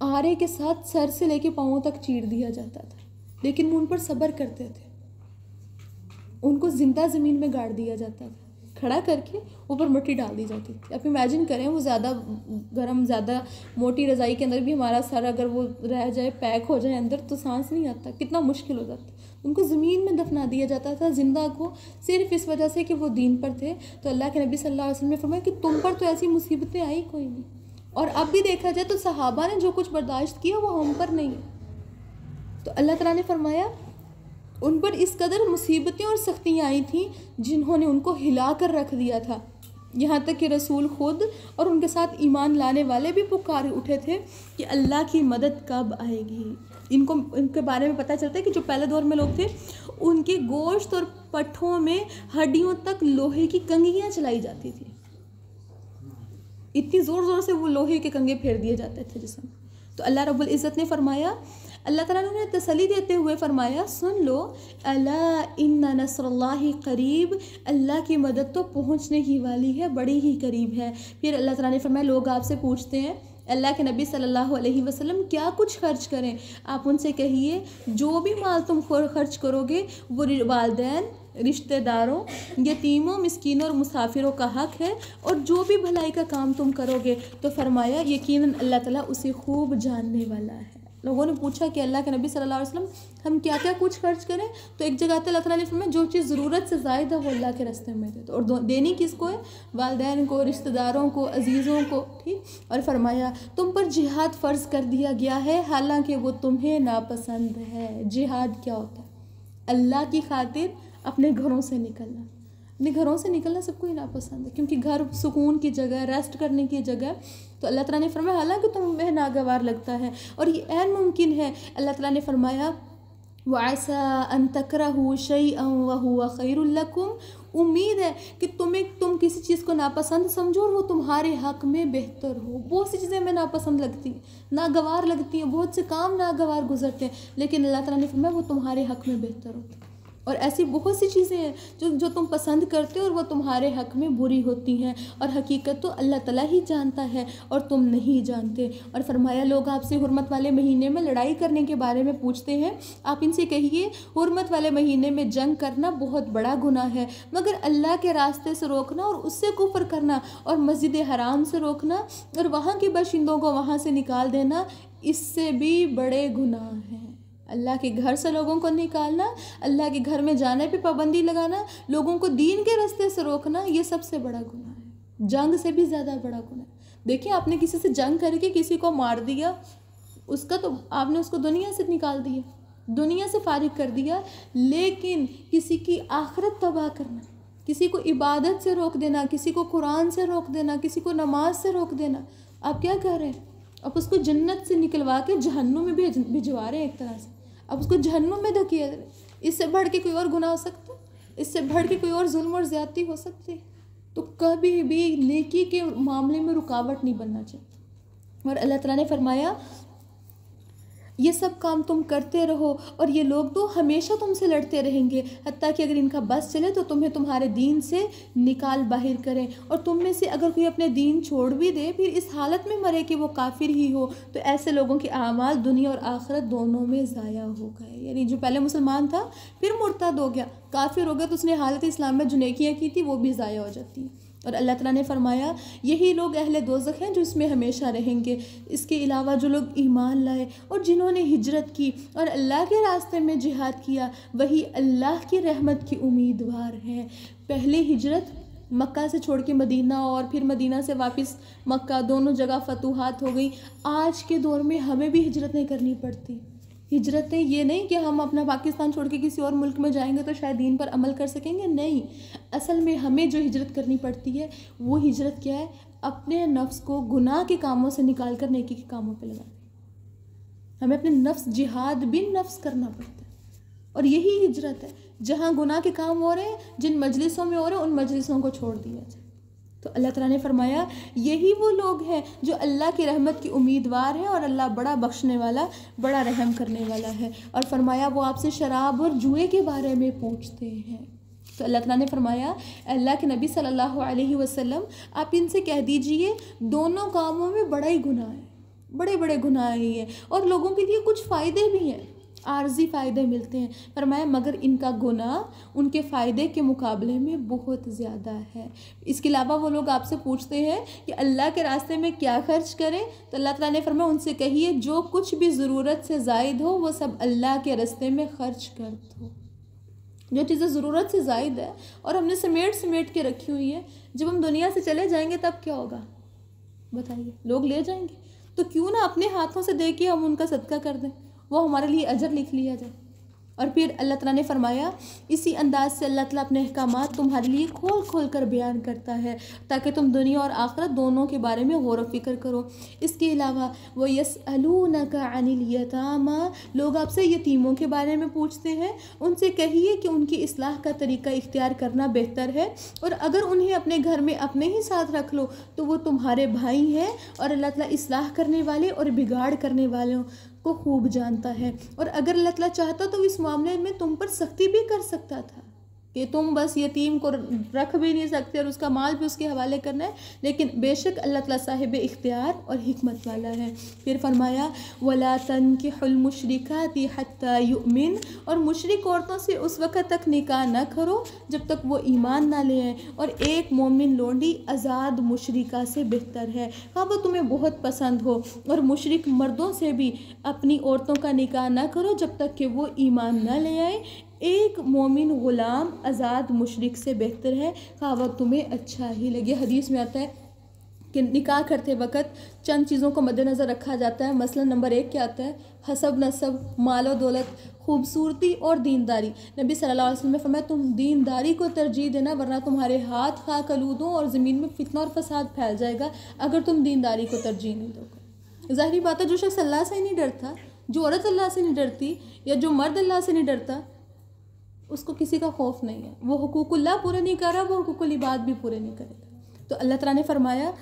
आरे के साथ सर से लेके पाँव तक चीर दिया जाता था, लेकिन वो उन पर सब्र करते थे। उनको जिंदा ज़मीन में गाड़ दिया जाता था, खड़ा करके ऊपर मिट्टी डाल दी जाती थी। आप इमेजिन करें, वो ज़्यादा गर्म, ज़्यादा मोटी रज़ाई के अंदर भी हमारा सर अगर वो रह जाए, पैक हो जाए अंदर, तो सांस नहीं आता, कितना मुश्किल हो जाता। उनको ज़मीन में दफना दिया जाता था जिंदा को, सिर्फ इस वजह से कि वो दीन पर थे। तो अल्लाह के नबी सल्लल्लाहु अलैहि वसल्लम ने फरमाया कि तुम पर तो ऐसी मुसीबतें आई कोई नहीं, और अब भी देखा जाए तो सहाबा ने जो कुछ बर्दाश्त किया वो हम पर नहीं है। तो अल्लाह ताला ने फरमाया, उन पर इस कदर मुसीबतें और सख्तियाँ आई थीं जिन्होंने उनको हिला कर रख दिया था। यहाँ तक कि रसूल ख़ुद और उनके साथ ईमान लाने वाले भी पुकार उठे थे कि अल्लाह की मदद कब आएगी। इनके बारे में पता चलता है कि जो पहले दौर में लोग थे उनके गोश्त और पट्ठों में हड्डियों तक लोहे की कंघियाँ चलाई जाती थी। इतनी ज़ोर ज़ोर से वो लोहे के कंघे फेर दिए जाते थे जिसमें। तो अल्लाह रब्बुल इज़्ज़त ने फरमाया, अल्लाह ताला ने उन्हें तसल्ली देते हुए फरमाया, सुन लो, अला इन्ना नस्रुल्लाहि करीब, अल्लाह की मदद तो पहुँचने ही वाली है, बड़ी ही करीब है। फिर अल्लाह ताला ने फरमाया, लोग आपसे पूछते हैं अल्लाह के नबी सल्लल्लाहु अलैहि वसल्लम क्या कुछ खर्च करें? आप उनसे कहिए, जो भी माल तुम खर्च करोगे वो वालिदैन, रिश्तेदारों, यतीमों, मिस्कीनों और मुसाफिरों का हक है, और जो भी भलाई का काम तुम करोगे तो फरमाया यकीनन अल्लाह ताला उसे खूब जानने वाला है। लोगों ने पूछा कि अल्लाह के नबी सल्लल्लाहु अलैहि वसल्लम हम क्या क्या कुछ खर्च करें? तो एक जगह अल्लाह ताला ने फरमाया, जो चीज़ ज़रूरत से ज़ायद है वो अल्लाह के रास्ते में दे दो। और देनी किसको है? वालिदैन को, रिश्तेदारों को, अजीज़ों को, ठीक। और फरमाया, तुम पर जिहाद फ़र्ज़ कर दिया गया है हालांकि वो तुम्हें नापसंद है। जिहाद क्या होता है? अल्लाह की खातिर अपने घरों से निकलना। अपने घरों से निकलना सबको ही नापसंद है, क्योंकि घर सुकून की जगह, रेस्ट करने की जगह। तो अल्लाह ताला ने फरमाया, हालांकि तुम्हें नागवार लगता है और ये ऐन मुमकिन है, अल्लाह ताला ने फरमाया, वअसा अन तकरहू शैअन वहुवा खैरुल लकुम, उम्मीद है कि तुम किसी चीज़ को नापसंद समझो और वो तुम्हारे हक़ में बेहतर हो। बहुत सी चीज़ें हमें नापसंद लगती हैं, नागवार लगती हैं, बहुत से काम नागवार गुजरते हैं, लेकिन अल्लाह ताला ने फरमाया वो तुम्हारे हक़ में बेहतर होता है। और ऐसी बहुत सी चीज़ें हैं जो तुम पसंद करते हो और वो तुम्हारे हक़ में बुरी होती हैं, और हकीकत तो अल्लाह ताला ही जानता है और तुम नहीं जानते। और फरमाया, लोग आपसे हुर्मत वाले महीने में लड़ाई करने के बारे में पूछते हैं, आप इनसे कहिए, हुर्मत वाले महीने में जंग करना बहुत बड़ा गुनाह है, मगर अल्लाह के रास्ते से रोकना और उससे कुफ्र करना और मस्जिद हराम से रोकना और वहाँ के बाशिंदों को वहाँ से निकाल देना, इससे भी बड़े गुनाह हैं। अल्लाह के घर से लोगों को निकालना, अल्लाह के घर में जाने पे पाबंदी लगाना, लोगों को दीन के रास्ते से रोकना, ये सबसे बड़ा गुनाह है, जंग से भी ज़्यादा बड़ा गुनाह है। देखिए, आपने किसी से जंग करके किसी को मार दिया, उसका तो आपने उसको दुनिया से निकाल दिया, दुनिया से फारिग कर दिया, लेकिन किसी की आखिरत तबाह करना, किसी को इबादत से रोक देना, किसी को कुरान से रोक देना, किसी को नमाज से रोक देना, आप क्या कर रहे हैं? आप उसको जन्नत से निकलवा के जहन्नुम में भिजवा रहे हैं एक तरह से, आप उसको जहन्नुम में धकेल रहे हैं। इससे बढ़ के कोई और गुनाह हो सकता है? इससे बढ़ के कोई और जुल्म और ज़्यादती हो सकती है? तो कभी भी नेकी के मामले में रुकावट नहीं बनना चाहिए। और अल्लाह ताला ने फरमाया, ये सब काम तुम करते रहो और ये लोग तो हमेशा तुमसे लड़ते रहेंगे, हत्ता कि अगर इनका बस चले तो तुम्हें तुम्हारे दीन से निकाल बाहर करें। और तुम में से अगर कोई अपने दीन छोड़ भी दे, फिर इस हालत में मरे कि वो काफिर ही हो, तो ऐसे लोगों के आमाल दुनिया और आखिरत दोनों में ज़ाया हो गए। यानी जो पहले मुसलमान था फिर मुर्तद हो गया, काफिर हो गया, तो उसने हालत इस्लाम में जो नेकियां की थी वो भी ज़ाया हो जाती हैं। और अल्लाह ताला ने फरमाया, यही लोग अहले दोज़ख हैं जो इसमें हमेशा रहेंगे। इसके अलावा जो लोग ईमान लाए और जिन्होंने हिजरत की और अल्लाह के रास्ते में जिहाद किया, वही अल्लाह की रहमत की उम्मीदवार हैं। पहले हिजरत मक्का से छोड़ के मदीना और फिर मदीना से वापस मक्का, दोनों जगह फतूहात हो गई। आज के दौर में हमें भी हिजरत नहीं करनी पड़ती। हिजरतें ये नहीं कि हम अपना पाकिस्तान छोड़ के किसी और मुल्क में जाएंगे तो शायद दीन पर अमल कर सकेंगे, नहीं। असल में हमें जो हिजरत करनी पड़ती है वो हिजरत क्या है? अपने नफ्स को गुनाह के कामों से निकाल कर नेकी के कामों पे लगाना। हमें अपने नफ्स, जिहाद बिन नफ्स करना पड़ता है, और यही हिजरत है। जहाँ गुनाह के काम हो रहे हैं, जिन मजलिसों में हो रहे हैं, उन मजलिसों को छोड़ दिया जाए। तो अल्लाह ताला ने फरमाया, यही वो लोग हैं जो अल्लाह की रहमत की उम्मीदवार हैं और अल्लाह बड़ा बख्शने वाला, बड़ा रहम करने वाला है। और फरमाया, वो आपसे शराब और जुए के बारे में पूछते हैं। तो अल्लाह ताला ने फरमाया, अल्लाह के नबी सल्लल्लाहु अलैहि वसल्लम, आप इनसे कह दीजिए दोनों कामों में बड़ा ही गुनाह है, बड़े बड़े गुनाह ही है, और लोगों के लिए कुछ फ़ायदे भी हैं, आर्जी फ़ायदे मिलते हैं। फरमाया, मगर इनका गुनाह उनके फ़ायदे के मुकाबले में बहुत ज़्यादा है। इसके अलावा वो लोग आपसे पूछते हैं कि अल्लाह के रास्ते में क्या खर्च करें, तो अल्लाह ताला ने फरमाया, उनसे कहिए जो कुछ भी ज़रूरत से ज़ायद हो वो सब अल्लाह के रास्ते में खर्च कर दो। जो चीज़ें ज़रूरत से ज़ायद है और हमने समेट के रखी हुई है, जब हम दुनिया से चले जाएंगे तब क्या होगा बताइए? लोग ले जाएंगे, तो क्यों ना अपने हाथों से दे के हम उनका सदका कर दें, वो हमारे लिए अजर लिख लिया जाए। और फिर अल्लाह ताला ने फरमाया, इसी अंदाज से अल्लाह ताला अपने अहकामात तुम्हारे लिए खोल खोल कर बयान करता है ताकि तुम दुनिया और आखिरत दोनों के बारे में गौर व फिक्र करो। इसके अलावा वो यसअलूनका अनिल यतामा, लोग आपसे यतीमों के बारे में पूछते हैं, उनसे कहिए कि उनकी इस्लाह का तरीका इख्तियार करना बेहतर है, और अगर उन्हें अपने घर में अपने ही साथ रख लो तो वो तुम्हारे भाई हैं, और अल्लाह ताला इस्लाह करने वाले और बिगाड़ करने वालों को खूब जानता है। और अगर अल्लाह ताला चाहता तो इस मामले में तुम पर सख्ती भी कर सकता था कि तुम बस यतीम को रख भी नहीं सकते और उसका माल भी उसके हवाले करना है, लेकिन बेशक अल्लाह ताला साहिब इख्तियार और हिकमत वाला है। फिर फरमाया, वला तनकिहुल मुशरिकाति हत्ता युमिन, और मुशरिक औरतों से उस वक़्त तक निकाह न करो जब तक वो ईमान ना ले आए, और एक मोमिन लोंडी आज़ाद मुशरिका से बेहतर है, हाँ वो तुम्हें बहुत पसंद हो। और मुशरिक मर्दों से भी अपनी औरतों का निकाह ना करो जब तक कि वो ईमान ना ले आए, एक मोमिन ग़ुलाम आज़ाद मुशरिक से बेहतर है, हाँ वह तुम्हें अच्छा ही लगे। हदीस में आता है कि निकाह करते वक्त चंद चीज़ों को मद्देनज़र रखा जाता है। मसलन नंबर 1 क्या आता है? हसब नसब, मालो दौलत, खूबसूरती और दीनदारी। नबी सल्लल्लाहु अलैहि वसल्लम ने फरमाया, तुम दीनदारी को तरजीह देना, वरना तुम्हारे हाथ खाक आलूद हों और ज़मीन में फितना और फसाद फैल जाएगा अगर तुम दीनदारी को तरजीह नहीं दोगे। ज़ाहिरी बात है, जो शख्स अल्लाह से ही नहीं डरता, जो औरत अल्लाह से नहीं डरती, या जो मर्द अल्लाह से नहीं डरता, उसको किसी का खौफ नहीं है। वो हुकूकुल्लाह पूरे नहीं कर रहा, वो हुकूकुल इबाद भी पूरे नहीं करेगा। तो अल्लाह ताला ने फरमाया,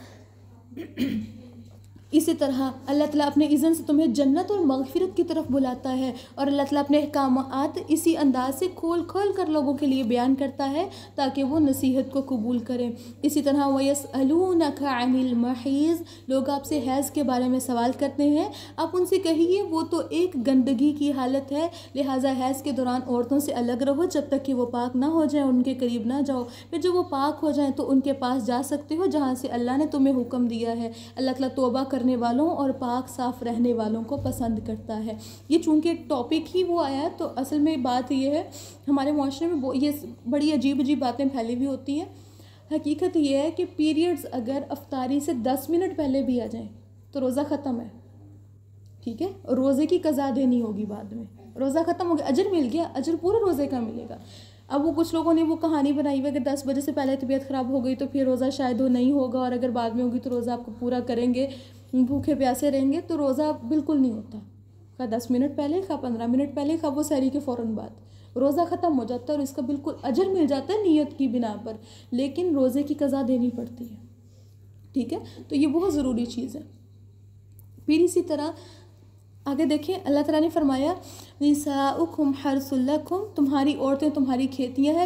इसी तरह अल्लाह ताला अपने इज़्न से तुम्हें जन्नत और मग़फ़िरत की तरफ बुलाता है, और अल्लाह ताला अपने अहकामात इसी अंदाज से खोल खोल कर लोगों के लिए बयान करता है ताकि वो नसीहत को कबूल करें। इसी तरह वयसअलूनका अनिल महीज़, लोग आपसे हैज़ के बारे में सवाल करते हैं, आप उनसे कहिए वो तो एक गंदगी की हालत है, लिहाजा हैज़ के दौरान औरतों से अलग रहो जब तक कि वो पाक ना हो जाए, उनके करीब ना जाओ। फिर जब वो पाक हो जाएँ तो उनके पास जा सकते हो जहाँ से अल्लाह ने तुम्हें हुक्म दिया है। अल्लाह ताला तौबा करने वालों और पाक साफ़ रहने वालों को पसंद करता है। ये चूँकि टॉपिक ही वो आया तो असल में बात ये है, हमारे माशरे में ये बड़ी अजीब अजीब बातें फैली हुई होती हैं। हकीकत ये है कि पीरियड्स अगर अफ्तारी से 10 मिनट पहले भी आ जाएं तो रोज़ा ख़त्म है, ठीक है। रोज़े की कज़ा देनी होगी बाद में, रोज़ा ख़त्म हो गया, अजर मिल गया, अजर पूरे रोज़े का मिलेगा। अब वो कुछ लोगों ने वो कहानी बनाई हुई है कि 10 बजे से पहले तबीयत ख़राब हो गई तो फिर रोज़ा शायद वो नहीं होगा, और अगर बाद में होगी तो रोज़ा आपको पूरा करेंगे, भूखे प्यासे रहेंगे, तो रोज़ा बिल्कुल नहीं होता। खा 10 मिनट पहले, खा 15 मिनट पहले, खा वो सहरी के फ़ौरन बाद, रोज़ा ख़त्म हो जाता है और इसका बिल्कुल अजर मिल जाता है नीयत की बिना पर, लेकिन रोज़े की कज़ा देनी पड़ती है, ठीक है। तो ये बहुत ज़रूरी चीज़ है। फिर इसी तरह आगे देखें, अल्लाह ताला ने फरमाया निसाउकुम हर्सुल लकुम, तुम्हारी औरतें तुम्हारी खेतियां हैं,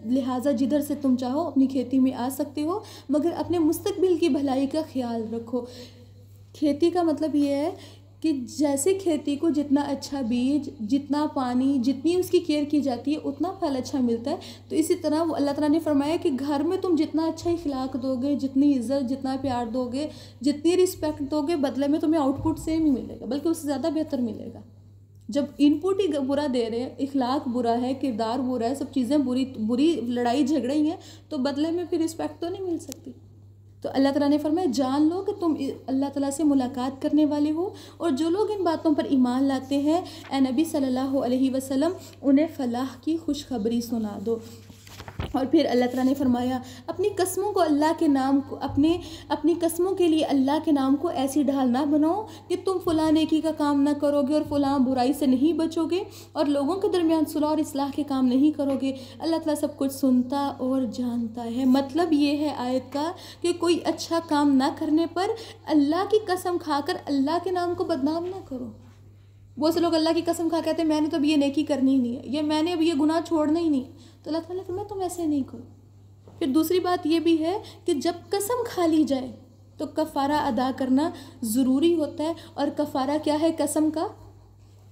लिहाजा जिधर से तुम चाहो अपनी खेती में आ सकते हो, मगर अपने मुस्तकबिल की भलाई का ख्याल रखो। खेती का मतलब ये है कि जैसे खेती को जितना अच्छा बीज, जितना पानी, जितनी उसकी केयर की जाती है उतना फल अच्छा मिलता है, तो इसी तरह वो अल्लाह ताला ने फरमाया कि घर में तुम जितना अच्छा इखलाक दोगे, जितनी इज़्ज़त, जितना प्यार दोगे, जितनी रिस्पेक्ट दोगे, बदले में तुम्हें आउटपुट सेम ही मिलेगा, बल्कि उससे ज़्यादा बेहतर मिलेगा। जब इनपुट ही बुरा दे रहे हैं, इखलाक बुरा है, किरदार बुरा है, सब चीज़ें बुरी लड़ाई झगड़े ही हैं, तो बदले में फिर रिस्पेक्ट तो नहीं मिल सकती। तो अल्लाह ताला ने फरमाया जान लो कि तुम अल्लाह ताला से मुलाकात करने वाले हो, और जो लोग इन बातों पर ईमान लाते हैं, ए नबी सल्लल्लाहु अलैहि वसल्लम उन्हें फ़लाह की खुशखबरी सुना दो। और फिर अल्लाह ताला ने फरमाया अपनी कस्मों को अल्लाह के नाम को अपनी कस्मों के लिए अल्लाह के नाम को ऐसी ढाल ना बनाओ कि तुम फ़लाँ नेकी का काम ना करोगे और फ़लाँ बुराई से नहीं बचोगे और लोगों के दरमियान सुलह और इस्लाह के काम नहीं करोगे। अल्लाह ताला सब कुछ सुनता और जानता है। मतलब ये है आयत का कि कोई अच्छा काम ना करने पर अल्लाह की कसम खाकर अल्लाह के नाम को बदनाम ना करो। बहुत से लोग अल्लाह की कसम खा कहते हैं मैंने तो अब ये नेकी करनी ही नहीं है, या मैंने अब ये गुनाह छोड़ना ही नहीं, तो अल्लाह ताला ने फरमाया तुम ऐसे नहीं करो। फिर दूसरी बात ये भी है कि जब कसम खा ली जाए तो कफ़ारा अदा करना ज़रूरी होता है। और कफ़ारा क्या है कसम का?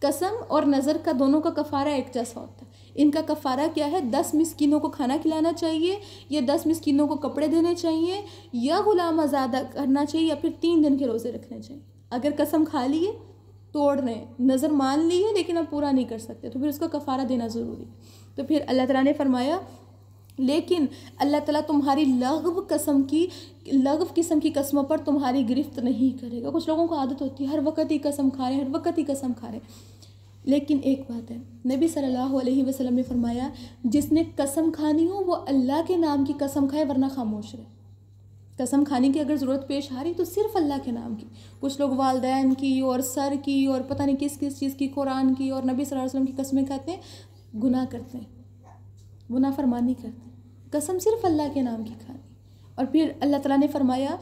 कसम और नज़र का दोनों का कफ़ारा एक जैसा होता है। इनका कफ़ारा क्या है? 10 मिस्कीनों को खाना खिलाना चाहिए, या 10 मिस्कीनों को कपड़े देने चाहिए, या ग़ुलाम आज़ाद करना चाहिए, या फिर 3 दिन के रोज़े रखने चाहिए। अगर कसम खा लिए, तोड़ रहे हैं, नज़र मान ली है लेकिन अब पूरा नहीं कर सकते, तो फिर उसका कफ़ारा देना ज़रूरी। तो फिर अल्लाह ताला ने फरमाया लेकिन अल्लाह ताला तुम्हारी लग़व किस्म की कसमों पर तुम्हारी गिरफ्त नहीं करेगा। कुछ लोगों को आदत होती है हर वक्त ही कसम खा रहे, हर वक्त ही कसम खा रहे। लेकिन एक बात है, नबी सल्लल्लाहु अलैहि वसल्लम ने फरमाया जिसने कसम खानी हो वो अल्लाह के नाम की कसम खाए, वरना खामोश रहे। कसम खाने की अगर ज़रूरत पेश आ रही तो सिर्फ अल्लाह के नाम की। कुछ लोग वालदैन की और सर की और पता नहीं किस किस चीज़ की, कुरान की और नबी सल्लल्लाहु अलैहि वसल्लम की कसमें खाते हैं, गुनाह करते हैं, गुनाह फरमानी करते हैं। कसम सिर्फ अल्लाह के नाम की खानी। और फिर अल्लाह ताला ने फरमाया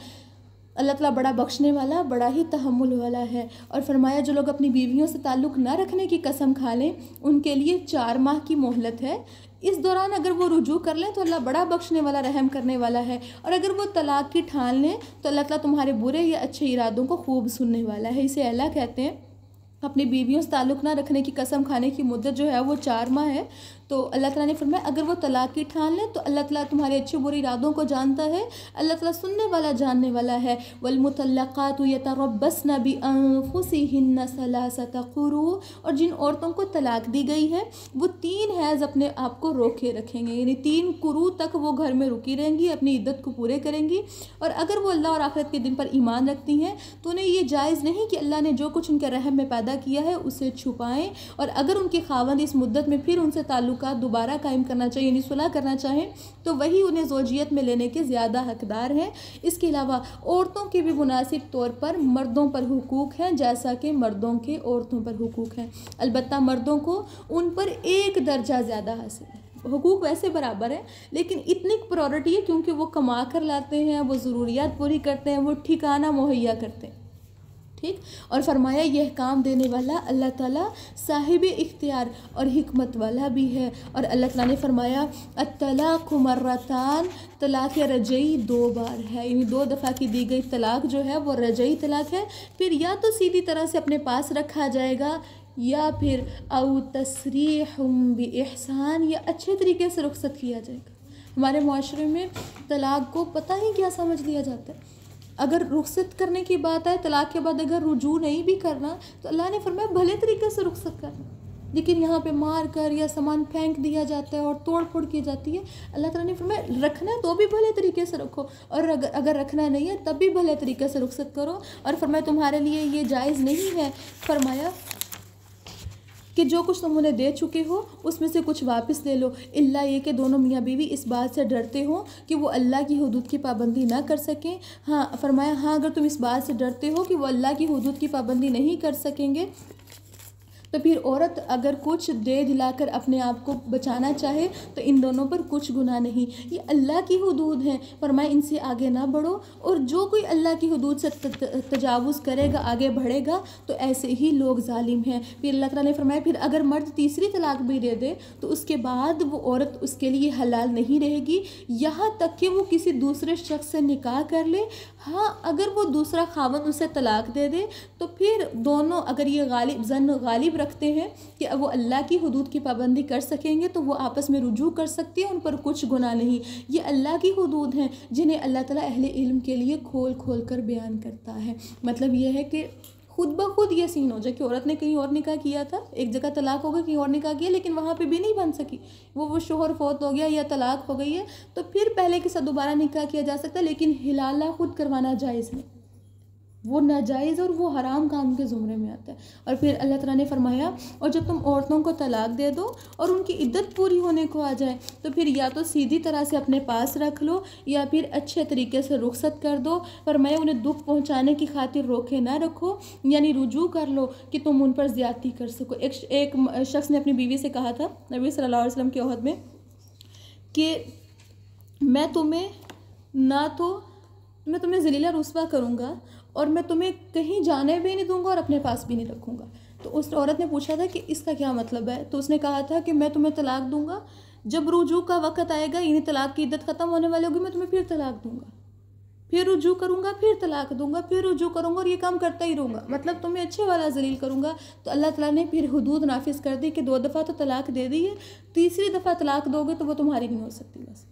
अल्लाह ताला बड़ा बख्शने वाला, बड़ा ही तहम्मुल वाला है। और फरमाया जो लोग अपनी बीवियों से ताल्लुक़ ना रखने की कसम खा लें उनके लिए 4 माह की मोहलत है। इस दौरान अगर वो रुजू कर लें तो अल्लाह बड़ा बख्शने वाला, रहम करने वाला है। और अगर वो तलाक़ की ठान लें तो अल्लाह ताला तुम्हारे बुरे या अच्छे इरादों को खूब सुनने वाला है। इसे अल्लाह कहते हैं। अपनी बीवियों से ताल्लुक़ ना रखने की कसम खाने की मुद्दत जो है वो 4 माह है। तो अल्लाह ताला ने फरमाया अगर वो तलाक़ की ठान ले तो अल्लाह ताला तुम्हारे अच्छे बुरे इरादों को जानता है। अल्लाह ताला सुनने वाला, जानने वाला है। वल्मुतल्लक़ातु यतरब्बस्न बिअन्फुसिहिन्न सलासता क़ुरू, और जिन औरतों को तलाक़ दी गई है वो 3 हैज़ अपने आप को रोके रखेंगे, यानी 3 कुरू तक वो घर में रुकी रहेंगी, अपनी इद्दत को पूरे करेंगी। और अगर वो अल्लाह और आखिरत के दिन पर ईमान रखती हैं तो उन्हें ये जायज़ नहीं कि अल्लाह ने जो कुछ उनके रहम में पैदा किया है उसे छुपाएँ। और अगर उनके खावंद इस मुद्दत में फिर उनसे ताल्लुक़ दोबारा कायम करना चाहिए, यानी सुलह करना चाहें, तो वही उन्हें ज़ौजियत में लेने के ज़्यादा हकदार हैं। इसके अलावा औरतों के भी मुनासिब तौर पर मर्दों पर हुकूक हैं, जैसा कि मर्दों के औरतों पर हुकूक हैं। अलबत्ता मर्दों को उन पर 1 दर्जा ज़्यादा हासिल है। हुकूक वैसे बराबर है लेकिन इतनी प्रायोरिटी है क्योंकि वो कमा कर लाते हैं, वो ज़रूरियात पूरी करते हैं, वो ठिकाना मुहैया करते हैं, ठीक। और फरमाया यह काम देने वाला अल्लाह ताला साहिब इख्तियार और हिकमत वाला भी है। और अल्लाह ताला ने फरमाया अत्तलाक़ु मर्रतान, तलाक़ रजई 2 बार है, यानी 2 दफ़ा की दी गई तलाक़ जो है वो रजई तलाक़ है। फिर या तो सीधी तरह से अपने पास रखा जाएगा या फिर औ तसरीहुम बिइहसान, या अच्छे तरीके से रुख़सत किया जाएगा। हमारे माशरे में तलाक़ को पता ही क्या समझ लिया जाता है। अगर रुखसत करने की बात आए, तलाक के बाद अगर रुजू नहीं भी करना तो अल्लाह ने फरमाया भले तरीके से रुखसत करना। लेकिन यहाँ पे मार कर या सामान फेंक दिया जाता है और तोड़ फोड़ की जाती है। अल्लाह ताला ने फरमाया रखना है तो भी भले तरीके से रखो, और अगर रखना नहीं है तब भी भले तरीके से रुखसत करो। और फरमाया तुम्हारे लिए ये जायज़ नहीं है, फरमाया कि जो कुछ तुम उन्हें दे चुके हो उसमें से कुछ वापस ले लो, इल्ला ये कि दोनों मियाँ बीवी इस बात से डरते हो कि वो अल्लाह की हुदूद की पाबंदी ना कर सकें। हाँ फरमाया, हाँ अगर तुम इस बात से डरते हो कि वो अल्लाह की हुदूद की पाबंदी नहीं कर सकेंगे तो फिर औरत अगर कुछ दे दिलाकर अपने आप को बचाना चाहे तो इन दोनों पर कुछ गुनाह नहीं। ये अल्लाह की हुदूद हैं, फरमाया इनसे आगे ना बढ़ो। और जो कोई अल्लाह की हुदूद से तजावुज़ करेगा, आगे बढ़ेगा, तो ऐसे ही लोग जालिम हैं। फिर अल्लाह ताला ने फरमाया फिर अगर मर्द तीसरी तलाक भी दे दे तो उसके बाद वो औरत उसके लिए हलाल नहीं रहेगी यहाँ तक कि वो किसी दूसरे शख्स से निकाह कर ले। हाँ अगर वो दूसरा खावंद उसे तलाक दे दे तो फिर दोनों अगर ये गालिब रखते हैं कि अब वो अल्लाह की हुदूद की पाबंदी कर सकेंगे तो वो आपस में रुजू कर सकती है, उन पर कुछ गुनाह नहीं। ये अल्लाह की हुदूद हैं जिन्हें अल्लाह ताला अहले इल्म के लिए खोल खोल कर बयान करता है। मतलब ये है कि खुद ब खुद ये सीन हो जाए कि औरत ने कहीं और निकाह किया था, एक जगह तलाक हो गया, कहीं और निकाह किया, लेकिन वहाँ पे भी नहीं बन सकी, वो शोहर फौत हो गया या तलाक हो गई है, तो फिर पहले के साथ दोबारा निकाह किया जा सकता है। लेकिन हिलाला खुद करवाना जायज़ नहीं, वो नाजायज़ और वो हराम काम के ज़ुमरे में आता है। और फिर अल्लाह ताला ने फरमाया और जब तुम औरतों को तलाक दे दो और उनकी इद्दत पूरी होने को आ जाए तो फिर या तो सीधी तरह से अपने पास रख लो या फिर अच्छे तरीके से रुखसत कर दो। फरमाया उन्हें दुख पहुंचाने की खातिर रोके ना रखो, यानी रुजू कर लो कि तुम उन पर ज़्यादती कर सको। एक शख्स ने अपनी बीवी से कहा था नबी सल्लल्लाहु अलैहि वसल्लम के ओहद में कि मैं तुम्हें ज़लीला रुस्वा करूँगा और मैं तुम्हें कहीं जाने भी नहीं दूंगा और अपने पास भी नहीं रखूँगा। तो उस औरत ने पूछा था कि इसका क्या मतलब है, तो उसने कहा था कि मैं तुम्हें तलाक दूंगा, जब रुजू का वक़्त आएगा, यानी तलाक की इद्दत ख़त्म होने वाली होगी, मैं तुम्हें फिर तलाक दूंगा, फिर रुजू करूँगा, फिर तलाक दूंगा, फिर रुजू करूँगा और ये काम करता ही रहूँगा, मतलब तुम्हें अच्छे वाला जलील करूँगा। तो अल्लाह ताला ने फिर हुदूद नाफिज कर दी कि 2 दफ़ा तो तलाक दे दी है, तीसरी दफ़ा तलाक दोगे तो वो तुम्हारी नहीं हो सकती बस।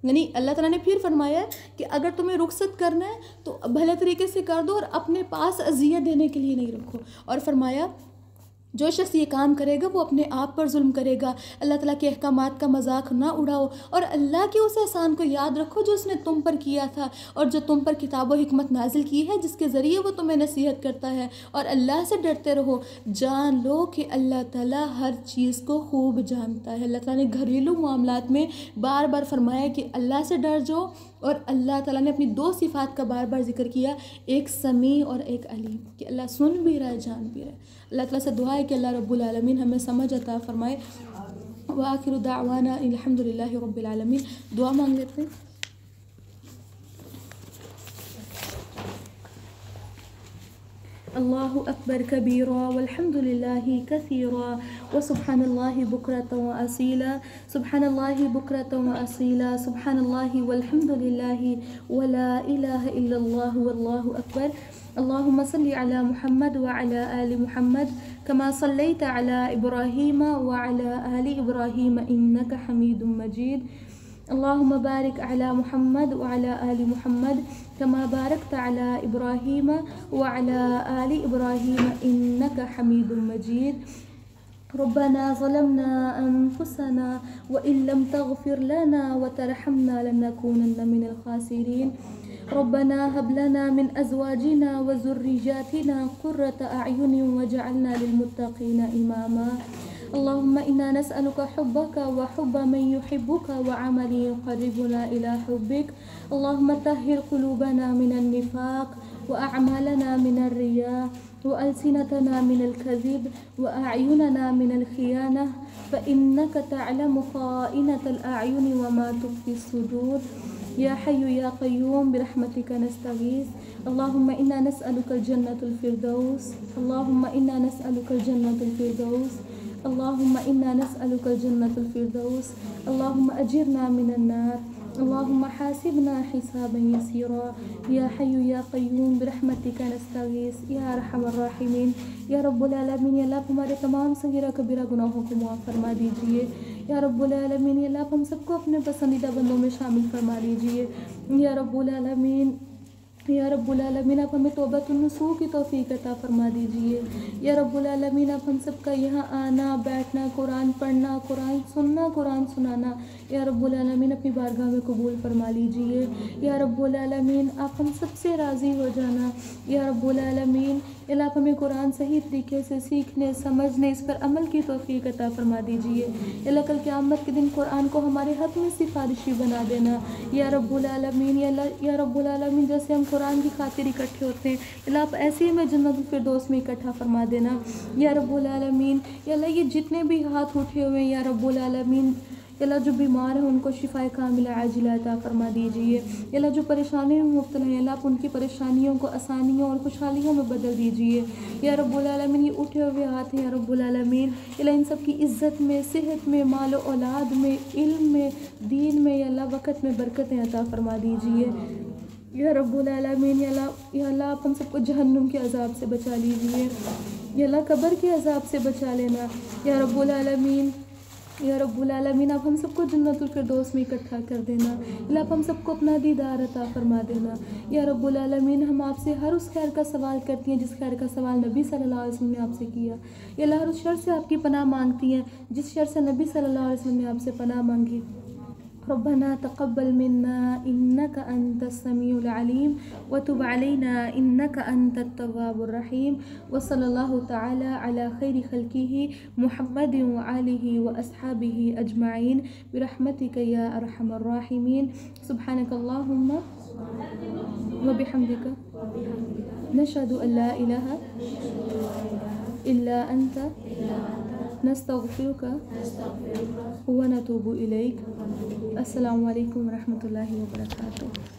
यानी अल्लाह ताला ने फिर फरमाया कि अगर तुम्हें रुखसत करना है तो भले तरीके से कर दो और अपने पास अजियत देने के लिए नहीं रखो। और फरमाया जो शख्स ये काम करेगा वो अपने आप पर जुल्म करेगा। अल्लाह ताला के अहकामात का मजाक ना उड़ाओ और अल्लाह के उस एहसान को याद रखो जो उसने तुम पर किया था और जो तुम पर किताब व हिकमत नाजिल की है, जिसके ज़रिए वो तुम्हें नसीहत करता है। और अल्लाह से डरते रहो, जान लो कि अल्लाह ताला हर चीज़ को खूब जानता है। अल्लाह ताला ने घरेलू मामलात में बार बार फरमाया कि अल्लाह से डर जाओ, और अल्लाह ताला ने अपनी 2 सिफ़ात का बार बार जिक्र किया, एक समी और एक अलीम, कि अल्लाह सुन भी रहा है, जान भी रहा है। अल्लाह ताला से दुआ है कि अल्लाह रब्बुल आलमीन हमें समझ अता फरमाए। व आखिरु दावाना अल्हम्दुलिल्लाहि रब्बिल आलमीन। दुआ मांग लेते हैं। अल्लाहु अकबर कबीरा वल्हम्दुलिल्लाहि कसीरा व सुब्हानल्लाहि बुकरतन व असीला, सुब्हानल्लाहि बुकरतन व असीला, सुब्हानल्लाहि वल्हम्दुलिल्लाहि व ला इलाहा इल्लल्लाह वल्लाहु अकबर। अल्लाहुम्मा सल्लि अला मुहम्मद व अला आलि मुहम्मद कमा सल्लैता अला इब्राहीम व अला आलि इब्राहीम इन्नका हमीदुम मजीद। अल्लाहुम्मा बारिक अला मुहम्मद व अला आलि मुहम्मद कमा बारकता अला इब्राहीम व अला आलि इब्राहीम इन्नका हमीदुम मजीद। रब्बना ज़लमना अनफुसना व इन लम तग़फिर लना व तरहमना लनकूनन्ना मिनल ख़ासिरीन। रब्बना हब लना मिन अज़वाजिना व ज़ुर्रिय्यातिना क़ुर्रता अअयुन वजअलना लिलमुत्तक़ीना इमामा। अल्लाहुम्मा इन्ना नस्अलुका हुब्बका व हुब्ब मन युहिब्बुका व अमलन युक़र्रिबुना इला हुब्बिक। अल्लाहुम्मा तह्हिर क़ुलूबना मिनन निफ़ाक़ व अअमालना मिनर रिया व अलसिनतना मिनल कज़िब व अअयुनना मिनल ख़ियाना फ़इन्नका तअलमु ख़ाइनतल अअयुन व मा तुख़फ़ी सुदूर। या हय्यु या क़य्यूम बिरहमतिका नस्तगीस। अल्लाहुम्मा इन्ना नस्अलुकल जन्नतुल फ़िरदौस। अल्लाहुम्मा इन्ना नस्अलुकल जन्नतुल फ़िरदौस। अल्लाहुम्मा इन्ना नस्अलुकल जन्नतुल फ़िरदौस। अल्लाहुम्मा अजिरना मिनन नार। अल्लाहुम्मा हासिबना हिसाबन यसीरा। या हय्यु या क़य्यूम बिरहमतिका नस्तगीस या अरहमर राहिमीन। या रब्बुल आलमीन, या अल्लाह हमारे तमाम सगीरा कबीरा गुनाहों को माफ़ फरमा दीजिए। या रब्बुल आलमीन, या अल्लाह हम सबको अपने पसंदीदा बंदों में शामिल फरमा लीजिए। या रब्बुल आलमीन, या रब्बुल आलमीन आप हमें तौबतुन्नसूह की तौफ़ीक अता फ़रमा दीजिए। या रब्बुल आलमीन आप हम सब का यहाँ आना बैठना, कुरान पढ़ना, कुरान सुनना, कुरान सुनाना या रब्बुल आलमीन अपनी बारगाह में कबूल फ़रमा लीजिए। या रब्बुल आलमीन आप हम सब से राज़ी हो जाना। या रब्बुल आलमीन अल्लाह आप हमें कुरान सही तरीके से सीखने, समझने, इस पर अमल की तौफ़ीक अता फ़रमा दीजिए। अल्लाह कल क़यामत के दिन कुरान को हमारे हक़ में सिफ़ारिशी बना देना। या रब्बुल आलमीन या रब्बुल आलमीन जैसे हम कुरान की खातिर इकट्ठे होते हैं, अल्लाह आप ऐसे ही हमें जन्नतुल फिरदौस में इकट्ठा फ़रमा देना। या रब्बुल आलमीन या अल्लाह ये जितने भी हाथ उठे हुए हैं या रब्बुल आलमीन अल्लाह जो बीमार हैं उनको शिफ़ाए कामिला आजिला अता फ़रमा दीजिए। अल्लाह जो परेशानी में मुब्तला हैं अल्लाह आप उनकी परेशानियों को आसानियों और खुशहालियों में बदल दीजिए। या रब्बुल आलमीन ये उठे हुए हाथ हैं या रब्बुल आलमीन अल्लाह इन सब की इज़्ज़त में, सेहत में, माल और औलाद में, इल्म में, दीन में या अल्लाह वक़्त में बरकतें अता फ़रमा दीजिए। या रब्बुल आलमीन या अल्लाह आप हम सबको जहन्नुम के अज़ाब से बचा लीजिए। या अल्लाह कब्र के अज़ाब से बचा लेना। या रब्बुल आलमीन आप हम सबको जन्नतुल फिरदौस में इकट्ठा कर देना। अल्लाह आप हम सबको अपना दीदार अता फ़रमा देना। या रब्बुल आलमीन हम आपसे हर उस खैर का सवाल करती हैं जिस खैर का सवाल नबी सल्लल्लाहु अलैहि वसल्लम ने आपसे किया। या अल्लाह हर उस शर से आपकी पनाह मांगती हैं जिस शर से नबी सल्लल्लाहु अलैहि वसल्लम ने आपसे पनाह मांगी। रब्बना तक़ब्बल मिन्ना इन्नका अंतस समीउल अलीम व तुब अलैना इन्नका अंतत तव्वाबुर रहीम व सल्लल्लाहु तआला अला खैरि खल्क़िही मुहम्मदिन व आलिही व अस्हाबिही अजमाइन बिरहमतिका या अरहमर राहिमीन। सुब्हानकल्लाहुम्मा व बिहम्दिका नशहदु अल्ला इलाहा इल्ला अंता नस्तगफिरुका व नतूबु इलैक। अस्सलामु अलैकुम व रहमतुल्लाहि व बरकातुहू।